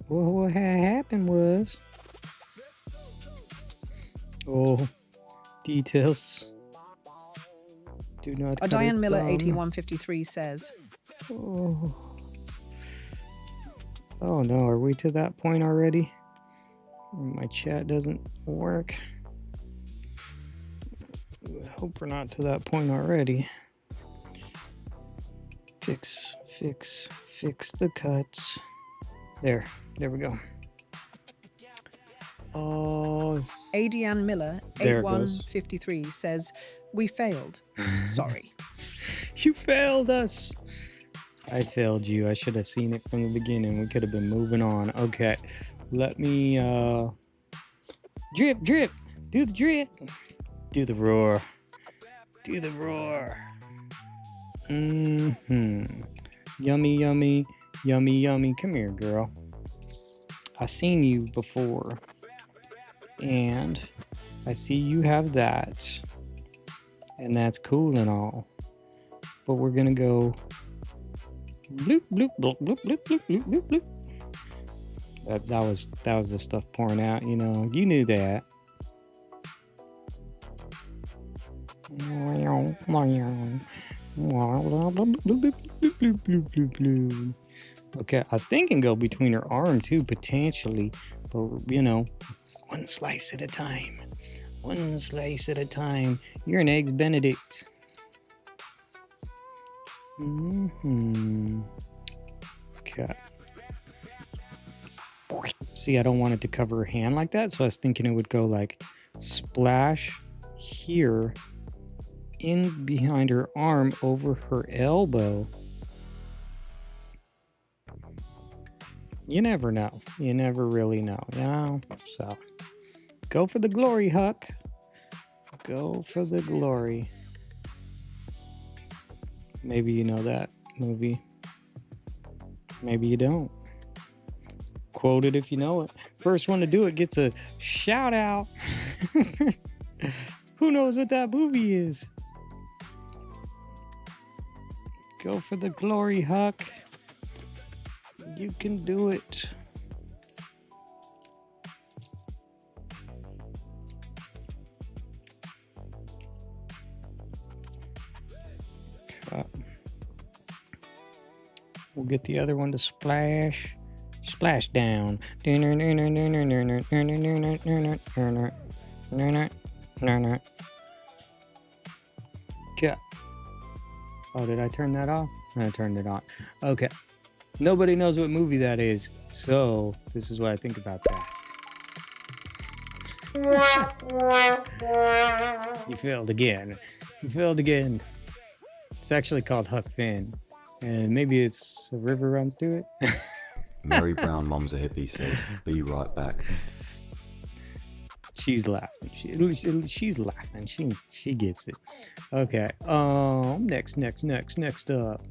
What had happened was... Oh, details. Do not. Diane Miller, 8153, says. Oh no, are we to that point already? My chat doesn't work. I hope we're not to that point already. Fix the cuts. There we go. Oh, Adiane Miller, 8153, says, we failed. Sorry. You failed us. I failed you. I should have seen it from the beginning. We could have been moving on. Okay. Let me, drip. Do the drip. Do the roar. Do the roar. Yummy. Come here, girl. I seen you before. And I see you have that. And that's cool and all. But we're gonna go bloop bloop bloop bloop bloop bloop bloop bloop bloop. That was the stuff pouring out, you know. You knew that. Okay, I was thinking go between her arm too, potentially. But you know, one slice at a time. One slice at a time. You're an Eggs Benedict. Okay. See, I don't want it to cover her hand like that, so I was thinking it would go like splash here in behind her arm over her elbow. You never know. You never really know, you know? So, go for the glory, Huck. Go for the glory. Maybe you know that movie. Maybe you don't. Quote it if you know it. First one to do it gets a shout out. Who knows what that movie is? Go for the glory, Huck. You can do it. We'll get the other one to splash down. Okay. Oh, did I turn that off? I turned it on. Okay. Nobody knows what movie that is, so this is what I think about that. You failed again. It's actually called Huck Finn. And maybe it's a river runs through it. Mary Brown Mom's a hippie says, be right back. She's laughing. She's laughing. She gets it. Okay. Next up.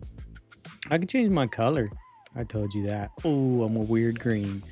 I can change my color. I told you that. Oh, I'm a weird green.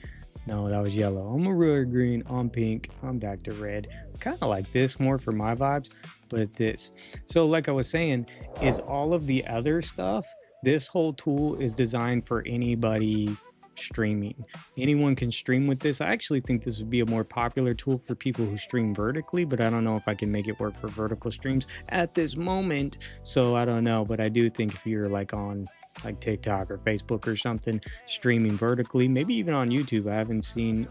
No, that was yellow. I'm a weird green. I'm pink. I'm back to red. Kind of like this more for my vibes, but this. So like I was saying, is all of the other stuff, this whole tool is designed for anybody streaming. Anyone can stream with this. I actually think this would be a more popular tool for people who stream vertically, but I don't know if I can make it work for vertical streams at this moment. So I don't know, but I do think if you're like on like TikTok or Facebook or something streaming vertically, maybe even on YouTube. I haven't seen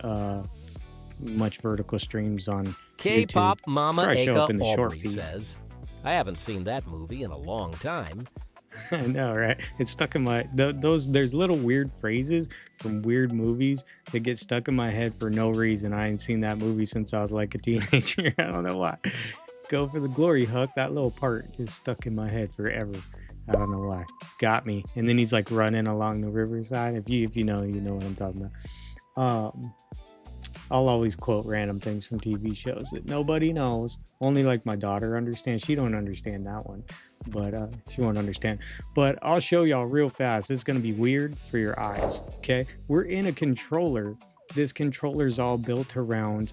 much vertical streams on K-pop YouTube. Mama Probably show Aka up in the short Aubrey feed. says, I haven't seen that movie in a long time. I know, right? It's stuck in my there's little weird phrases from weird movies that get stuck in my head for no reason. I ain't seen that movie since I was like a teenager. I don't know why. Go for the glory, Huck. That little part is stuck in my head forever. I don't know why. Got me. And then he's like running along the riverside. If you know, you know what I'm talking about. I'll always quote random things from TV shows that nobody knows. Only like my daughter understands. She don't understand that one, but she won't understand. But I'll show y'all real fast. It's gonna be weird for your eyes. Okay, we're in a controller. This controller is all built around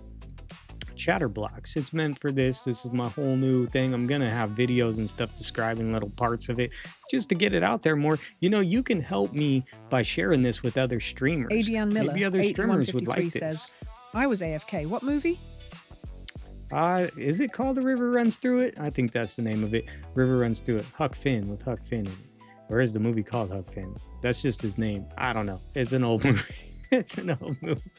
chatter blocks. It's meant for this. This is my whole new thing. I'm gonna have videos and stuff describing little parts of it just to get it out there more. You know, you can help me by sharing this with other streamers. Adrian Miller, Maybe other streamers would like this. says, I was AFK. What movie? Is it called The River Runs Through It? I think that's the name of it. River Runs Through It. Huck Finn with Huck Finn in it. Or is the movie called Huck Finn? That's just his name. I don't know. It's an old movie. It's an old movie.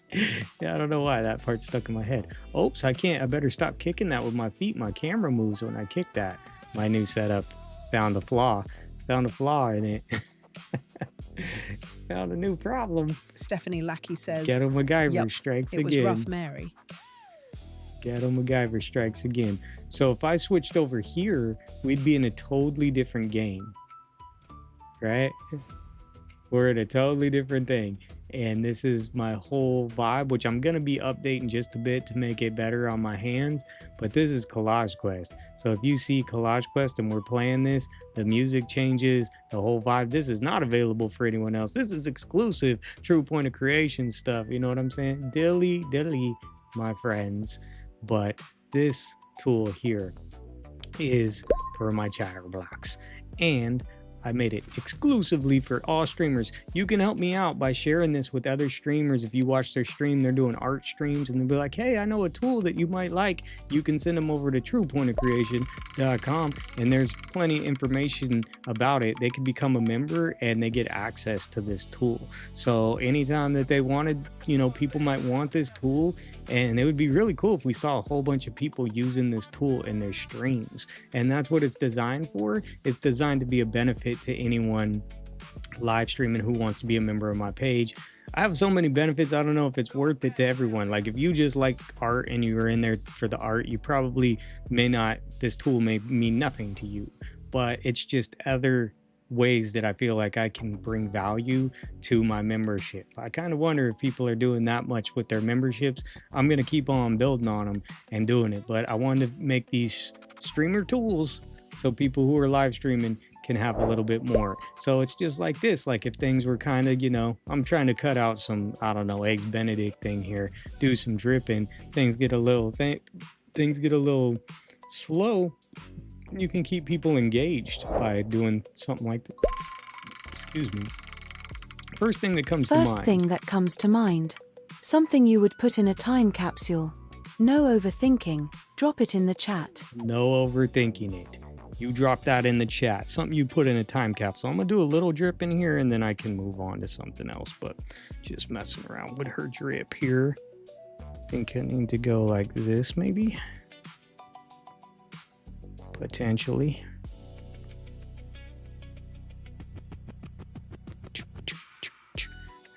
Yeah, I don't know why that part's stuck in my head. Oops, I can't. I better stop kicking that with my feet. My camera moves when I kick that. My new setup found a flaw. Found a flaw in it. Found a new problem. Stephanie Lackey says, Ghetto MacGyver yep, strikes it again. was Rough Mary. Ghetto MacGyver strikes again. So if I switched over here, we'd be in a totally different game. Right? We're in a totally different thing. And this is my whole vibe, which I'm going to be updating just a bit to make it better on my hands. But this is Collage Quest. So if you see Collage Quest and we're playing this, the music changes, the whole vibe. This is not available for anyone else. This is exclusive True Point of Creation stuff. You know what I'm saying? Dilly, my friends. But this tool here is for my chatter blocks. And I made it exclusively for all streamers. You can help me out by sharing this with other streamers. If you watch their stream, they're doing art streams and they'll be like, hey, I know a tool that you might like. You can send them over to truepointofcreation.com and there's plenty of information about it. They can become a member and they get access to this tool. So anytime that they wanted, you know, people might want this tool, and it would be really cool if we saw a whole bunch of people using this tool in their streams. And that's what it's designed for. It's designed to be a benefit to anyone live streaming who wants to be a member of my page. I have so many benefits. I don't know if it's worth it to everyone. Like if you just like art and you are in there for the art, you probably may not, this tool may mean nothing to you, but it's just other ways that I feel like I can bring value to my membership. I kind of wonder if people are doing that much with their memberships. I'm going to keep on building on them and doing it, but I wanted to make these streamer tools so people who are live streaming can have a little bit more. So it's just like this, like if things were kind of, you know, I'm trying to cut out some, I don't know, Eggs Benedict thing here, do some dripping, things get a little slow. You can keep people engaged by doing something like that. Excuse me. First thing that comes to mind. First thing that comes to mind. Something you would put in a time capsule. No overthinking. Drop it in the chat. No overthinking it. You drop that in the chat. Something you put in a time capsule. I'm going to do a little drip in here and then I can move on to something else. But just messing around with her drip here. I think I need to go like this maybe. Potentially.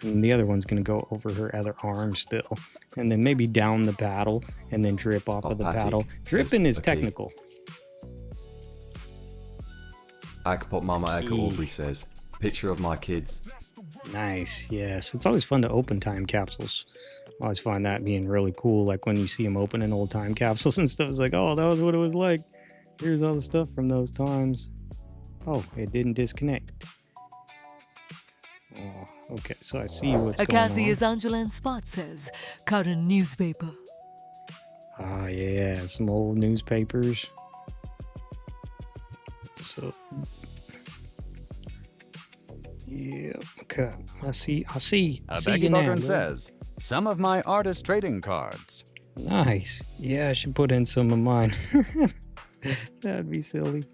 And the other one's going to go over her other arm still. And then maybe down the paddle and then drip off of the paddle. Dripping is technical. Akpop Mama Eka Aubrey says, Picture of my kids. Nice. Yes. It's always fun to open time capsules. I always find that being really cool. Like when you see them opening old time capsules and stuff, it's like, oh, that was what it was like. Here's all the stuff from those times. Oh, it didn't disconnect. Oh, okay, so I see what's going on. Cassie, as Angela and Spot says, current newspaper. Ah, yeah, some old newspapers. So, yeah, okay, I see. Becky Bogren says, some of my artist trading cards. Nice. Yeah, I should put in some of mine. That'd be silly.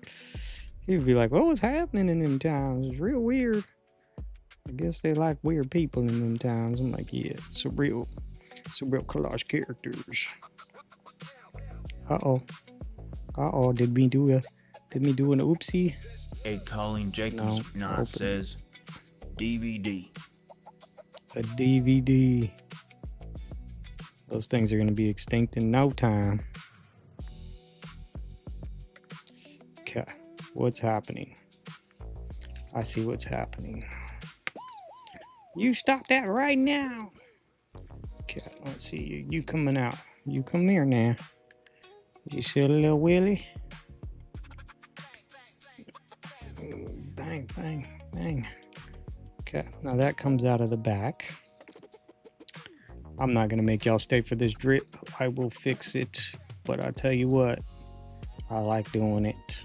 He'd be like, what was happening in them times? It's real weird. I guess they like weird people in them times. I'm like, yeah, surreal collage characters. Uh-oh, did me do an oopsie? Hey, Colleen Jacobs says DVD. A DVD. Those things are gonna be extinct in no time. Okay, what's happening? I see what's happening. You stop that right now. Okay, let's see you coming out. You come here now. You see a little Willie? Bang, bang, bang. Okay, now that comes out of the back. I'm not gonna make y'all stay for this drip. I will fix it, but I'll tell you what, I like doing it.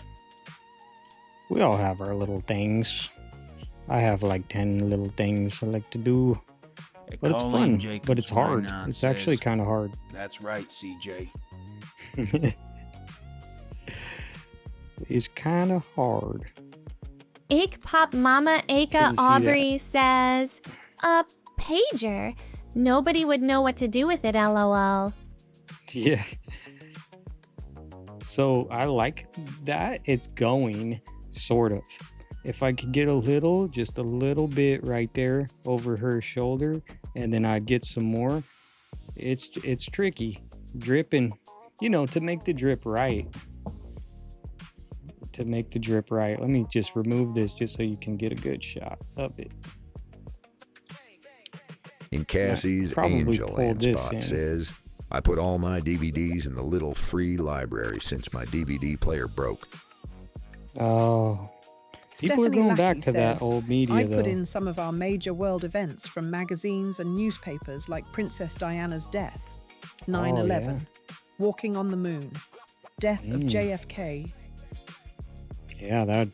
We all have our little things. I have like 10 little things I like to do. But it's fun, but it's hard. It's actually kind of hard. That's right, CJ. It's kind of hard. Ik Pop Mama Aka Aubrey says, a pager. Nobody would know what to do with it, LOL. Yeah. So I like that it's going, sort of. If I could get just a little bit right there over her shoulder, and then I'd get some more. It's tricky. Dripping, to make the drip right. Let me just remove this just so you can get a good shot of it. In Cassie's Angel and Spot says, I put all my DVDs in the little free library since my DVD player broke. Oh. People are going back to that old media, I put in some of our major world events from magazines and newspapers like Princess Diana's death, 9/11, Walking on the Moon, Death of JFK. Yeah, that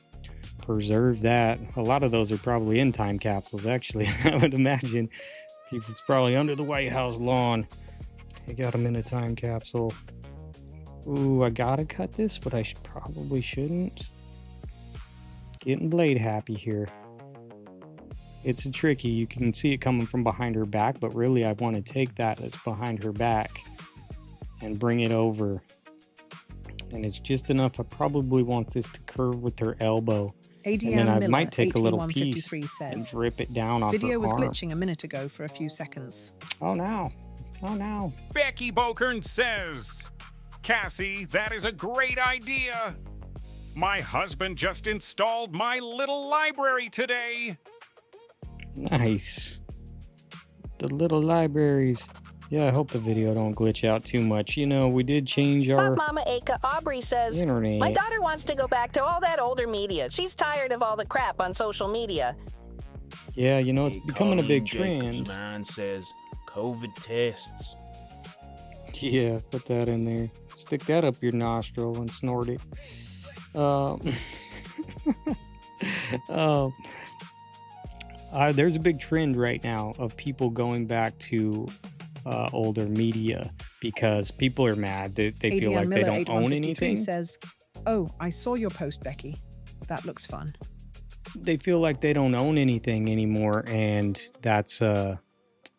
preserved that. A lot of those are probably in time capsules, actually. I would imagine it's probably under the White House lawn. They got them in a time capsule. Ooh, I gotta cut this, but I probably shouldn't. Getting blade happy here. It's a tricky. You can see it coming from behind her back, but really I want to take that's behind her back and bring it over. And it's just enough. I probably want this to curve with her elbow. And then I might take a little piece and drip it down off her arm. Video was glitching a minute ago for a few seconds. Oh no. Becky Bokern says, Cassie, that is a great idea. My husband just installed my little library today. Nice. The little libraries. Yeah, I hope the video don't glitch out too much. We did change our... Pop Mama Aka Aubrey says, internet. My daughter wants to go back to all that older media. She's tired of all the crap on social media. Yeah, it's becoming a big trend. Line says, COVID tests. Yeah, put that in there. Stick that up your nostril and snort it. There's a big trend right now of people going back to older media because people are mad that they feel like they don't own anything. Says, oh, I saw your post, Becky. That looks fun. They feel like they don't own anything anymore, and that's a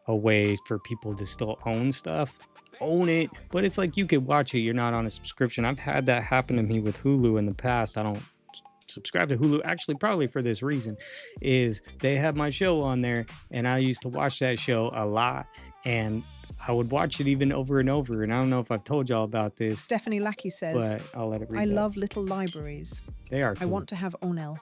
way for people to still own stuff. Own it, but it's like you could watch it. You're not on a subscription. I've had that happen to me with Hulu in the past. I don't subscribe to Hulu, actually probably for this reason, is they have my show on there, and I used to watch that show a lot, and I would watch it even over and over. And I don't know if I've told y'all about this. Stephanie Lackey says, but I'll let it read. I love little libraries. They are cool. I want to have Onel.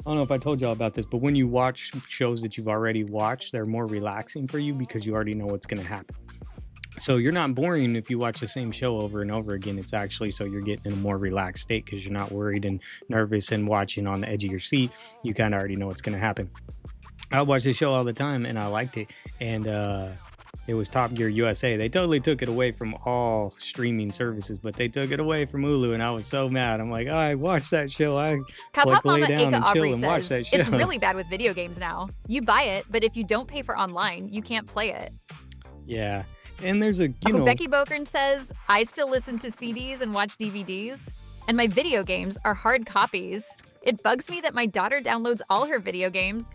don't know if I told y'all about this, but when you watch shows that you've already watched, they're more relaxing for you because you already know what's going to happen. So you're not boring if you watch the same show over and over again. It's actually so you're getting in a more relaxed state because you're not worried and nervous and watching on the edge of your seat. You kind of already know what's going to happen. I watch this show all the time and I liked it. And it was Top Gear USA. They totally took it away from all streaming services, but they took it away from Hulu, and I was so mad. I'm like, oh, I watched that show. I like lay down and chill and watch that show. It's really bad with video games now. You buy it, but if you don't pay for online, you can't play it. Yeah. And there's a, Uncle Becky Bokern says, I still listen to CDs and watch DVDs, and my video games are hard copies. It bugs me that my daughter downloads all her video games.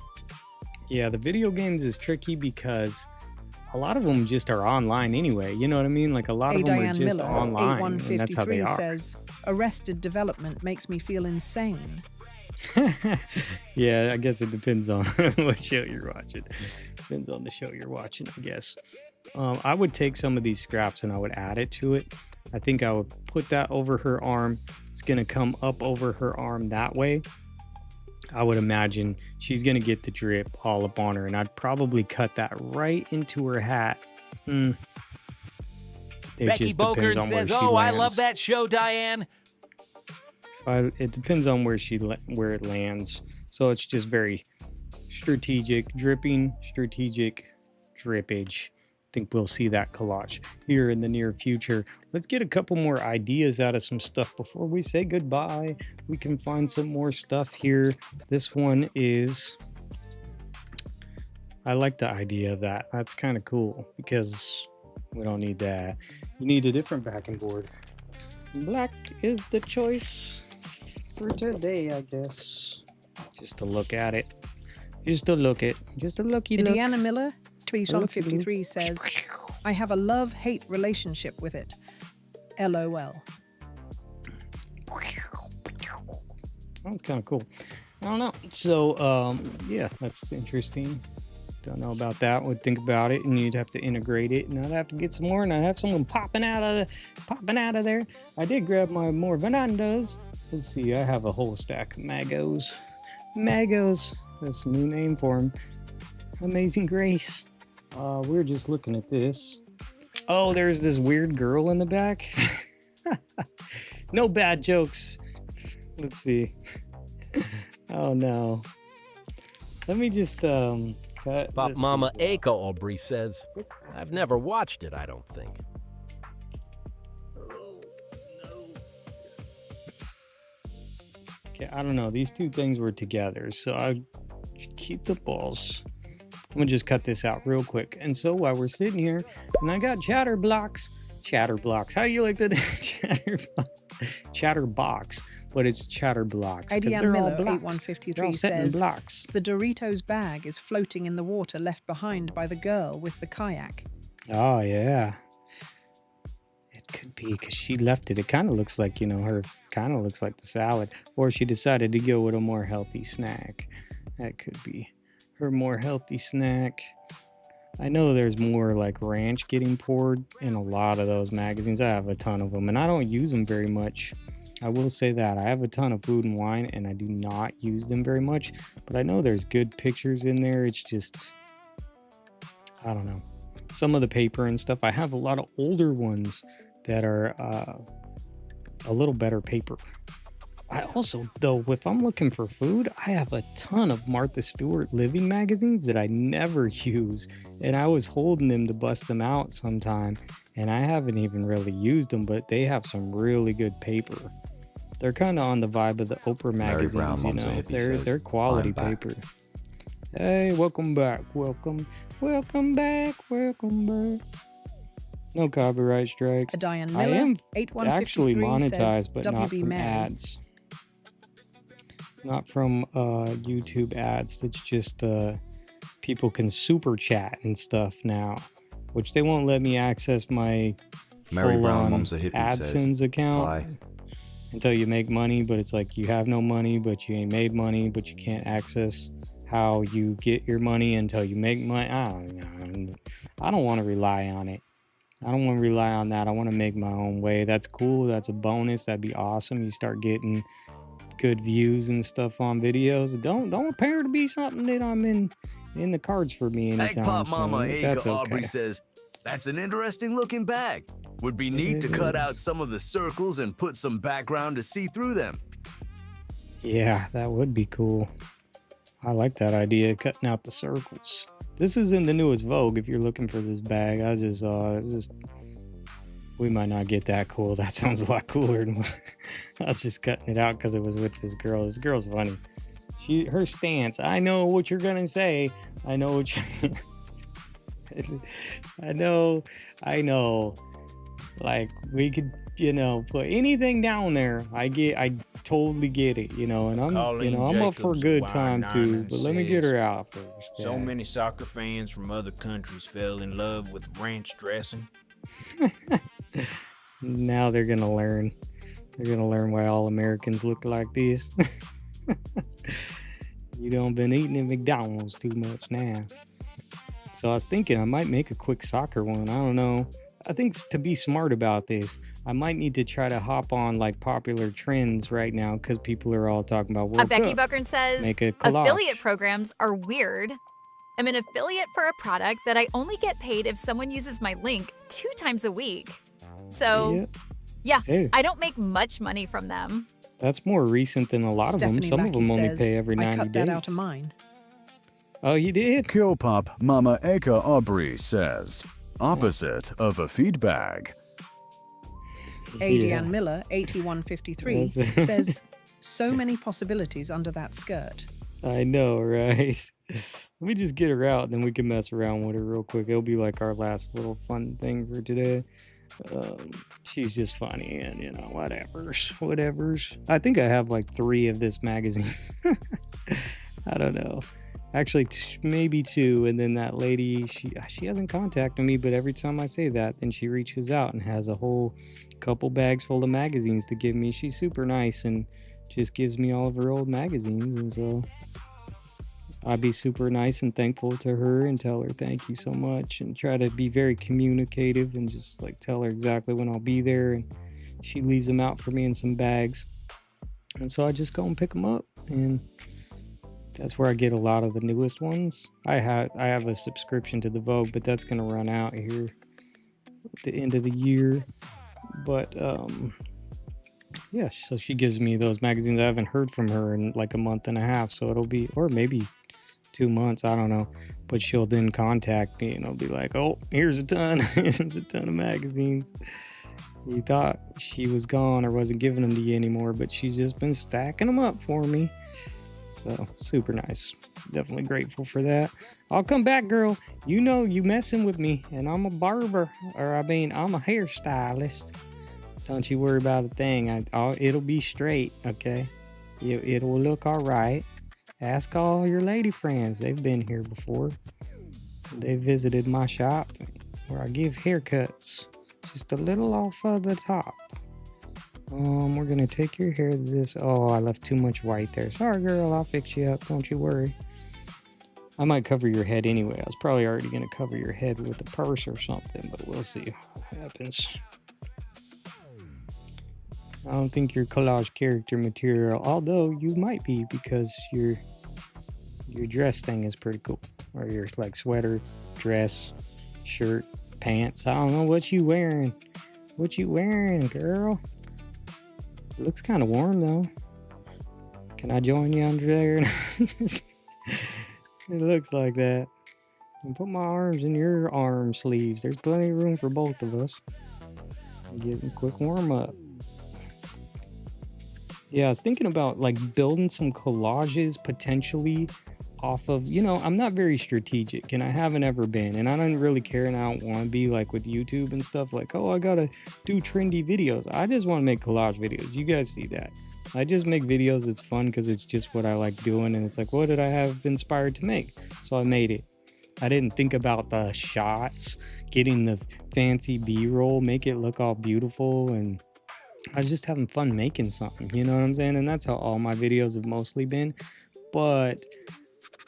Yeah, the video games is tricky because a lot of them just are online anyway. You know what I mean? Like a lot of them are just online, and that's how they are. Says, Arrested Development makes me feel insane. Yeah, I guess it depends on what show you're watching. Depends on the show you're watching, I guess. I would take some of these scraps and I would add it to it. I think I would put that over her arm. It's going to come up over her arm that way. I would imagine she's going to get the drip all up on her, and I'd probably cut that right into her hat. Becky Bokern says, oh, I love that show, Diane. It depends on where it lands. So it's just very strategic, dripping, strategic drippage. I think we'll see that collage here in the near future. Let's get a couple more ideas out of some stuff before we say goodbye. We can find some more stuff here. This one is, I like the idea of that. That's kind of cool because we don't need that. You need a different backing board. Black is the choice for today, I guess. Just to look at it. Just a looky look. Indiana Miller, tweet on 53 says, I have a love-hate relationship with it. LOL. That's kind of cool. I don't know. So, yeah, that's interesting. Don't know about that. Would think about it, and you'd have to integrate it, and I'd have to get some more, and I'd have someone popping out of there. I did grab my more Venandas. Let's see. I have a whole stack of Magos. That's a new name for them. Amazing Grace. We're just looking at this. Oh, there's this weird girl in the back. No bad jokes. Let's see. Oh no. Let me just cut Pop this Mama before. Aiko Aubrey says, I've never watched it, I don't think. Okay, I don't know. These two things were together, so I keep the balls. I'm gonna just cut this out real quick. And so while we're sitting here, and I got chatterblocks. How do you like the chatterbox? But it's chatterblocks. IDM Miller 8153 says, blocks. The Doritos bag is floating in the water left behind by the girl with the kayak. Oh yeah. It could be because she left it. It kind of looks like, her kind of looks like the salad. Or she decided to go with a more healthy snack. That could be her more healthy snack. I know there's more like ranch getting poured in a lot of those magazines. I have a ton of them and I don't use them very much. I will say that. I have a ton of food and wine and I do not use them very much. But I know there's good pictures in there. It's just, I don't know. Some of the paper and stuff. I have a lot of older ones that are a little better paper. I also, though, if I'm looking for food, I have a ton of Martha Stewart living magazines that I never use. And I was holding them to bust them out sometime. And I haven't even really used them, but they have some really good paper. They're kind of on the vibe of the Oprah magazines, They're quality paper. Hey, welcome back. Welcome back. No copyright strikes. Diane Miller, I am 8153 actually monetized, says, but not WB from Mary. ads. Not from YouTube ads. It's just people can super chat and stuff now, which they won't let me access my Mary Brown full-on Mom's a Hippie AdSense says, account Ty. until you make money. But it's like you have no money, but you ain't made money, but you can't access how you get your money until you make money. I don't want to rely on it. I don't want to rely on that. I want to make my own way. That's cool. That's a bonus. That'd be awesome. You start getting good views and stuff on videos. Don't appear to be something that I'm in the cards for me anytime Egg Pop Mama soon. Aka That's Aubrey okay. says, that's an interesting looking bag. Would be neat to cut out some of the circles and put some background to see through them. Yeah, that would be cool. I like that idea, cutting out the circles. This is in the newest Vogue if you're looking for this bag. I just we might not get that cool. That sounds a lot cooler than I was just cutting it out because it was with this girl. This girl's funny. Her stance, I know what you're gonna say. I know what you I know. Like, we could, put anything down there. I totally get it, and I'm I'm up for a good time too, but let me get her out first. So Yeah. many soccer fans from other countries fell in love with ranch dressing. Now they're gonna learn. They're gonna learn why all Americans look like this. You don't been eating at McDonald's too much now. So I was thinking I might make a quick soccer one. I don't know. I think to be smart about this, I might need to try to hop on like popular trends right now because people are all talking about World Becky Cup. Buckern says, Make a collage. affiliate programs are weird. I'm an affiliate for a product that I only get paid if someone uses my link 2 times a week. So, yeah, Hey. I don't make much money from them. That's more recent than a lot of them. Stephanie Some of Lackey them only says, pay every 90 I cut days. that out of mine. Oh, you did? Kill Pop Mama Aka Aubrey says, opposite of a feed bag. Adrian Miller, 8153, That's- says, so many possibilities under that skirt. I know, right? Let me just get her out, and then we can mess around with her real quick. It'll be like our last little fun thing for today. She's just funny, and whatevers. I think I have like 3 of this magazine. I don't know. Actually, maybe 2, and then that lady, she hasn't contacted me, but every time I say that, then she reaches out and has a whole couple bags full of magazines to give me. She's super nice and just gives me all of her old magazines, and so I'd be super nice and thankful to her and tell her thank you so much and try to be very communicative and just like tell her exactly when I'll be there, and she leaves them out for me in some bags, and so I just go and pick them up, and that's where I get a lot of the newest ones. I have a subscription to the Vogue, but that's gonna run out here at the end of the year. But yeah, so she gives me those magazines. I haven't heard from her in like a month and a half, so it'll be, or maybe 2 months, I don't know. But she'll then contact me and I'll be like, oh, here's a ton. Here's a ton of magazines. You thought she was gone or wasn't giving them to you anymore, but she's just been stacking them up for me. So super nice. Definitely grateful for that. I'll come back, girl. You know you messing with me, and I'm a barber, or I'm a hairstylist. Don't you worry about a thing. It'll be straight, okay? It will look all right. Ask all your lady friends. They've been here before. They visited my shop where I give haircuts. Just a little off of the top. We're gonna take your hair to this. Oh, I left too much white there. Sorry, girl. I'll fix you up. Don't you worry. I might cover your head anyway. I was probably already gonna cover your head with a purse or something, but we'll see what happens. I don't think you're collage character material, although you might be because your dress thing is pretty cool. Or your like sweater, dress, shirt, pants. I don't know what you wearing. What you wearing, girl? It looks kind of warm though. Can I join you under there? It looks like that. And put my arms in your arm sleeves. There's plenty of room for both of us. Get a quick warm up. Yeah, I was thinking about like building some collages potentially off of, I'm not very strategic and I haven't ever been, and I don't really care and I don't want to be like with YouTube and stuff like, oh, I gotta do trendy videos. I just want to make collage videos. You guys see that. I just make videos. It's fun because it's just what I like doing, and it's like, what did I have inspired to make? So I made it. I didn't think about the shots, getting the fancy B-roll, make it look all beautiful, and I was just having fun making something, you know what I'm saying? And that's how all my videos have mostly been. But,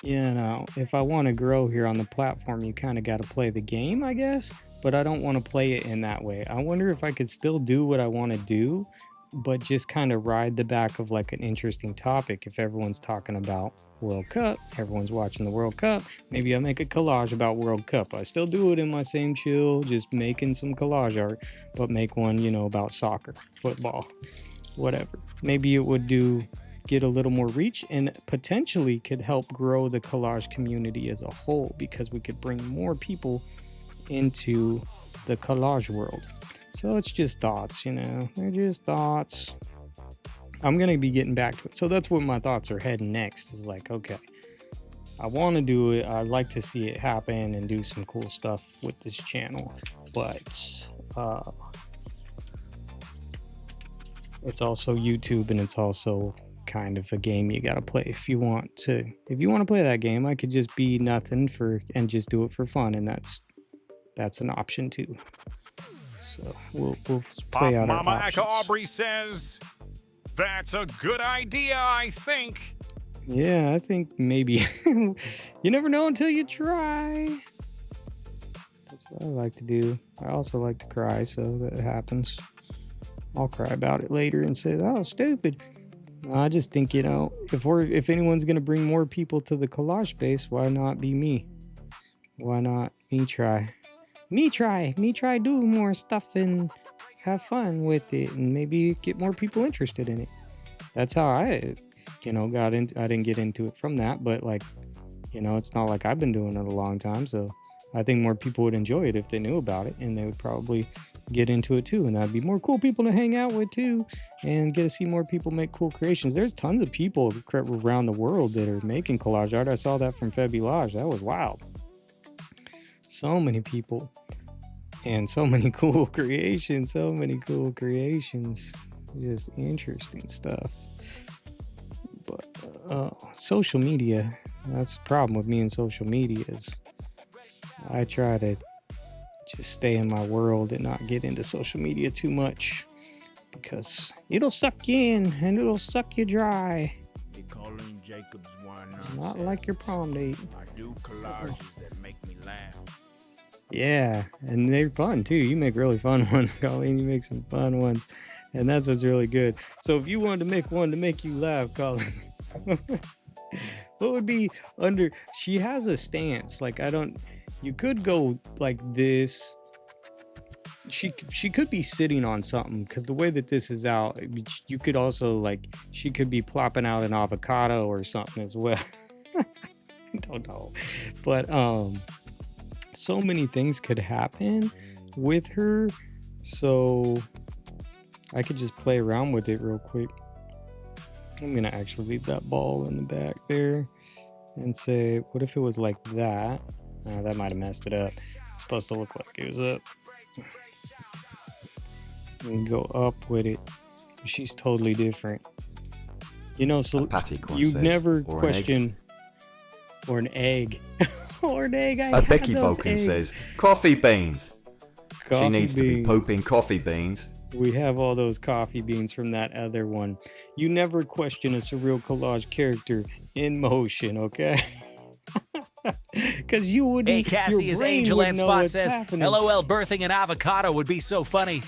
if I want to grow here on the platform, you kind of got to play the game, I guess. But I don't want to play it in that way. I wonder if I could still do what I want to do, but just kind of ride the back of like an interesting topic. If everyone's talking about World Cup, everyone's watching the World Cup, maybe I make a collage about World Cup. I still do it in my same chill, just making some collage art, but make one, you know, about soccer, football, whatever. Maybe it would get a little more reach and potentially could help grow the collage community as a whole, because we could bring more people into the collage world. So it's just thoughts, you know, they're just thoughts. I'm going to be getting back to it. So that's what my thoughts are heading next, is like, okay, I want to do it. I'd like to see it happen and do some cool stuff with this channel, but it's also YouTube, and it's also kind of a game you got to play if you want to play that game. I could just be nothing and just do it for fun, and that's an option too. So we'll play out our Mama options. Eka Aubrey says, that's a good idea, I think. Yeah, I think maybe. You never know until you try. That's what I like to do. I also like to cry, so that happens. I'll cry about it later and say, that was stupid. I just think, you know, if anyone's going to bring more people to the collage space, why not be me? Why not me try? Me try do more stuff and have fun with it, and maybe get more people interested in it. That's how I, you know, got into. I didn't get into it from that, but like, you know, it's not like I've been doing it a long time, so I think more people would enjoy it if they knew about it, and they would probably get into it too, and that'd be more cool people to hang out with too, and get to see more people make cool creations. There's tons of people around the world that are making collage art. I saw that from Fabulage. That was wild. So many people and so many cool creations, just interesting stuff. But social media, that's the problem with me and social media, is I try to just stay in my world and not get into social media too much, because it'll suck you in and it'll suck you dry. They call in Jacob's wine. Not like your prom date. I do collages that make me laugh. Yeah, and they're fun too. You make really fun ones, Colleen. You make some fun ones, and that's what's really good. So if you wanted to make one to make you laugh, Colleen, what would be under? She has a stance. Like, you could go like this. She could be sitting on something, because the way that this is out, you could also, like, she could be plopping out an avocado or something as well. I don't know, but so many things could happen with her, so I could just play around with it real quick. I'm gonna actually leave that ball in the back there and say, what if it was like that? That might have messed it up. It's supposed to look like it was up. And go up with it. She's totally different. You know, so you never question, or an egg. Or an egg. Becky Vulcan says, coffee beans. She needs to be pooping coffee beans. We have all those coffee beans from that other one. You never question a Surreal Collage character in motion, okay? Because you wouldn't. Hey, Cassie, as Angel and Spot says, happening. LOL, birthing an avocado would be so funny.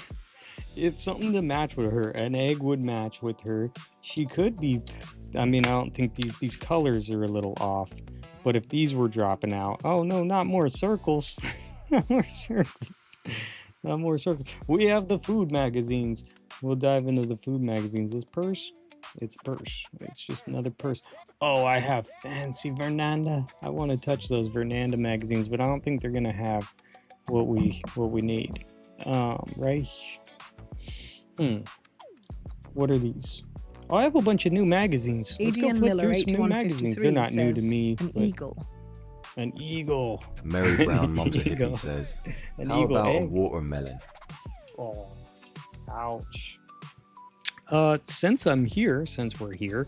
It's something to match with her. An egg would match with her. She could be. I mean, I don't think these colors are a little off. But if these were dropping out, oh no, not more circles. Not more circles. Not more circles. We have the food magazines. We'll dive into the food magazines. This purse, it's a purse. It's just another purse. Oh, I have fancy Vernanda. I want to touch those Vernanda magazines, but I don't think they're gonna have what we need. Right? What are these? Oh, I have a bunch of new magazines. Let's go flip through some new magazines. They're not new to me. An eagle. An eagle. Mary Brown Mom's a Hippie says, how about a watermelon? Oh, ouch. Since we're here,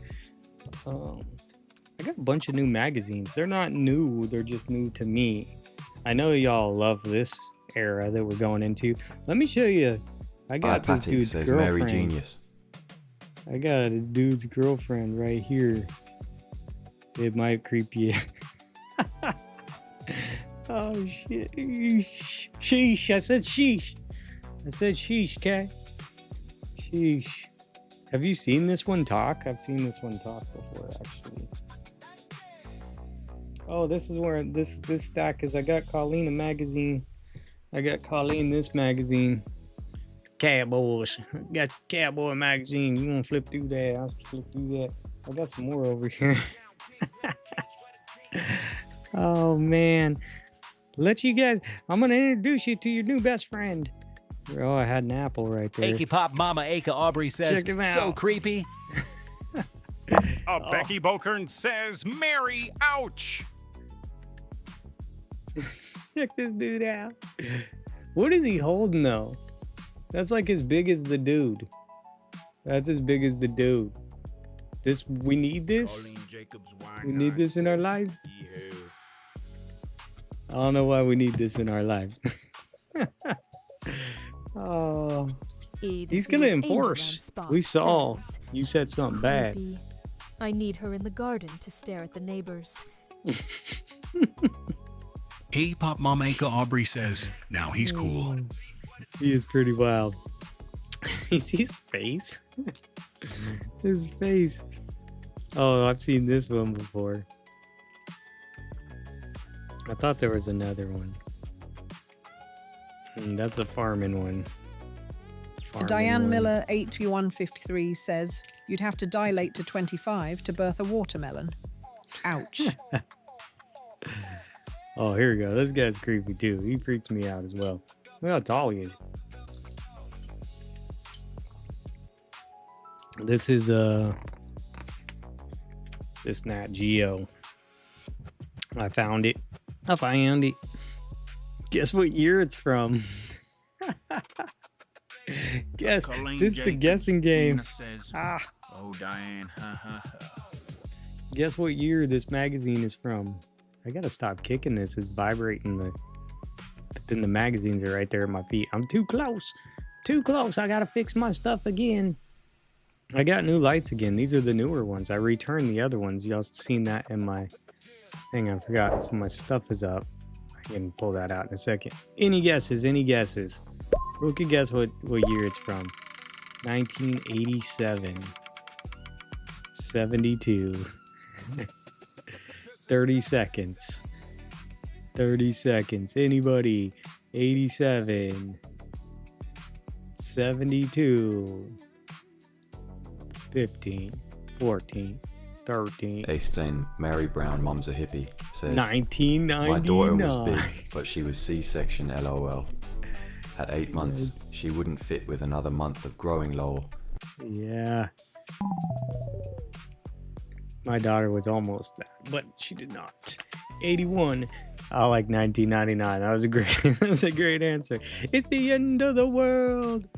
I got a bunch of new magazines. They're not new, they're just new to me. I know y'all love this era that we're going into. Let me show you. I got this dude's says girlfriend. Mary Genius. I got a dude's girlfriend right here. It might creep you. Oh shit. Sheesh. I said sheesh. Okay? Sheesh. Have you seen this one talk? I've seen this one talk before, actually. Oh, this is where this stack is. I got Colleen a magazine. I got Colleen this magazine. Cowboys. Got Cowboy magazine. You want to flip through that? I'll flip through that. I got some more over here. Oh, man. Let you guys... I'm going to introduce you to your new best friend. Oh, I had an apple right there. Achy Pop Mama Aka Aubrey says, Check him out. so creepy. Becky Bokern says, Mary, ouch. Check this dude out. What is he holding, though? That's like as big as the dude. That's as big as the dude. We need this? We need this in our life? I don't know why we need this in our life. Oh, he's gonna enforce. We saw. You said something bad. I need her in the garden to stare at the neighbors. Hey, Pop Mama Aka Aubrey says, now he's cool. He is pretty wild. You see his face? His face. Oh, I've seen this one before. I thought there was another one. That's a farming one. Diane Miller 8153 says, you'd have to dilate to 25 to birth a watermelon. Ouch. Oh, here we go. This guy's creepy too. He freaks me out as well. Look how tall he is. This is this Nat Geo. I found it. Guess what year it's from? Guess. This is the guessing game. Oh, Diane. Guess what year this magazine is from? I gotta stop kicking this. It's vibrating. But then the magazines are right there at my feet. I'm too close. Too close. I gotta fix my stuff again. I got new lights again. These are the newer ones. I returned the other ones. Y'all seen that in my thing. I forgot. So my stuff is up. I can pull that out in a second. Any guesses? Any guesses? Who could guess what year it's from? 1987. 72. 30 seconds. 30 seconds. Anybody? 87. 72. 15. 14. 13. Ace saying Mary Brown, mom's a hippie, says 1999. my daughter was big, but she was C-section LOL. At 8 months, she wouldn't fit with another month of growing lol. Yeah. My daughter was almost that, but she did not. 81. I like 1999. That was a great answer. It's the end of the world.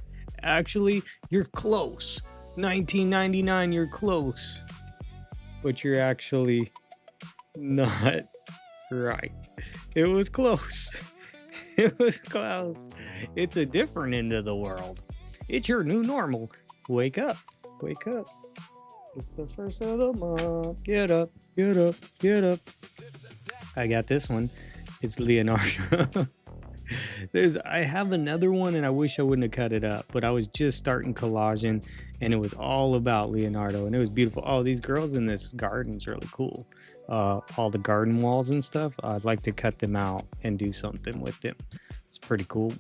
Actually, you're close. 1999, you're close. But you're actually not right. It was close. It was close. It's a different end of the world. It's your new normal. Wake up. Wake up. It's the first of the month. Get up. Get up. Get up. I got this one. It's Leonardo. I have another one and I wish I wouldn't have cut it up, but I was just starting collaging and it was all about Leonardo and it was beautiful. Oh, these girls in this garden's really cool. All the garden walls and stuff. I'd like to cut them out and do something with them. It's pretty cool.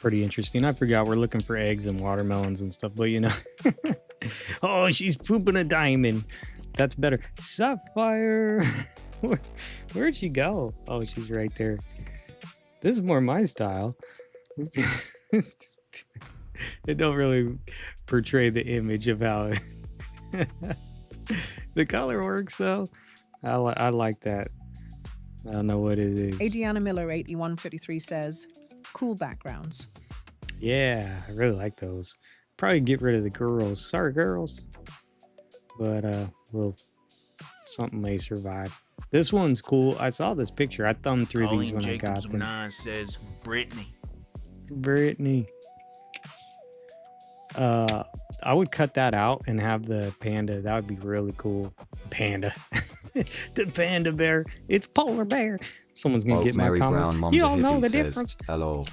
Pretty interesting. I forgot we're looking for eggs and watermelons and stuff, but you know. Oh, she's pooping a diamond. That's better. Sapphire. Where'd she go? Oh, she's right there. This is more my style. It's just, it don't really portray the image of how it the color works though. I like that. I don't know what it is. Adriana Miller 8153 says, cool backgrounds. Yeah, I really like those. Probably get rid of the girls. Sorry, girls. But something may survive. This one's cool. I saw this picture. I thumbed through these when I got them. Nine says Brittany. Brittany. I would cut that out and have the panda. That would be really cool. Panda. The panda bear. It's polar bear. Someone's gonna get Mary my Brown, comments. mom's You a don't know hippie, the says, difference. hello.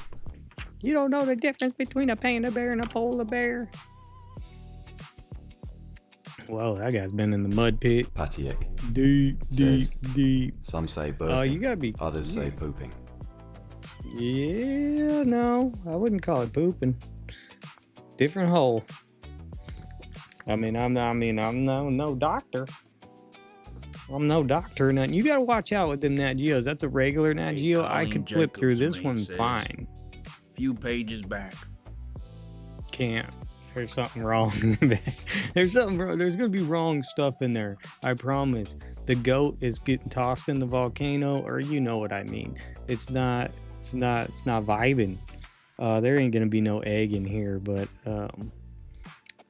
You don't know the difference between a panda bear and a polar bear. Well, that guy's been in the mud pit. Patiek. Deep. Some say birthing, you gotta be. others say pooping. Yeah, no, I wouldn't call it pooping. Different hole. I'm no doctor. I'm no doctor or nothing. You gotta watch out with them Nat Geos. That's a regular Nat Geo. I could flip through this one fine. Few pages back. Can't. There's something wrong. There's something wrong. There's gonna be wrong stuff in there. I promise. The goat is getting tossed in the volcano, or you know what I mean. It's not vibing. There ain't gonna be no egg in here, but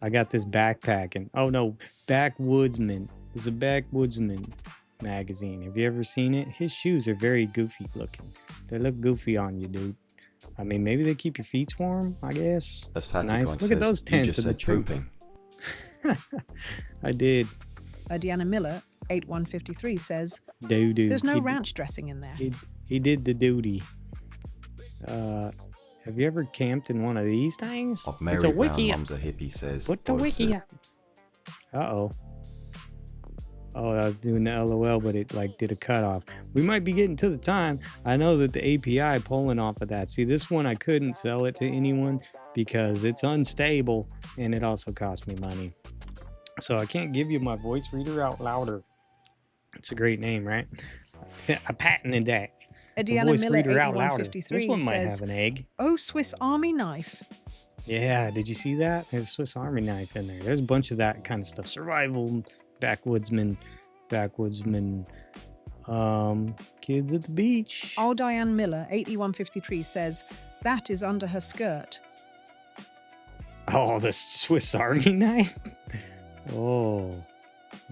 I got this backpacking. Oh no, Backwoodsman. It's a Backwoodsman magazine. Have you ever seen it? His shoes are very goofy looking. They look goofy on you, dude. I mean, maybe they keep your feet warm, I guess. That's nice. Look at those tents of the tree. I did. Deanna Miller, 8153, says, Doo-doo. there's no ranch dressing in there. He did the duty. Have you ever camped in one of these things? It's a wiki. Mom's a hippie says. Put the wiki up. Uh-oh. Oh, I was doing the LOL, but it like did a cutoff. We might be getting to the time. I know that the API pulling off of that. See, this one I couldn't sell it to anyone because it's unstable and it also cost me money. So I can't give you my voice reader out louder. It's a great name, right? I patented that. Deanna Miller, 8153, this one might says, have an egg. Oh, Swiss Army knife. Yeah, did you see that? There's a Swiss Army knife in there. There's a bunch of that kind of stuff. Survival, backwoodsman, kids at the beach. Old Diane Miller, 8153, says, that is under her skirt. Oh, the Swiss Army knife? Oh,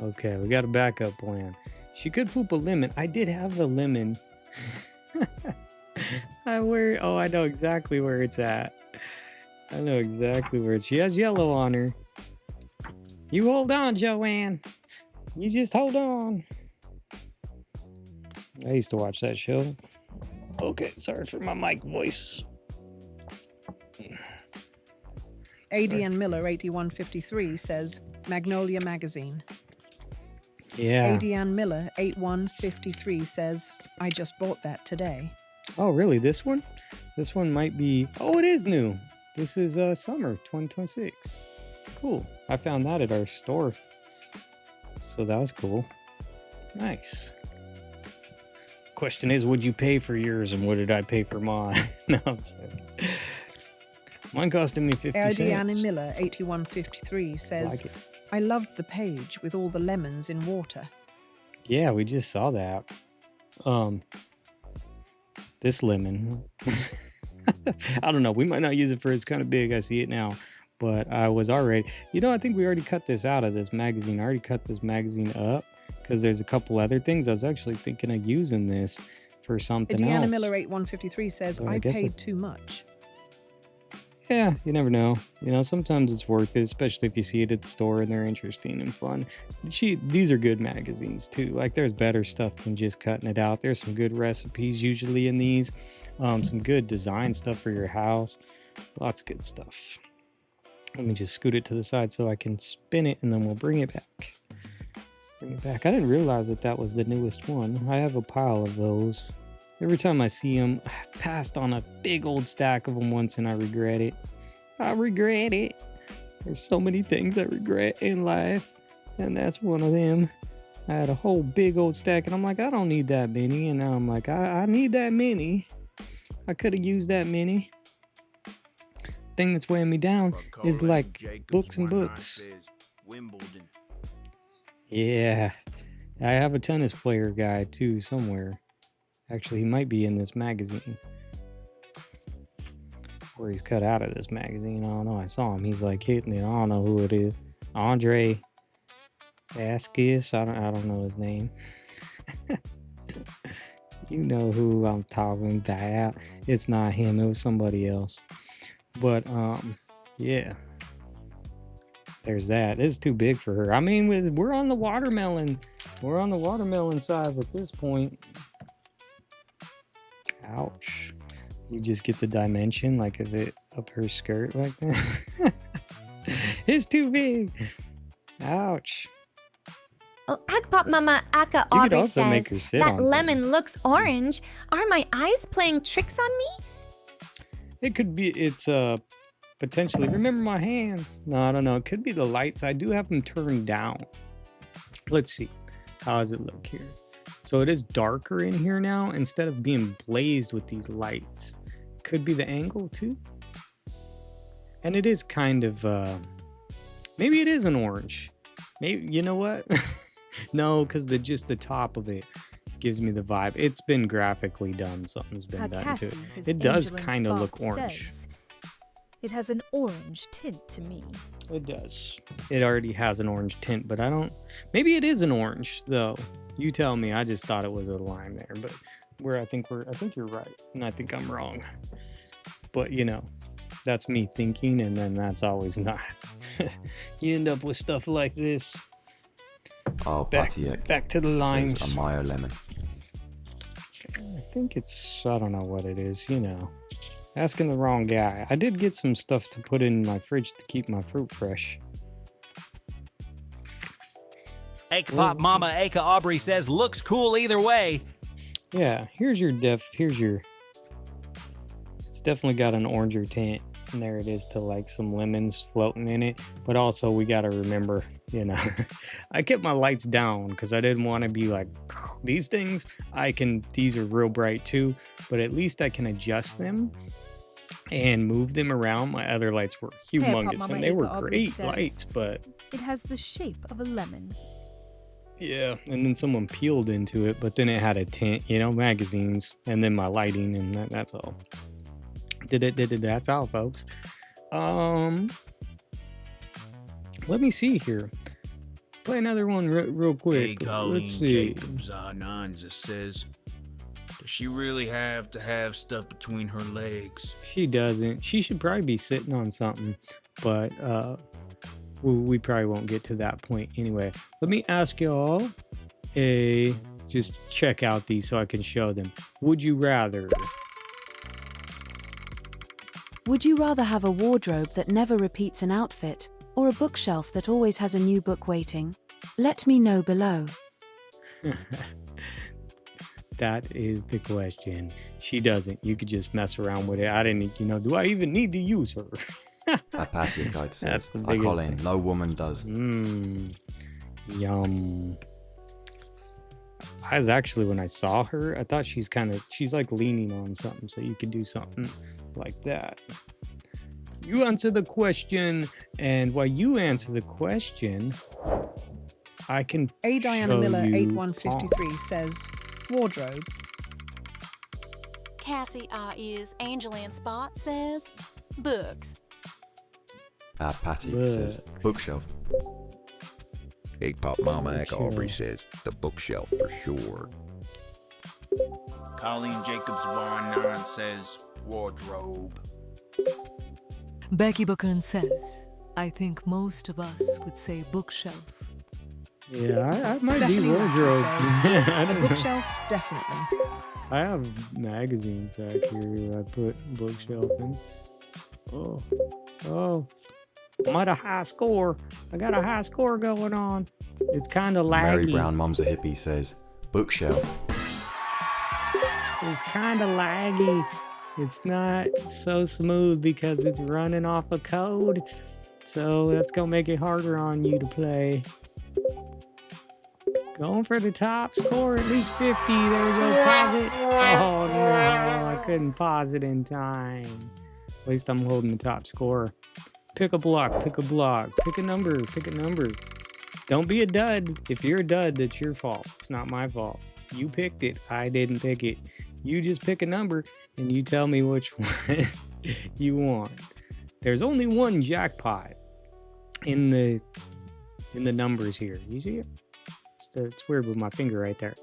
okay, we got a backup plan. She could poop a lemon. I did have the lemon. I know exactly where it's at. I know exactly where she has yellow on her. You hold on, Joanne. You just hold on. I used to watch that show. Okay, sorry for my mic voice. ADN Miller, 8153, says, Magnolia Magazine. Yeah. ADN Miller, 8153, says, I just bought that today. Oh, really? This one? This one might be... Oh, it is new. This is summer 2026. Cool. I found that at our store. So that was cool. Nice. Question is, would you pay for yours and what did I pay for mine? No, I'm sorry. Mine costed me 50 cents. Deanna Miller, 8153, says, I loved the page with all the lemons in water. Yeah, we just saw that. This lemon. I don't know. We might not use it for it's kind of big. I see it now. But I was already... I think we already cut this out of this magazine. I already cut this magazine up because there's a couple other things. I was actually thinking of using this for something else. Deanna Miller, 8153, says, I paid too much. Yeah, you never know. Sometimes it's worth it, especially if you see it at the store and they're interesting and fun. These are good magazines too. Like there's better stuff than just cutting it out. There's some good recipes usually in these. Some good design stuff for your house. Lots of good stuff. Let me just scoot it to the side so I can spin it and then we'll bring it back. I didn't realize that was the newest one. I have a pile of those. Every time I see them, I passed on a big old stack of them once and I regret it. There's so many things I regret in life, and that's one of them. I had a whole big old stack and I'm like, I don't need that many. And now I'm like, I need that many. I could have used that many. Thing that's weighing me down is like books and books. Yeah. I have a tennis player guy too somewhere. Actually, he might be in this magazine. Or he's cut out of this magazine. I don't know. I saw him. He's like hitting it. I don't know who it is. Andre Askis. I don't know his name. You know who I'm talking about. It's not him. It was somebody else. But, yeah. There's that. It's too big for her. I mean, we're on the watermelon. We're on the watermelon size at this point. Ouch. You just get the dimension, like of it up her skirt like that. It's too big. Ouch. Oh, Egg Pop Mama Aka You could Aubrey also says, make her sit that on lemon looks orange. Are my eyes playing tricks on me? It could be, it's potentially, remember my hands? No, I don't know. It could be the lights. I do have them turned down. Let's see. How does it look here? So it is darker in here now instead of being blazed with these lights. Could be the angle too. And it is kind of, maybe it is an orange. Maybe, you know what? No, because just the top of it gives me the vibe. It's been graphically done. Something's been done to it. It does kind of look orange. It has an orange tint to me. It does. It already has an orange tint, but I don't... Maybe it is an orange, though. You tell me. I just thought it was a lime there, but I think you're right, and I think I'm wrong. But, you know, that's me thinking, and then that's always not. You end up with stuff like this. Oh, back to the limes. A Mayo lemon. I think it's... I don't know what it is, you know. Asking the wrong guy. I did get some stuff to put in my fridge to keep my fruit fresh. Egg Pop Mama Aka Aubrey says, looks cool either way. Yeah, here's your it's definitely got an oranger tint. And there it is to like some lemons floating in it. But also we got to remember, you know, I kept my lights down because I didn't want to be like, these things, these are real bright too, but at least I can adjust them and move them around. My other lights were humongous and they were great lights, but it has the shape of a lemon. Yeah, and then someone peeled into it, but then it had a tint, you know, magazines, and then my lighting, and that's all. That's all, folks. Let me see here. Play another one real quick. Hey, Colleen Let's see. Jacobs Nines says, does she really have to have stuff between her legs? She doesn't. She should probably be sitting on something, but we probably won't get to that point anyway. Let me ask y'all just check out these so I can show them. Would you rather? Would you rather have a wardrobe that never repeats an outfit, or a bookshelf that always has a new book waiting? Let me know below. That is the question. She doesn't. You could just mess around with it. I didn't, you know, do I even need to use her? Patio kite says, That's the I biggest call in, thing. no woman does. Yum. I was actually, when I saw her, I thought she's like leaning on something, so you could do something like that. You answer the question, and while you answer the question, I can A. Diana show Miller, you 8153, says, wardrobe. Cassie is Angeline Spot says, books. Patty says, bookshelf. Egg Pop Mama Aka Aubrey says, the bookshelf for sure. Colleen Jacobs Bar 9 says, wardrobe. Becky Buckern says, I think most of us would say bookshelf. Yeah, I might be Definitely wardrobe. I don't know. Bookshelf, definitely. I have magazines back here I put bookshelf in. Oh. I'm at a high score. I got a high score going on. It's kind of laggy. Mary Brown Mom's a Hippie says, bookshelf. It's kind of laggy. It's not so smooth because it's running off of code. So that's going to make it harder on you to play. Going for the top score, at least 50. There we go, pause it. Oh no, I couldn't pause it in time. At least I'm holding the top score. Pick a block, pick a block, pick a number, pick a number. Don't be a dud. If you're a dud, that's your fault. It's not my fault. You picked it. I didn't pick it. You just pick a number and you tell me which one you want. There's only one jackpot in the numbers here. You see it? So it's weird with my finger right there.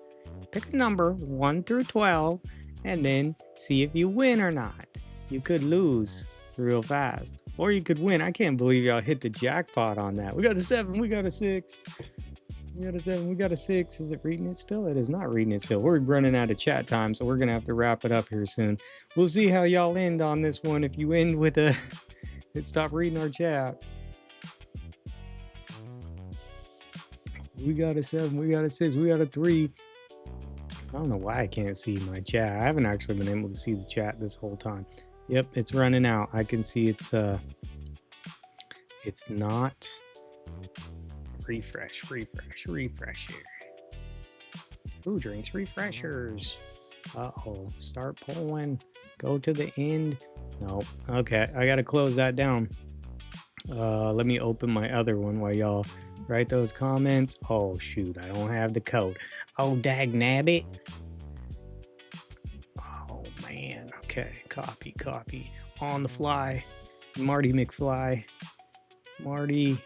Pick a number 1 through 12 and then see if you win or not. You could lose real fast, or you could win. I can't believe y'all hit the jackpot on that. We got a 7, we got a 6, we got a 7, we got a 6. Is it reading it still? It is not reading it still. We're running out of chat time, so we're gonna have to wrap it up here soon. We'll see how y'all end on this one. If you end with a stop reading our chat. We got a 7, we got a 6, we got a 3. I don't know why I can't see my chat. I haven't actually been able to see the chat this whole time. Yep, it's running out. I can see it's not refresh here. Who drinks refreshers? Uh-oh, start pulling. Go to the end. Nope. Okay, I gotta close that down. Let me open my other one while y'all write those comments. Oh shoot, I don't have the code. Oh dag nabbit. Oh man. Okay, copy. On the fly. Marty McFly. Marty.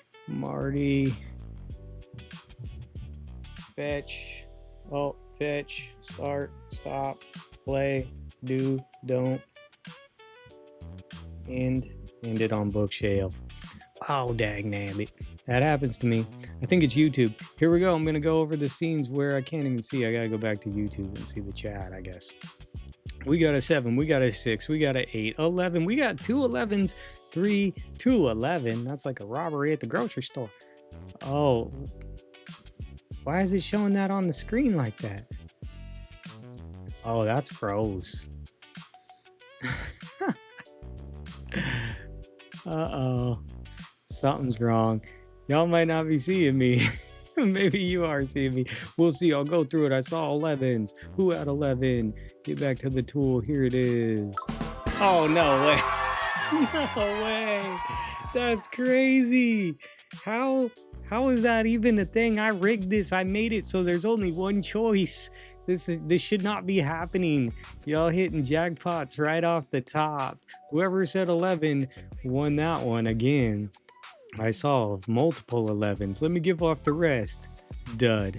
Fetch. Oh, fetch. Start. Stop. Play. Do. Don't. End it on bookshelf. Oh, dag nabbit. That happens to me. I think it's YouTube. Here we go. I'm going to go over the scenes where I can't even see. I got to go back to YouTube and see the chat, I guess. We got a 7. We got a 6. We got a 8. 11. We got 2 11s. 3, 2, 11. That's like a robbery at the grocery store. Oh. Why is it showing that on the screen like that? Oh, that's froze. Uh-oh. Something's wrong. Y'all might not be seeing me. Maybe you are seeing me. We'll see. I'll go through it. I saw 11s. Who had 11? Get back to the tool. Here it is. Oh, no way. No way. That's crazy. How is that even a thing? I rigged this. I made it so there's only one choice. This should not be happening. Y'all hitting jackpots right off the top. Whoever said 11 won that one again. I saw multiple 11s. Let me give off the rest. Dud.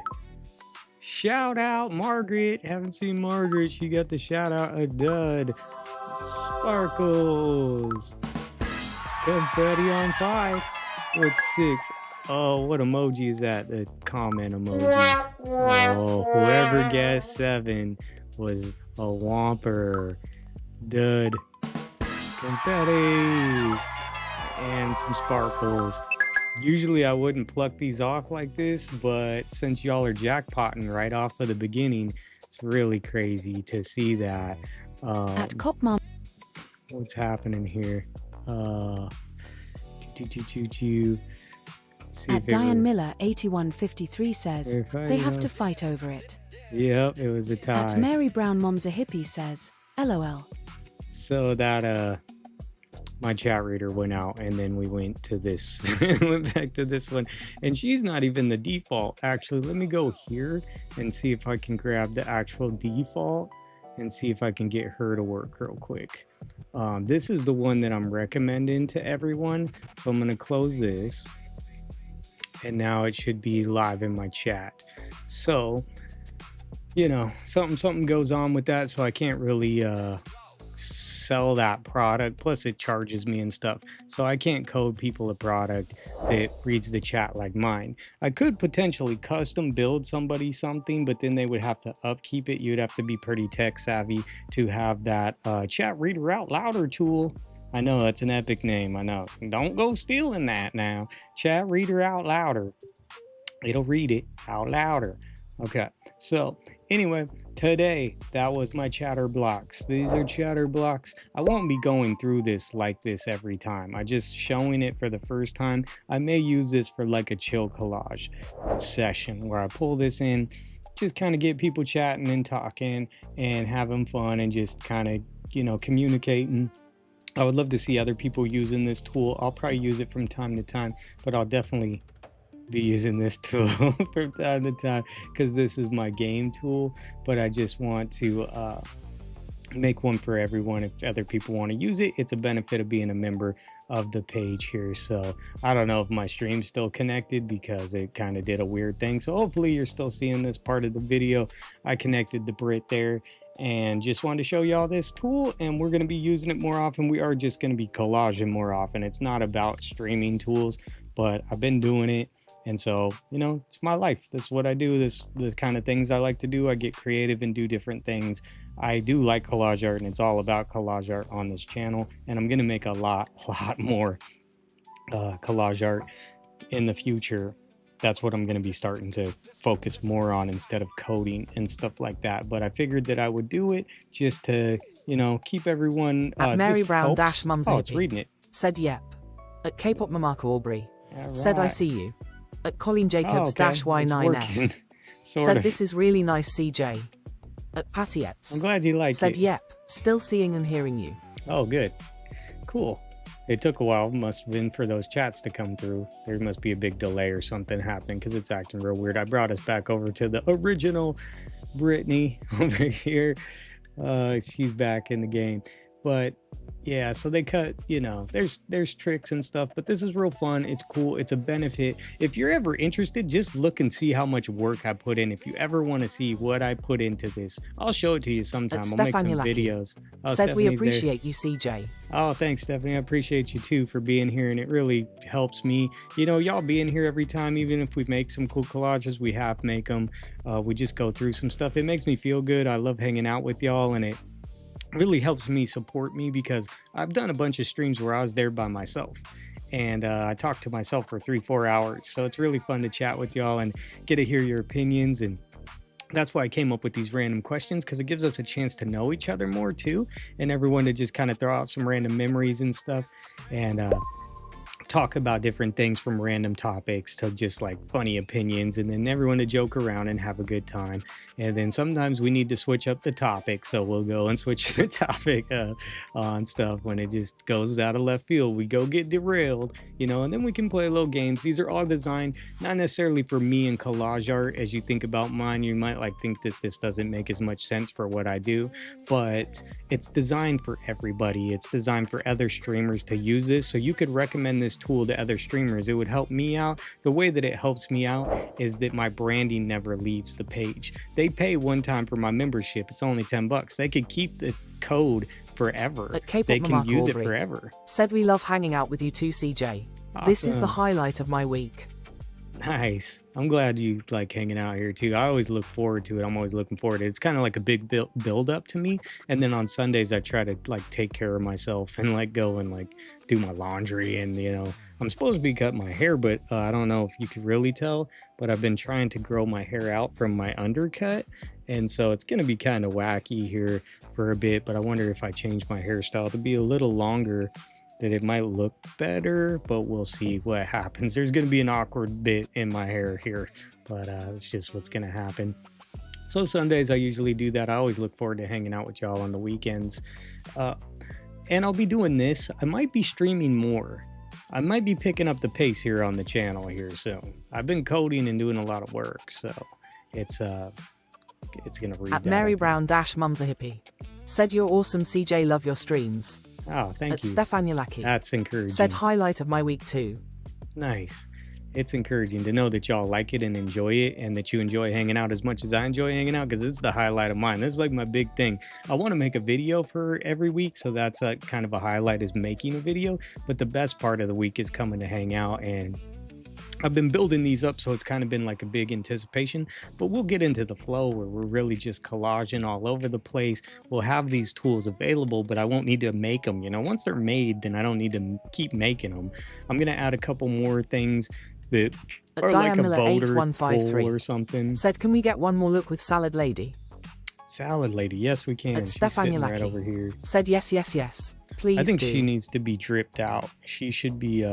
Shout out Margaret. Haven't seen Margaret. She got the shout out. A dud. Sparkles. Confetti on 5. What's 6? Oh, what emoji is that? The comment emoji. Oh, whoever guessed 7 was a whomper. Dud. Confetti. And some sparkles. Usually I wouldn't pluck these off like this, but since y'all are jackpotting right off of the beginning, it's really crazy to see that. At Cop Mom. What's happening here? At Diane Miller 8153 says they have to fight over it. Yep, it was a tie. At Mary Brown Mom's a Hippie says, LOL. So that my chat reader went out, and then we went to this, went back to this one, and she's not even the default. Actually, let me go here and see if I can grab the actual default and see if I can get her to work real quick. This is the one that I'm recommending to everyone. So I'm gonna close this, and now it should be live in my chat. So, you know, something goes on with that, so I can't really sell that product. Plus it charges me and stuff, so I can't code people a product that reads the chat like mine. I could potentially custom build somebody something, but then they would have to upkeep it. You'd have to be pretty tech savvy to have that chat reader out louder tool. I know that's an epic name. I know. Don't go stealing that now. Chat reader out louder. It'll read it out louder. Okay, so anyway, today that was my chatter blocks. These are chatter blocks. I won't be going through this like this every time. I just showing it for the first time. I may use this for like a chill collage session where I pull this in, just kind of get people chatting and talking and having fun and just kind of, you know, communicating. I would love to see other people using this tool. I'll probably use it from time to time, but I'll definitely be using this tool from time to time because this is my game tool. But I just want to make one for everyone. If other people want to use it, it's a benefit of being a member of the page here. So I don't know if my stream's still connected because it kind of did a weird thing. So hopefully you're still seeing this part of the video. I connected the Brit there and just wanted to show y'all this tool, and we're going to be using it more often. We are just going to be collaging more often. It's not about streaming tools, but I've been doing it. And so, you know, it's my life. This is what I do. This kind of things I like to do. I get creative and do different things. I do like collage art, and it's all about collage art on this channel. And I'm going to make a lot more collage art in the future. that's what I'm going to be starting to focus more on instead of coding and stuff like that. But I figured that I would do it just to, you know, keep everyone. At Mary this Brown helps. dash Mum's Oh, it's hippie. reading it. Said yep. At K-pop Mamaka Aubrey. Said I right. see you. At Colleen Oh, Jacobs okay. dash It's Y9S. working. Sort Said of. this is really nice, CJ. At Pattiets. I'm glad you like Said it. yep. Still seeing and hearing you. Oh, good. Cool. It took a while, must have been, for those chats to come through. There must be a big delay or something happening because it's acting real weird. I brought us back over to the original Brittany over here. She's back in the game. But yeah, so they cut, you know, there's tricks and stuff, but this is real fun. It's cool. It's a benefit. If you're ever interested, just look and see how much work I put in. If you ever want to see what I put into this, I'll show it to you sometime. I'll make some videos. Oh, Said we Stephanie's there. appreciate you, CJ. Oh, thanks, Stephanie. I appreciate you too for being here, and it really helps me. You know, y'all being here every time, even if we make some cool collages, we half make them. We just go through some stuff. It makes me feel good. I love hanging out with y'all, and it really helps me support me because I've done a bunch of streams where I was there by myself. And I talked to myself for 3-4 hours. So it's really fun to chat with y'all and get to hear your opinions. And that's why I came up with these random questions, because it gives us a chance to know each other more too, and everyone to just kind of throw out some random memories and stuff, and talk about different things from random topics to just like funny opinions, and then everyone to joke around and have a good time. And then sometimes we need to switch up the topic, so we'll go and switch the topic on stuff when it just goes out of left field. We go get derailed, you know, and then we can play little games. These are all designed not necessarily for me and collage art. As you think about mine, you might like think that this doesn't make as much sense for what I do, but it's designed for everybody. It's designed for other streamers to use this, so you could recommend this tool to other streamers. It would help me out. The way that it helps me out is that my branding never leaves the page. They pay one time for my membership. It's only $10. They could keep the code forever. At K-pop They can Mamaka use it Aubrey. forever. Said we love hanging out with you too, CJ. This is the Awesome. highlight of my week. Nice. I'm glad you like hanging out here too. I always look forward to it. I'm always looking forward to it. It's kind of like a big build up to me. And then on Sundays, I try to like take care of myself and like go and like do my laundry. And, you know, I'm supposed to be cutting my hair, but I don't know if you could really tell, but I've been trying to grow my hair out from my undercut. And so it's going to be kind of wacky here for a bit, but I wonder if I change my hairstyle to be a little longer, that it might look better, but we'll see what happens. There's going to be an awkward bit in my hair here, but it's just what's going to happen. So Sundays, I usually do that. I always look forward to hanging out with y'all on the weekends. And I'll be doing this. I might be streaming more. I might be picking up the pace here on the channel here soon. I've been coding and doing a lot of work, so it's going to read At that, I Mary think. Brown dash Mum's a hippie. Said you're awesome, CJ. Love your streams. Oh, thank At you. Stefanulaki. That's encouraging. Said highlight of my week too. Nice. It's encouraging to know that y'all like it and enjoy it, and that you enjoy hanging out as much as I enjoy hanging out, because this is the highlight of mine. This is like my big thing. I want to make a video for every week, so that's kind of a highlight, is making a video. But the best part of the week is coming to hang out, and I've been building these up, so it's kind of been like a big anticipation, but we'll get into the flow where we're really just collaging all over the place. We'll have these tools available, but I won't need to make them. You know, once they're made, then I don't need to keep making them. I'm going to add a couple more things that At are like a Diamilla voter 8153 poll or something. Said, can we get one more look with Salad Lady? Salad Lady, yes we can. At She's sitting right Stefanulaki. over here. Said yes, yes, yes. Please I think do. she needs to be dripped out. She should be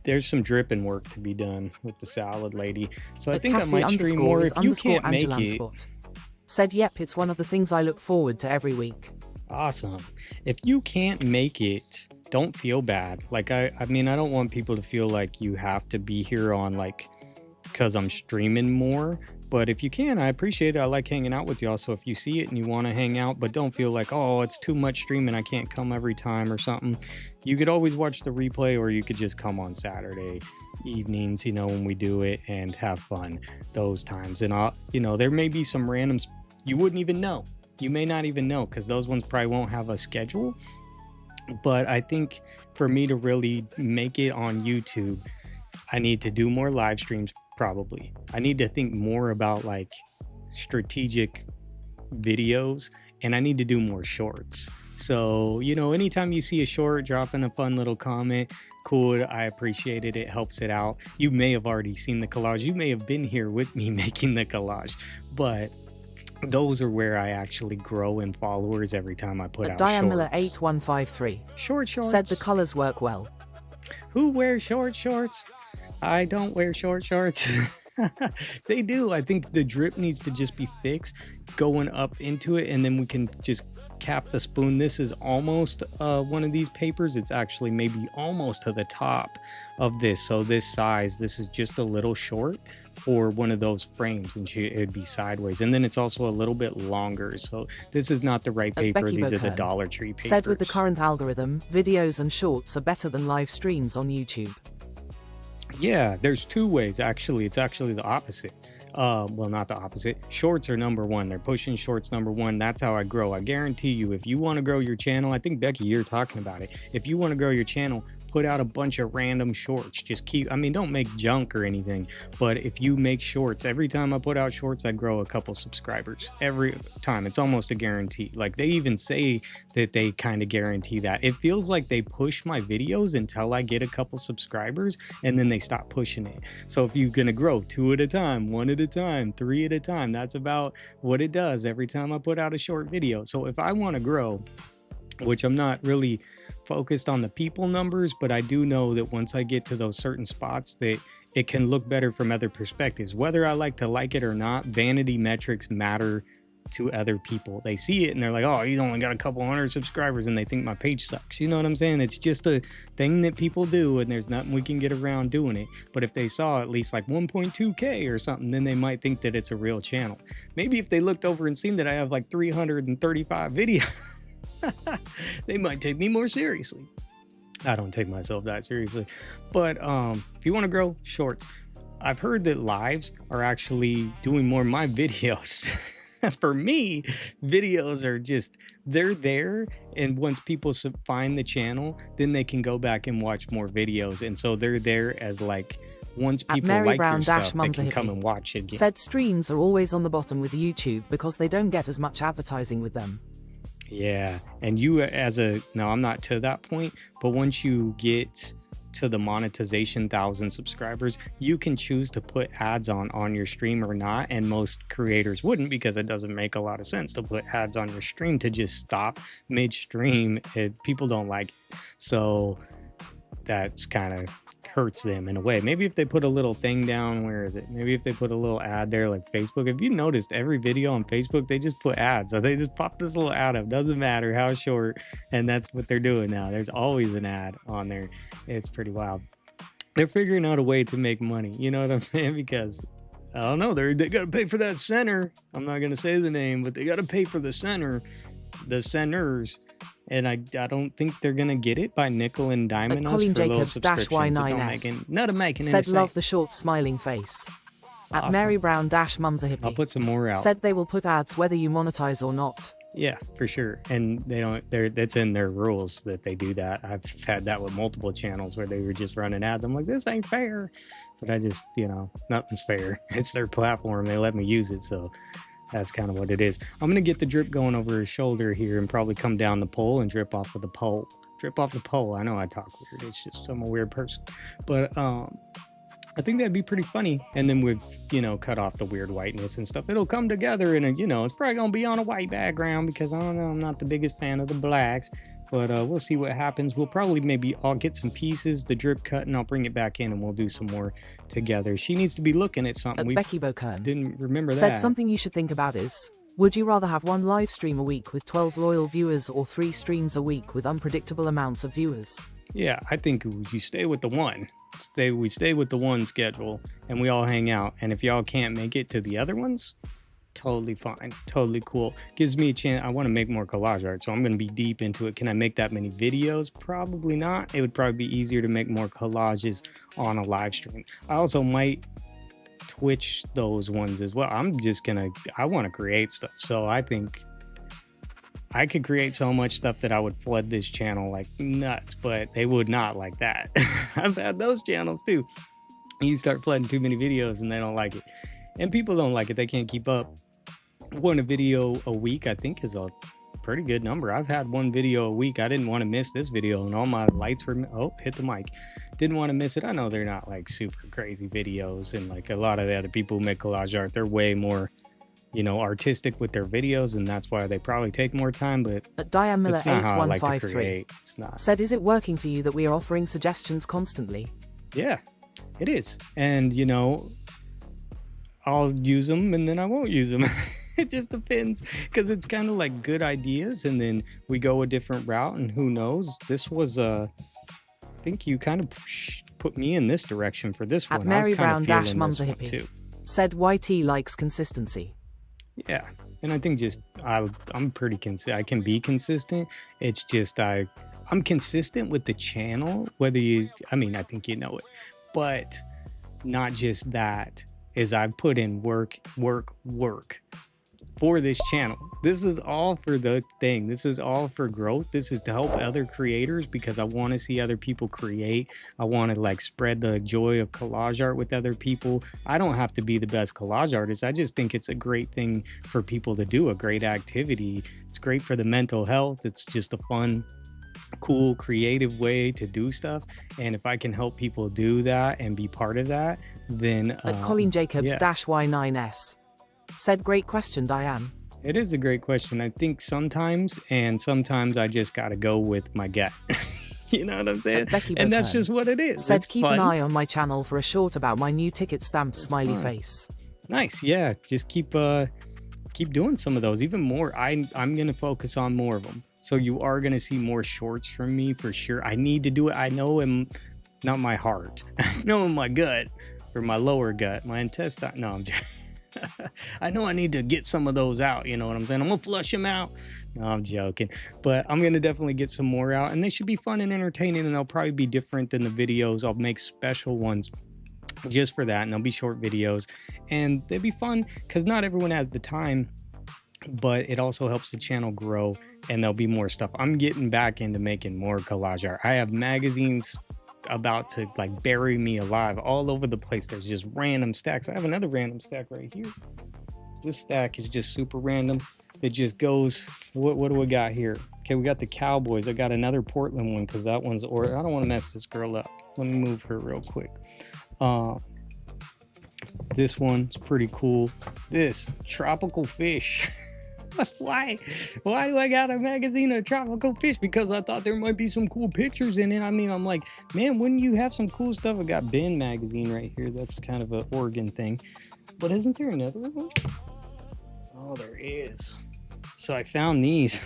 there's some dripping work to be done with the Salad Lady. So I At think I Cassie might stream more. is If you underscore can't make Angela it, Sport. Said yep, it's one of the things I look forward to every week. awesome. If you can't make it, don't feel bad. Like I mean, I don't want people to feel like you have to be here on like because I'm streaming more. But if you can, I appreciate it. I like hanging out with y'all. So if you see it and you want to hang out, but don't feel like, oh, it's too much streaming, I can't come every time or something. You could always watch the replay, or you could just come on Saturday evenings, you know, when we do it, and have fun those times. And I'll, you know, there may be some randoms you wouldn't even know. You may not even know, because those ones probably won't have a schedule. But I think for me to really make it on YouTube, I need to do more live streams. Probably I need to think more about like strategic videos, and I need to do more shorts. So, you know, anytime you see a short, drop in a fun little comment, cool. I appreciate it. It helps it out. You may have already seen the collage. You may have been here with me making the collage, but those are where I actually grow in followers every time I put out Diane Miller shorts. 8153 Shorts. said the colors work well. Who wears shorts? I don't wear shorts. They do. I think the drip needs to just be fixed going up into it, and then we can just cap the spoon. This is almost one of these papers. It's actually maybe almost to the top of this. So this size, this is just a little short for one of those frames, and it'd be sideways. And then it's also a little bit longer. So this is not the right paper. Becky These are the Bocan Dollar Tree papers. said with the current algorithm, videos and shorts are better than live streams on YouTube. Yeah, there's two ways, actually. It's actually the opposite. Well, not the opposite. Shorts are number one. They're pushing shorts number one. That's how I grow. I guarantee you, if you want to grow your channel, I think, Becky, you're talking about it. If you want to grow your channel, put out a bunch of random shorts. Just keep, I mean, don't make junk or anything, but if you make shorts, every time I put out shorts, I grow a couple subscribers every time. It's almost a guarantee. Like, they even say that they kind of guarantee that. It feels like they push my videos until I get a couple subscribers, and then they stop pushing it. So if you're going to grow 2 at a time, 1 at a time, 3 at a time, that's about what it does every time I put out a short video. So if I want to grow, which I'm not really focused on the people numbers, but I do know that once I get to those certain spots that it can look better from other perspectives. Whether I like it or not, vanity metrics matter to other people. They see it and they're like, oh, you only got a couple hundred subscribers, and they think my page sucks. You know what I'm saying? It's just a thing that people do, and there's nothing we can get around doing it. But if they saw at least like 1.2K or something, then they might think that it's a real channel. Maybe if they looked over and seen that I have like 335 videos, they might take me more seriously. I don't take myself that seriously. But if you want to grow, shorts. I've heard that lives are actually doing more of my videos. For me, videos are just, they're there, and once people find the channel, then they can go back and watch more videos. And so they're there as like, once people like your stuff, they can come and watch it again. Said streams are always on the bottom with YouTube because they don't get as much advertising with them. Yeah, and you no, I'm not to that point, but once you get to the monetization 1,000 subscribers, you can choose to put ads on your stream or not, and most creators wouldn't, because it doesn't make a lot of sense to put ads on your stream to just stop midstream. People don't like it, so that's kind of hurts them in a way. Maybe if they put a little thing down, where is it? Maybe if they put a little ad there like Facebook. If you noticed, every video on Facebook, they just put ads. So they just pop this little ad up. Doesn't matter how short, and that's what they're doing now. There's always an ad on there. It's pretty wild. They're figuring out a way to make money. You know what I'm saying? Because I don't know, they got to pay for that center. I'm not going to say the name, but they got to pay for the center, the centers. And I don't think they're gonna get it by nickel and diming us Colin for little Jacobs subscriptions. Not making said any love sense. the short smiling face. At Awesome. Mary Brown Mum's a hippie. I'll put some more out. Said they will put ads whether you monetize or not. Yeah, for sure. And they don't. That's in their rules that they do that. I've had that with multiple channels where they were just running ads. I'm like, this ain't fair. But I just, nothing's fair. It's their platform. They let me use it, so. That's kind of what it is. I'm going to get the drip going over his shoulder here and probably come down the pole and drip off of the pole. Drip off the pole. I know I talk weird. It's just I'm a weird person. But I think that'd be pretty funny. And then we've, cut off the weird whiteness and stuff. It'll come together and, it's probably going to be on a white background because I don't know, I'm not the biggest fan of the blacks. But we'll see what happens. We'll probably maybe I'll get some pieces, the drip cut, and I'll bring it back in and we'll do some more together. She needs to be looking at something. We Becky Bocan didn't remember that. Said something you should think about is, would you rather have 1 live stream a week with 12 loyal viewers or 3 streams a week with unpredictable amounts of viewers? Yeah, I think you stay with the one. We stay with the one schedule and we all hang out. And if y'all can't make it to the other ones, totally fine, totally cool. Gives me a chance. I want to make more collage art, so I'm going to be deep into it. Can I make that many videos? Probably not. It would probably be easier to make more collages on a live stream. I also might Twitch those ones as well. I want to create stuff, so I think I could create so much stuff that I would flood this channel like nuts, but they would not like that. I've had those channels too. You start flooding too many videos and they don't like it, and people don't like it. They can't keep up. One a video a week, I think, is pretty good number. I've had one video a week. I didn't want to miss this video, and all my lights were, oh, hit the mic. Didn't want to miss it. I know they're not like super crazy videos, and like a lot of the other people who make collage art, they're way more, you know, artistic with their videos, and that's why they probably take more time, but Diane Miller it's not how I like to 8153 create. It's not. said, is it working for you that we are offering suggestions constantly? Yeah, it is. And, you know, I'll use them and then I won't use them. It just depends, because it's kind of like good ideas and then we go a different route, and who knows, this was I think you kind of put me in this direction for this At one. Mary I was kind Brown of dash feeling Mum's this a one hippie too. said YT likes consistency. Yeah, and I think just I'm pretty consistent. I can be consistent. It's just I'm consistent with the channel, whether you, I mean, I think you know it, but not just that, is I've put in work for this channel. This is all for the thing. This is all for growth. This is to help other creators, because I want to see other people create. I want to like spread the joy of collage art with other people. I don't have to be the best collage artist. I just think it's a great thing for people to do, a great activity. It's great for the mental health. It's just a fun, cool, creative way to do stuff. And if I can help people do that and be part of that, then Colleen Jacobs yeah. dash Y9S said, great question, Diane. It is a great question. I think sometimes I just gotta go with my gut. You know what I'm saying? Becky And that's Bocan just what it is. said, It's keep fun. an eye on my channel for a short about my new ticket stamp smiley fun. face. Nice. Yeah, just keep doing some of those, even more. I'm gonna focus on more of them, so you are gonna see more shorts from me for sure. I need to do it. I know in not my heart, I know in my gut, or my lower gut, my intestine. No, I'm just I know I need to get some of those out, you know what I'm saying? I'm gonna flush them out. No, I'm joking, but I'm gonna definitely get some more out, and they should be fun and entertaining, and they'll probably be different than the videos. I'll make special ones just for that, and they'll be short videos, and they'll be fun because not everyone has the time, but it also helps the channel grow, and there'll be more stuff. I'm getting back into making more collage art. I have magazines about to like bury me alive all over the place. There's just random stacks. I have another random stack right here. This stack is just super random. It just goes, what do we got here? Okay, we got the Cowboys. I got another Portland one because that one's, or I don't want to mess this girl up. Let me move her real quick. This one's pretty cool. This tropical fish. Why do I got a magazine of tropical fish? Because I thought there might be some cool pictures in it. I mean, I'm like, man, wouldn't you have some cool stuff? I got Ben magazine right here. That's kind of an Oregon thing. But isn't there another one? Oh, there is. So I found these.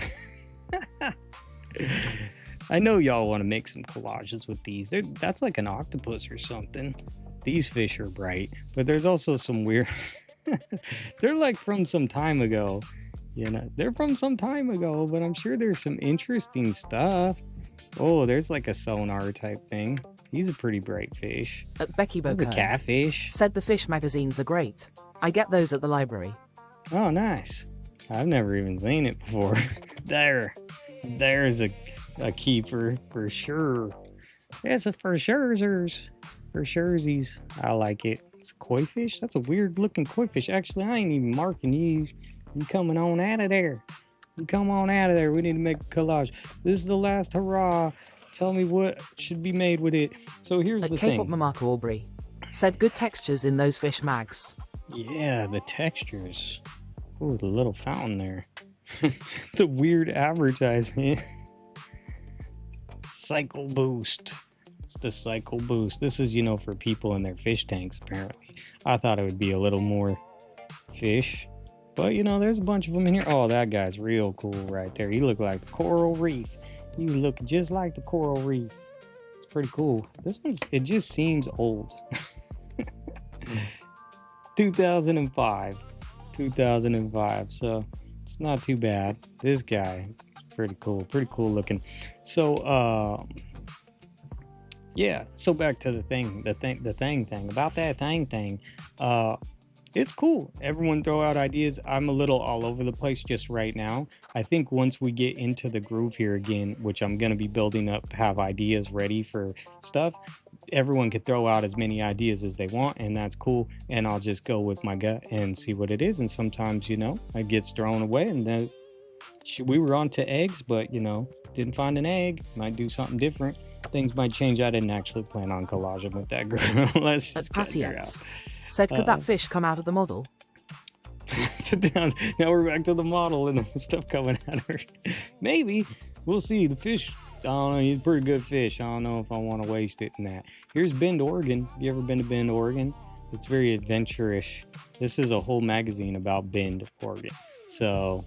I know y'all want to make some collages with these. That's like an octopus or something. These fish are bright, but there's also some weird... They're like from some time ago. You know, they're from some time ago, but I'm sure there's some interesting stuff. Oh, there's like a sonar type thing. He's a pretty bright fish. Becky That's a Bocan catfish. said, the fish magazines are great. I get those at the library. Oh, nice. I've never even seen it before. There's a keeper for sure. It's a for sure's. For suresies. I like it. It's a koi fish. That's a weird looking koi fish. Actually, I ain't even marking you. You coming on out of there. You come on out of there. We need to make a collage. This is the last hurrah. Tell me what should be made with it. So here's the thing. K-pop Mamaka Aubrey said, good textures in those fish mags. Yeah, the textures. Oh, the little fountain there. The weird advertisement. Cycle boost. It's the cycle boost. This is, you know, for people in their fish tanks, apparently. I thought it would be a little more fish. But, you know, there's a bunch of them in here. Oh, that guy's real cool right there. He looked like the coral reef. He's looking just like the coral reef. It's pretty cool. This one's, it just seems old. 2005. So it's not too bad. This guy, pretty cool looking. So, yeah, so back to the thing about that thing. It's cool. Everyone throw out ideas. I'm a little all over the place just right now. I think once we get into the groove here again, which I'm going to be building up, have ideas ready for stuff, everyone could throw out as many ideas as they want, and that's cool. And I'll just go with my gut and see what it is. And sometimes, you know, it gets thrown away, and then We were on to eggs, but you know, didn't find an egg. Might do something different. Things might change. I didn't actually plan on collaging with that girl. Let's just get her out. Said, could that fish come out of the model? Now we're back to the model and the stuff coming at her. Maybe. We'll see. The fish, I don't know, he's a pretty good fish. I don't know if I want to waste it in that. Here's Bend, Oregon. Have you ever been to Bend, Oregon? It's very adventurous. This is a whole magazine about Bend, Oregon. So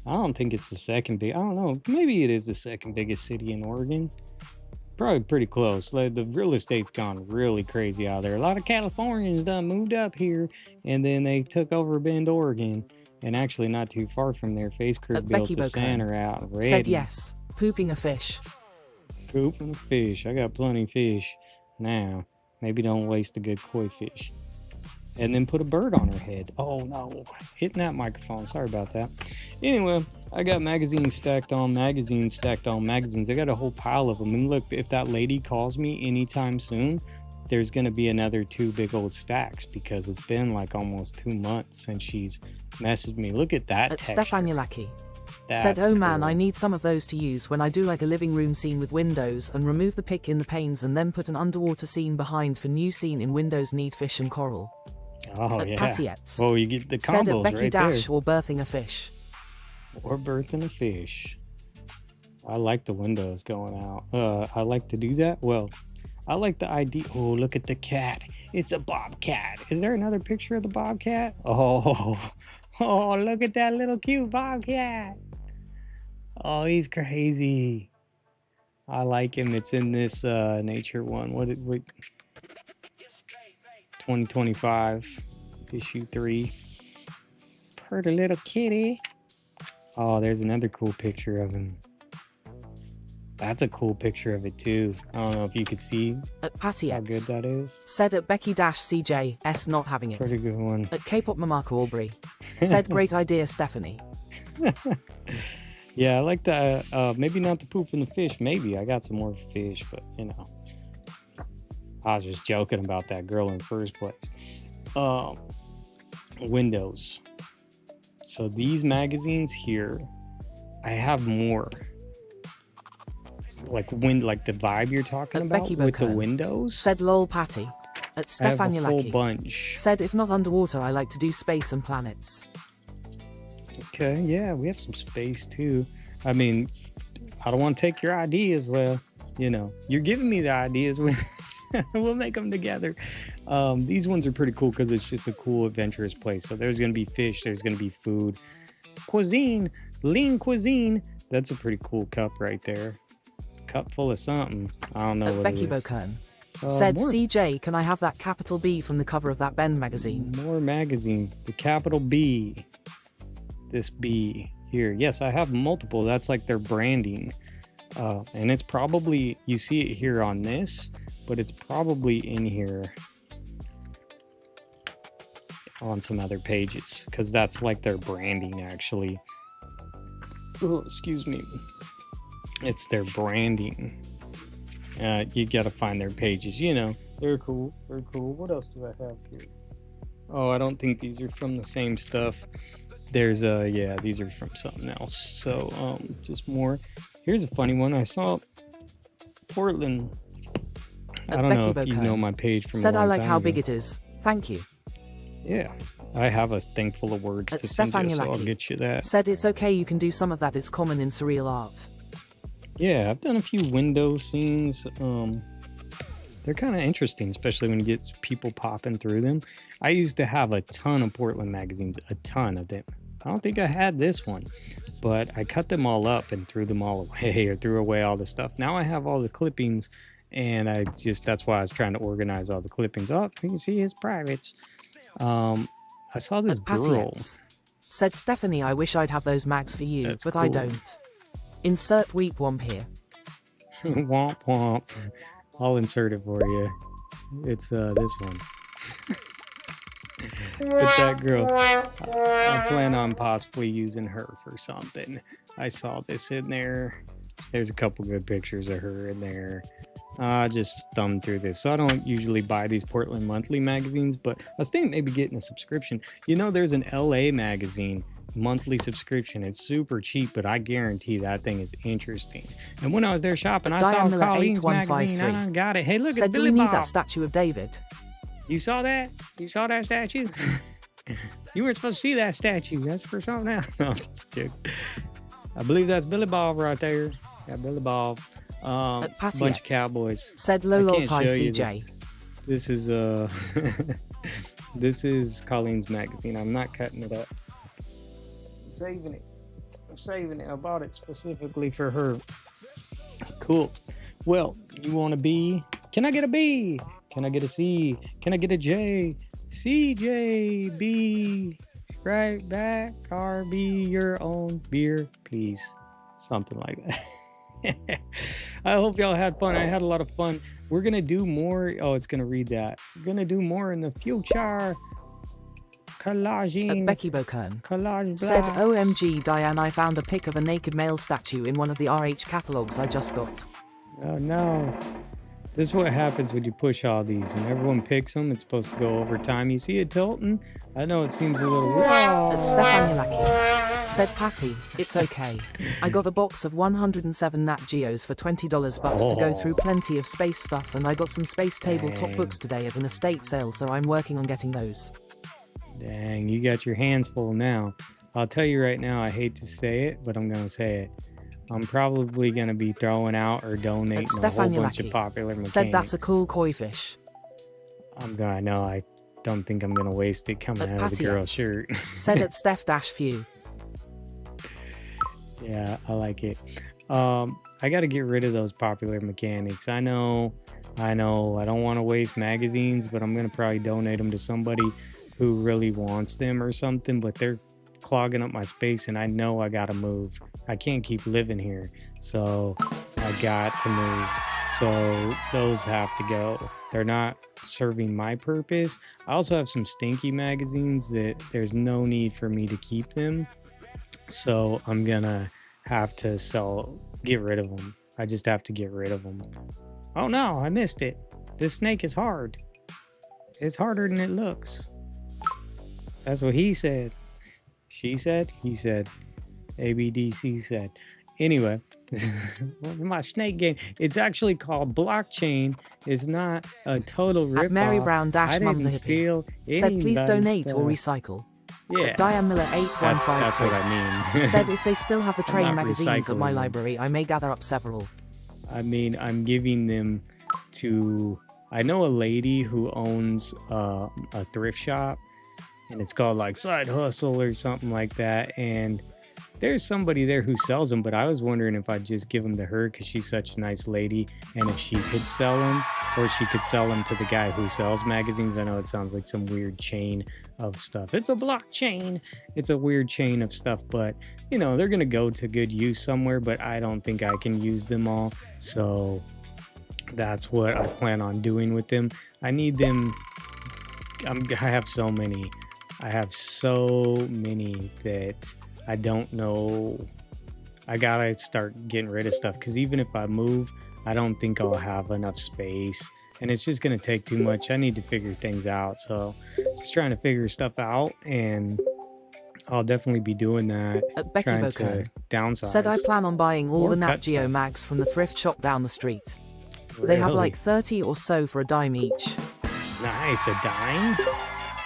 I don't think it's the second big. I don't know. Maybe it is the second biggest city in Oregon. Probably pretty close. Like, the real estate's gone really crazy out there. A lot of Californians done moved up here, and then they took over Bend, Oregon. And actually, not too far from there, Face Crew built a Santa out. Said yes. Pooping a fish. Pooping a fish. I got plenty of fish now. Maybe don't waste a good koi fish. And then put a bird on her head. Oh no, hitting that microphone. Sorry about that. Anyway, I got magazines stacked on magazines stacked on magazines. I got a whole pile of them. And look, if that lady calls me anytime soon, there's going to be another 2 big old stacks because it's been like almost 2 months since she's messaged me. Look at that texture. Stefanulaki said, oh man, I need some of those to use when I do like a living room scene with windows and remove the pic in the panes and then put an underwater scene behind for new scene in windows need fish and coral. Oh, yeah. Patiettes. Well, you get the combos said at Becky right Dash there. or birthing a fish. Or birthing a fish. I like the windows going out. I like to do that. Well, I like the idea. Oh, look at the cat. It's a bobcat. Is there another picture of the bobcat? Oh, look at that little cute bobcat. Oh, he's crazy. I like him. It's in this nature one. What 2025 issue 3. Pretty little kitty. Oh, there's another cool picture of him. That's a cool picture of it too. I don't know if you could see how good that is. Said at Becky Dash CJS not having it. Pretty good one. At K-pop Mamaka Aubrey. Said great idea, Stephanie. Yeah, I like that. Maybe not the poop in the fish. Maybe I got some more fish, but you know, I was just joking about that girl in the first place. Windows. So these magazines here, I have more. Like the vibe you're talking about with the windows. Said lol Patty. At Stefanulaki. I have a whole bunch. Said if not underwater, I like to do space and planets. Okay, yeah, we have some space too. I mean, I don't want to take your ideas. Well, you know, you're giving me the ideas. We'll make them together. These ones are pretty cool because it's just a cool, adventurous place. So there's going to be fish. There's going to be food. Cuisine. Lean cuisine. That's a pretty cool cup right there. Cup full of something. I don't know what Becky it is. Bocan. Said More. CJ, can I have that capital B from the cover of that Bend magazine? More magazine. The capital B. This B here. Yes, I have multiple. That's like their branding. And it's probably, you see it here on this, but it's probably in here on some other pages because that's like their branding actually. Oh, excuse me. It's their branding. You gotta find their pages, you know. They're cool. They're cool. What else do I have here? Oh, I don't think these are from the same stuff. There's yeah, these are from something else. So just more. Here's a funny one. I saw Portland. I don't know if you know my page from Said a long I like time how ago. big it is. Thank you. Yeah, I have a thing full of words At to send you, so I'll Stefanulaki. get you that. Said it's okay, you can do some of that. It's common in surreal art. Yeah, I've done a few window scenes. They're kind of interesting, especially when you get people popping through them. I used to have a ton of Portland magazines, a ton of them. I don't think I had this one, but I cut them all up and threw them all away or threw away all the stuff. Now I have all the clippings, and that's why I was trying to organize all the clippings. Oh, you can see his privates. I saw this girl. Said Stephanie, I wish I'd have those mags for you, but I cool. don't. Insert weep womp here. Womp womp. I'll insert it for you. It's this one. But that girl, I plan on possibly using her for something. I saw this in there. There's a couple good pictures of her in there. I just thumbed through this. So I don't usually buy these Portland Monthly magazines, but I was thinking maybe getting a subscription. You know, there's an LA magazine monthly subscription. It's super cheap, but I guarantee that thing is interesting. And when I was there shopping, I saw Colleen's magazine. I got it. Hey, look, Said, it's do Billy we need Bob. that statue of David? You saw that? You saw that statue? You weren't supposed to see that statue. That's for something else. No, I'm just kidding. I believe that's Billy Bob right there. Yeah, Billy Bob. Bunch of cowboys. Said I Lolo can't Ty show you CJ. This is this is Colleen's magazine. I'm not cutting it up. I'm saving it. I'm saving it. I bought it specifically for her. Cool. Well, you want a B? Can I get a B? Can I get a C? Can I get a J? C, J, B. Right back. R, B, your own beer, please. Something like that. I hope y'all had fun. I had a lot of fun. We're gonna do more. Oh, it's gonna read that. We're gonna do more in the future. Collaging. Becky Bokern Collage said, blocks. OMG, Diane, I found a pic of a naked male statue in one of the RH catalogs I just got. Oh no. This is what happens when you push all these and everyone picks them. It's supposed to go over time. You see it tilting? I know it seems a little weird. Stefan Yulaki said, Patty, it's okay. I got a box of 107 Nat Geos for $20 bucks to go through plenty of space stuff, and I got some space tabletop books today at an estate sale, so I'm working on getting those. Dang, you got your hands full now. I'll tell you right now, I hate to say it, but I'm going to say it. I'm probably going to be throwing out or donating a whole bunch of popular mechanics. Said that's a cool koi fish. I know, I don't think I'm going to waste it coming out of the girl's shirt. Said at Steph-Few. Yeah, I like it. I got to get rid of those popular mechanics. I know, I don't want to waste magazines, but I'm going to probably donate them to somebody who really wants them or something, but they're clogging up my space and I know I gotta move. I can't keep living here, so I got to move. So those have to go. They're not serving my purpose. I also have some stinky magazines that there's no need for me to keep them, so I'm gonna have to get rid of them. I just have to get rid of them. Oh no, I missed it. This snake is hard. It's harder than it looks. That's what he said. She said, he said, ABDC said. Anyway, my snake game, it's actually called blockchain. It's not a total rip-off. At Mary Brown Dash I didn't Mum's a steal hippie. Said please donate stuff. or recycle. Yeah. Diane Miller 815 That's what I mean. said if they still have the I'm train not magazines at my recycling them. library, I may gather up several. I mean, I'm giving them to, I know a lady who owns a thrift shop, and it's called like Side Hustle or something like that, and there's somebody there who sells them, but I was wondering if I'd just give them to her because she's such a nice lady, and if she could sell them, or she could sell them to the guy who sells magazines. I know it sounds like some weird chain of stuff. It's a blockchain. It's a weird chain of stuff, but you know, they're gonna go to good use somewhere, but I don't think I can use them all, so that's what I plan on doing with them. I need them. I have so many. I have so many that I don't know. I gotta start getting rid of stuff because even if I move, I don't think I'll have enough space, and it's just gonna take too much. I need to figure things out, so just trying to figure stuff out, and I'll definitely be doing that. Becky Trying Bokern to downsize. said I plan on buying all Or the Nat cut Geo stuff. mags from the thrift shop down the street. They have Really? like 30 or so for a dime each. Nice, a dime?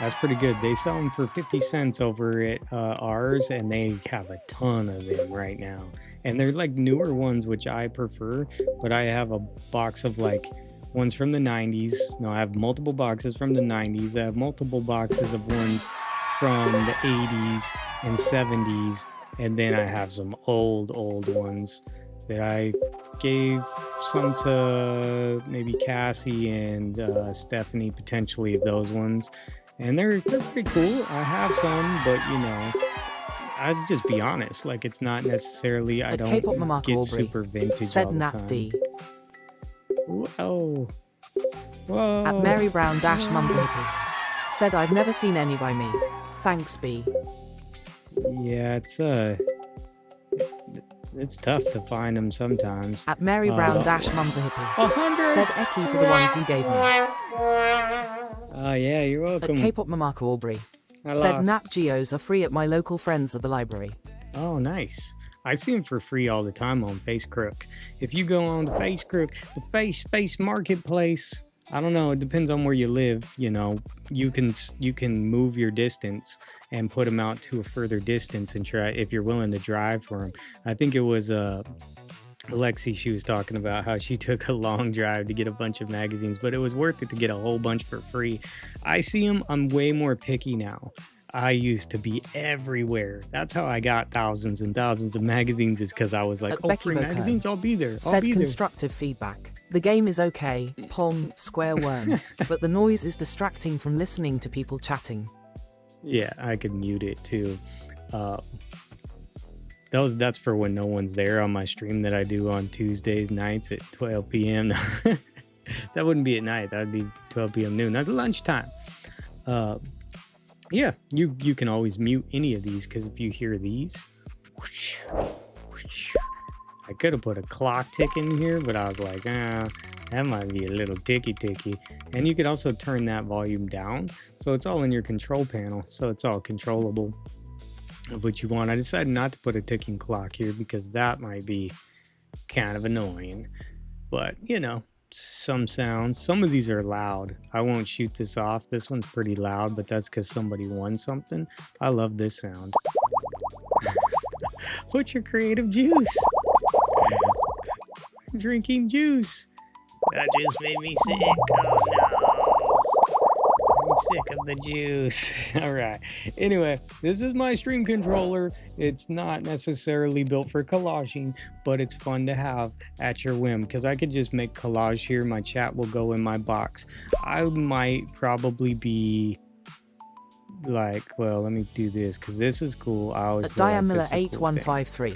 That's pretty good. They sell them for 50 cents over at ours, and they have a ton of them right now. And they're like newer ones, which I prefer, but I have a box of like ones from the 90s. No, I have multiple boxes from the 90s. I have multiple boxes of ones from the 80s and 70s, and then I have some old ones that I gave some to maybe Cassie and Stephanie, potentially, of those ones. And they're pretty cool. I have some, but you know, I'll just be honest. Like, it's not necessarily, I don't K-pop Mama get Aubrey super vintage said all the Nat time. D. Whoa. Whoa. At Mary Brown Dash Mum's a hippie. Said I've never seen any by me. Thanks, B. Yeah, it's tough to find them sometimes. At Mary Brown Dash Mum's a hippie. 100. Said Eki for the ones you gave me. Oh yeah, you're welcome. At K-pop Mama Aubrey Said lost. Nat Geos are free at my local friends at the library. Oh, nice. I see them for free all the time on FaceCrook. If you go on the FaceCrook, the Space Marketplace, I don't know, it depends on where you live, you know, you can move your distance and put them out to a further distance and try if you're willing to drive for them. I think it was Alexi, she was talking about how she took a long drive to get a bunch of magazines, but it was worth it to get a whole bunch for free. I see them, I'm way more picky now. I used to be everywhere. That's how I got thousands and thousands of magazines, is because I was like, oh, free magazines, I'll be there. Said constructive feedback. The game is okay, Pong, square worm, but the noise is distracting from listening to people chatting. Yeah, I could mute it too. That's for when no one's there on my stream that I do on Tuesdays nights at 12 p.m. That wouldn't be at night. That'd be 12 p.m. noon. That's lunchtime. Yeah, you can always mute any of these, because if you hear these, whoosh, whoosh, I could have put a clock tick in here, but I was like, that might be a little ticky. And you could also turn that volume down, so it's all in your control panel, so it's all controllable of what you want. I decided not to put a ticking clock here because that might be kind of annoying, but you know, some sounds, some of these are loud. I won't shoot this off. This one's pretty loud, but that's because somebody won something. I love this sound. What's your creative juice? I'm drinking juice. That just made me sick. Oh no. I'm sick of the juice. All right. Anyway, this is my stream controller. It's not necessarily built for collaging, but it's fun to have at your whim, because I could just make collage here. My chat will go in my box. I might probably be like, well, let me do this because this is cool. I always Diamilla 8153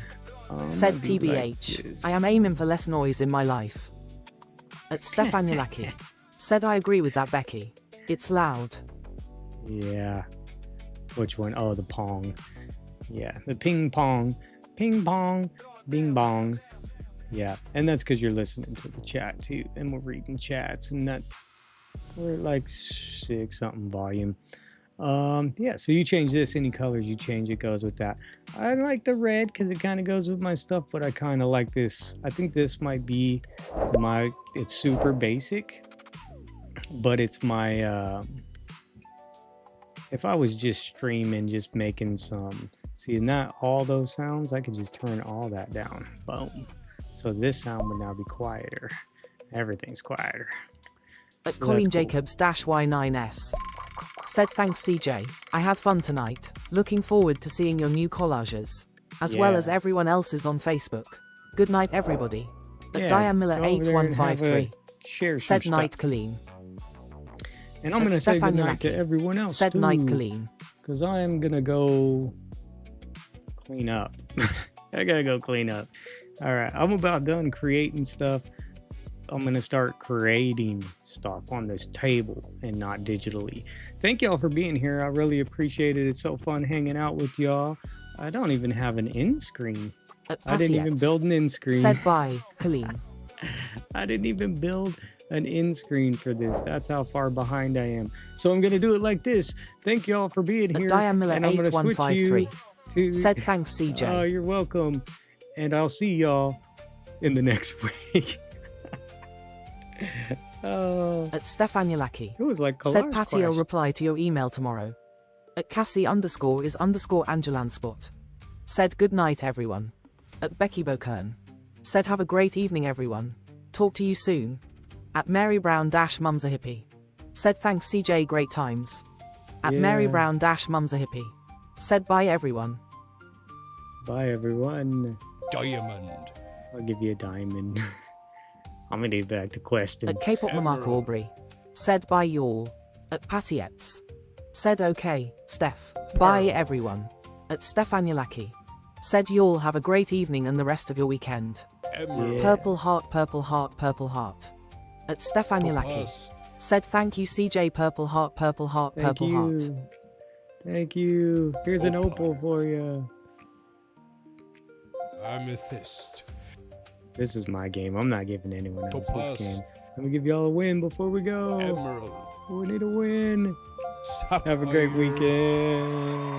said TBH, like I am aiming for less noise in my life. At Stefanulaki said I agree with that, Becky. It's loud. Yeah. Which one? Oh, the pong. Yeah, the ping pong, bing bong. Yeah, and that's because you're listening to the chat too, and we're reading chats, and that we're at like 6 something volume. Yeah, so you change this, any colors you change, it goes with that. I like the red because it kind of goes with my stuff, but I kind of like this. I think this might be my, it's super basic, but it's my, if I was just streaming, just making some, see, not all those sounds, I could just turn all that down. Boom. So this sound would now be quieter. Everything's quieter. At So Colin that's cool. Jacobs-Y9S said thanks CJ, I had fun tonight, looking forward to seeing your new collages, as well Yeah. as everyone else's on Facebook. Good night everybody. At Yeah, Diamilla go over there and have 8153 share said some night stuff. Colleen. And I'm At going to say Stefan goodnight to Yulaki everyone else said too, night Colleen. because I am going to go clean up. I got to go clean up. All right, I'm about done creating stuff. I'm going to start creating stuff on this table and not digitally. Thank y'all for being here. I really appreciate it. It's so fun hanging out with y'all. I don't even have an end screen. I didn't even Patiets build an end screen. said bye Colleen. I didn't even build an end screen for this. That's how far behind I am. So I'm going to do it like this. Thank y'all for being here. Diamilla and I'm going to switch you 8153 to... said thanks CJ. Oh, you're welcome. And I'll see y'all in the next week. At Stefanulaki it was like said collage Patty will clash. reply to your email tomorrow. At Cassie_is_Angelanspot said good night everyone. At Becky Bokern said have a great evening everyone. Talk to you soon. At Mary Brown-Mum's a hippie said thanks CJ, great times. At Mary Yeah. Brown-Mum's a hippie said bye everyone. Bye, everyone. Diamond. I'll give you a diamond. I'm going to get back to question. At K-pop Mamark Aubrey said bye y'all. At Patiets said okay, Steph. Bye everyone. At Stefanulaki said y'all have a great evening and the rest of your weekend. Emerald. Purple heart, purple heart, purple heart. At Stefanulaki Topaz. said thank you CJ, purple heart, purple heart, Thank purple you. heart. Thank you. Here's an opal for you. Amethyst. This is my game. I'm not giving anyone else Topaz. this game. Let me give y'all a win before we go. Emerald. We need a win. Have a great weekend.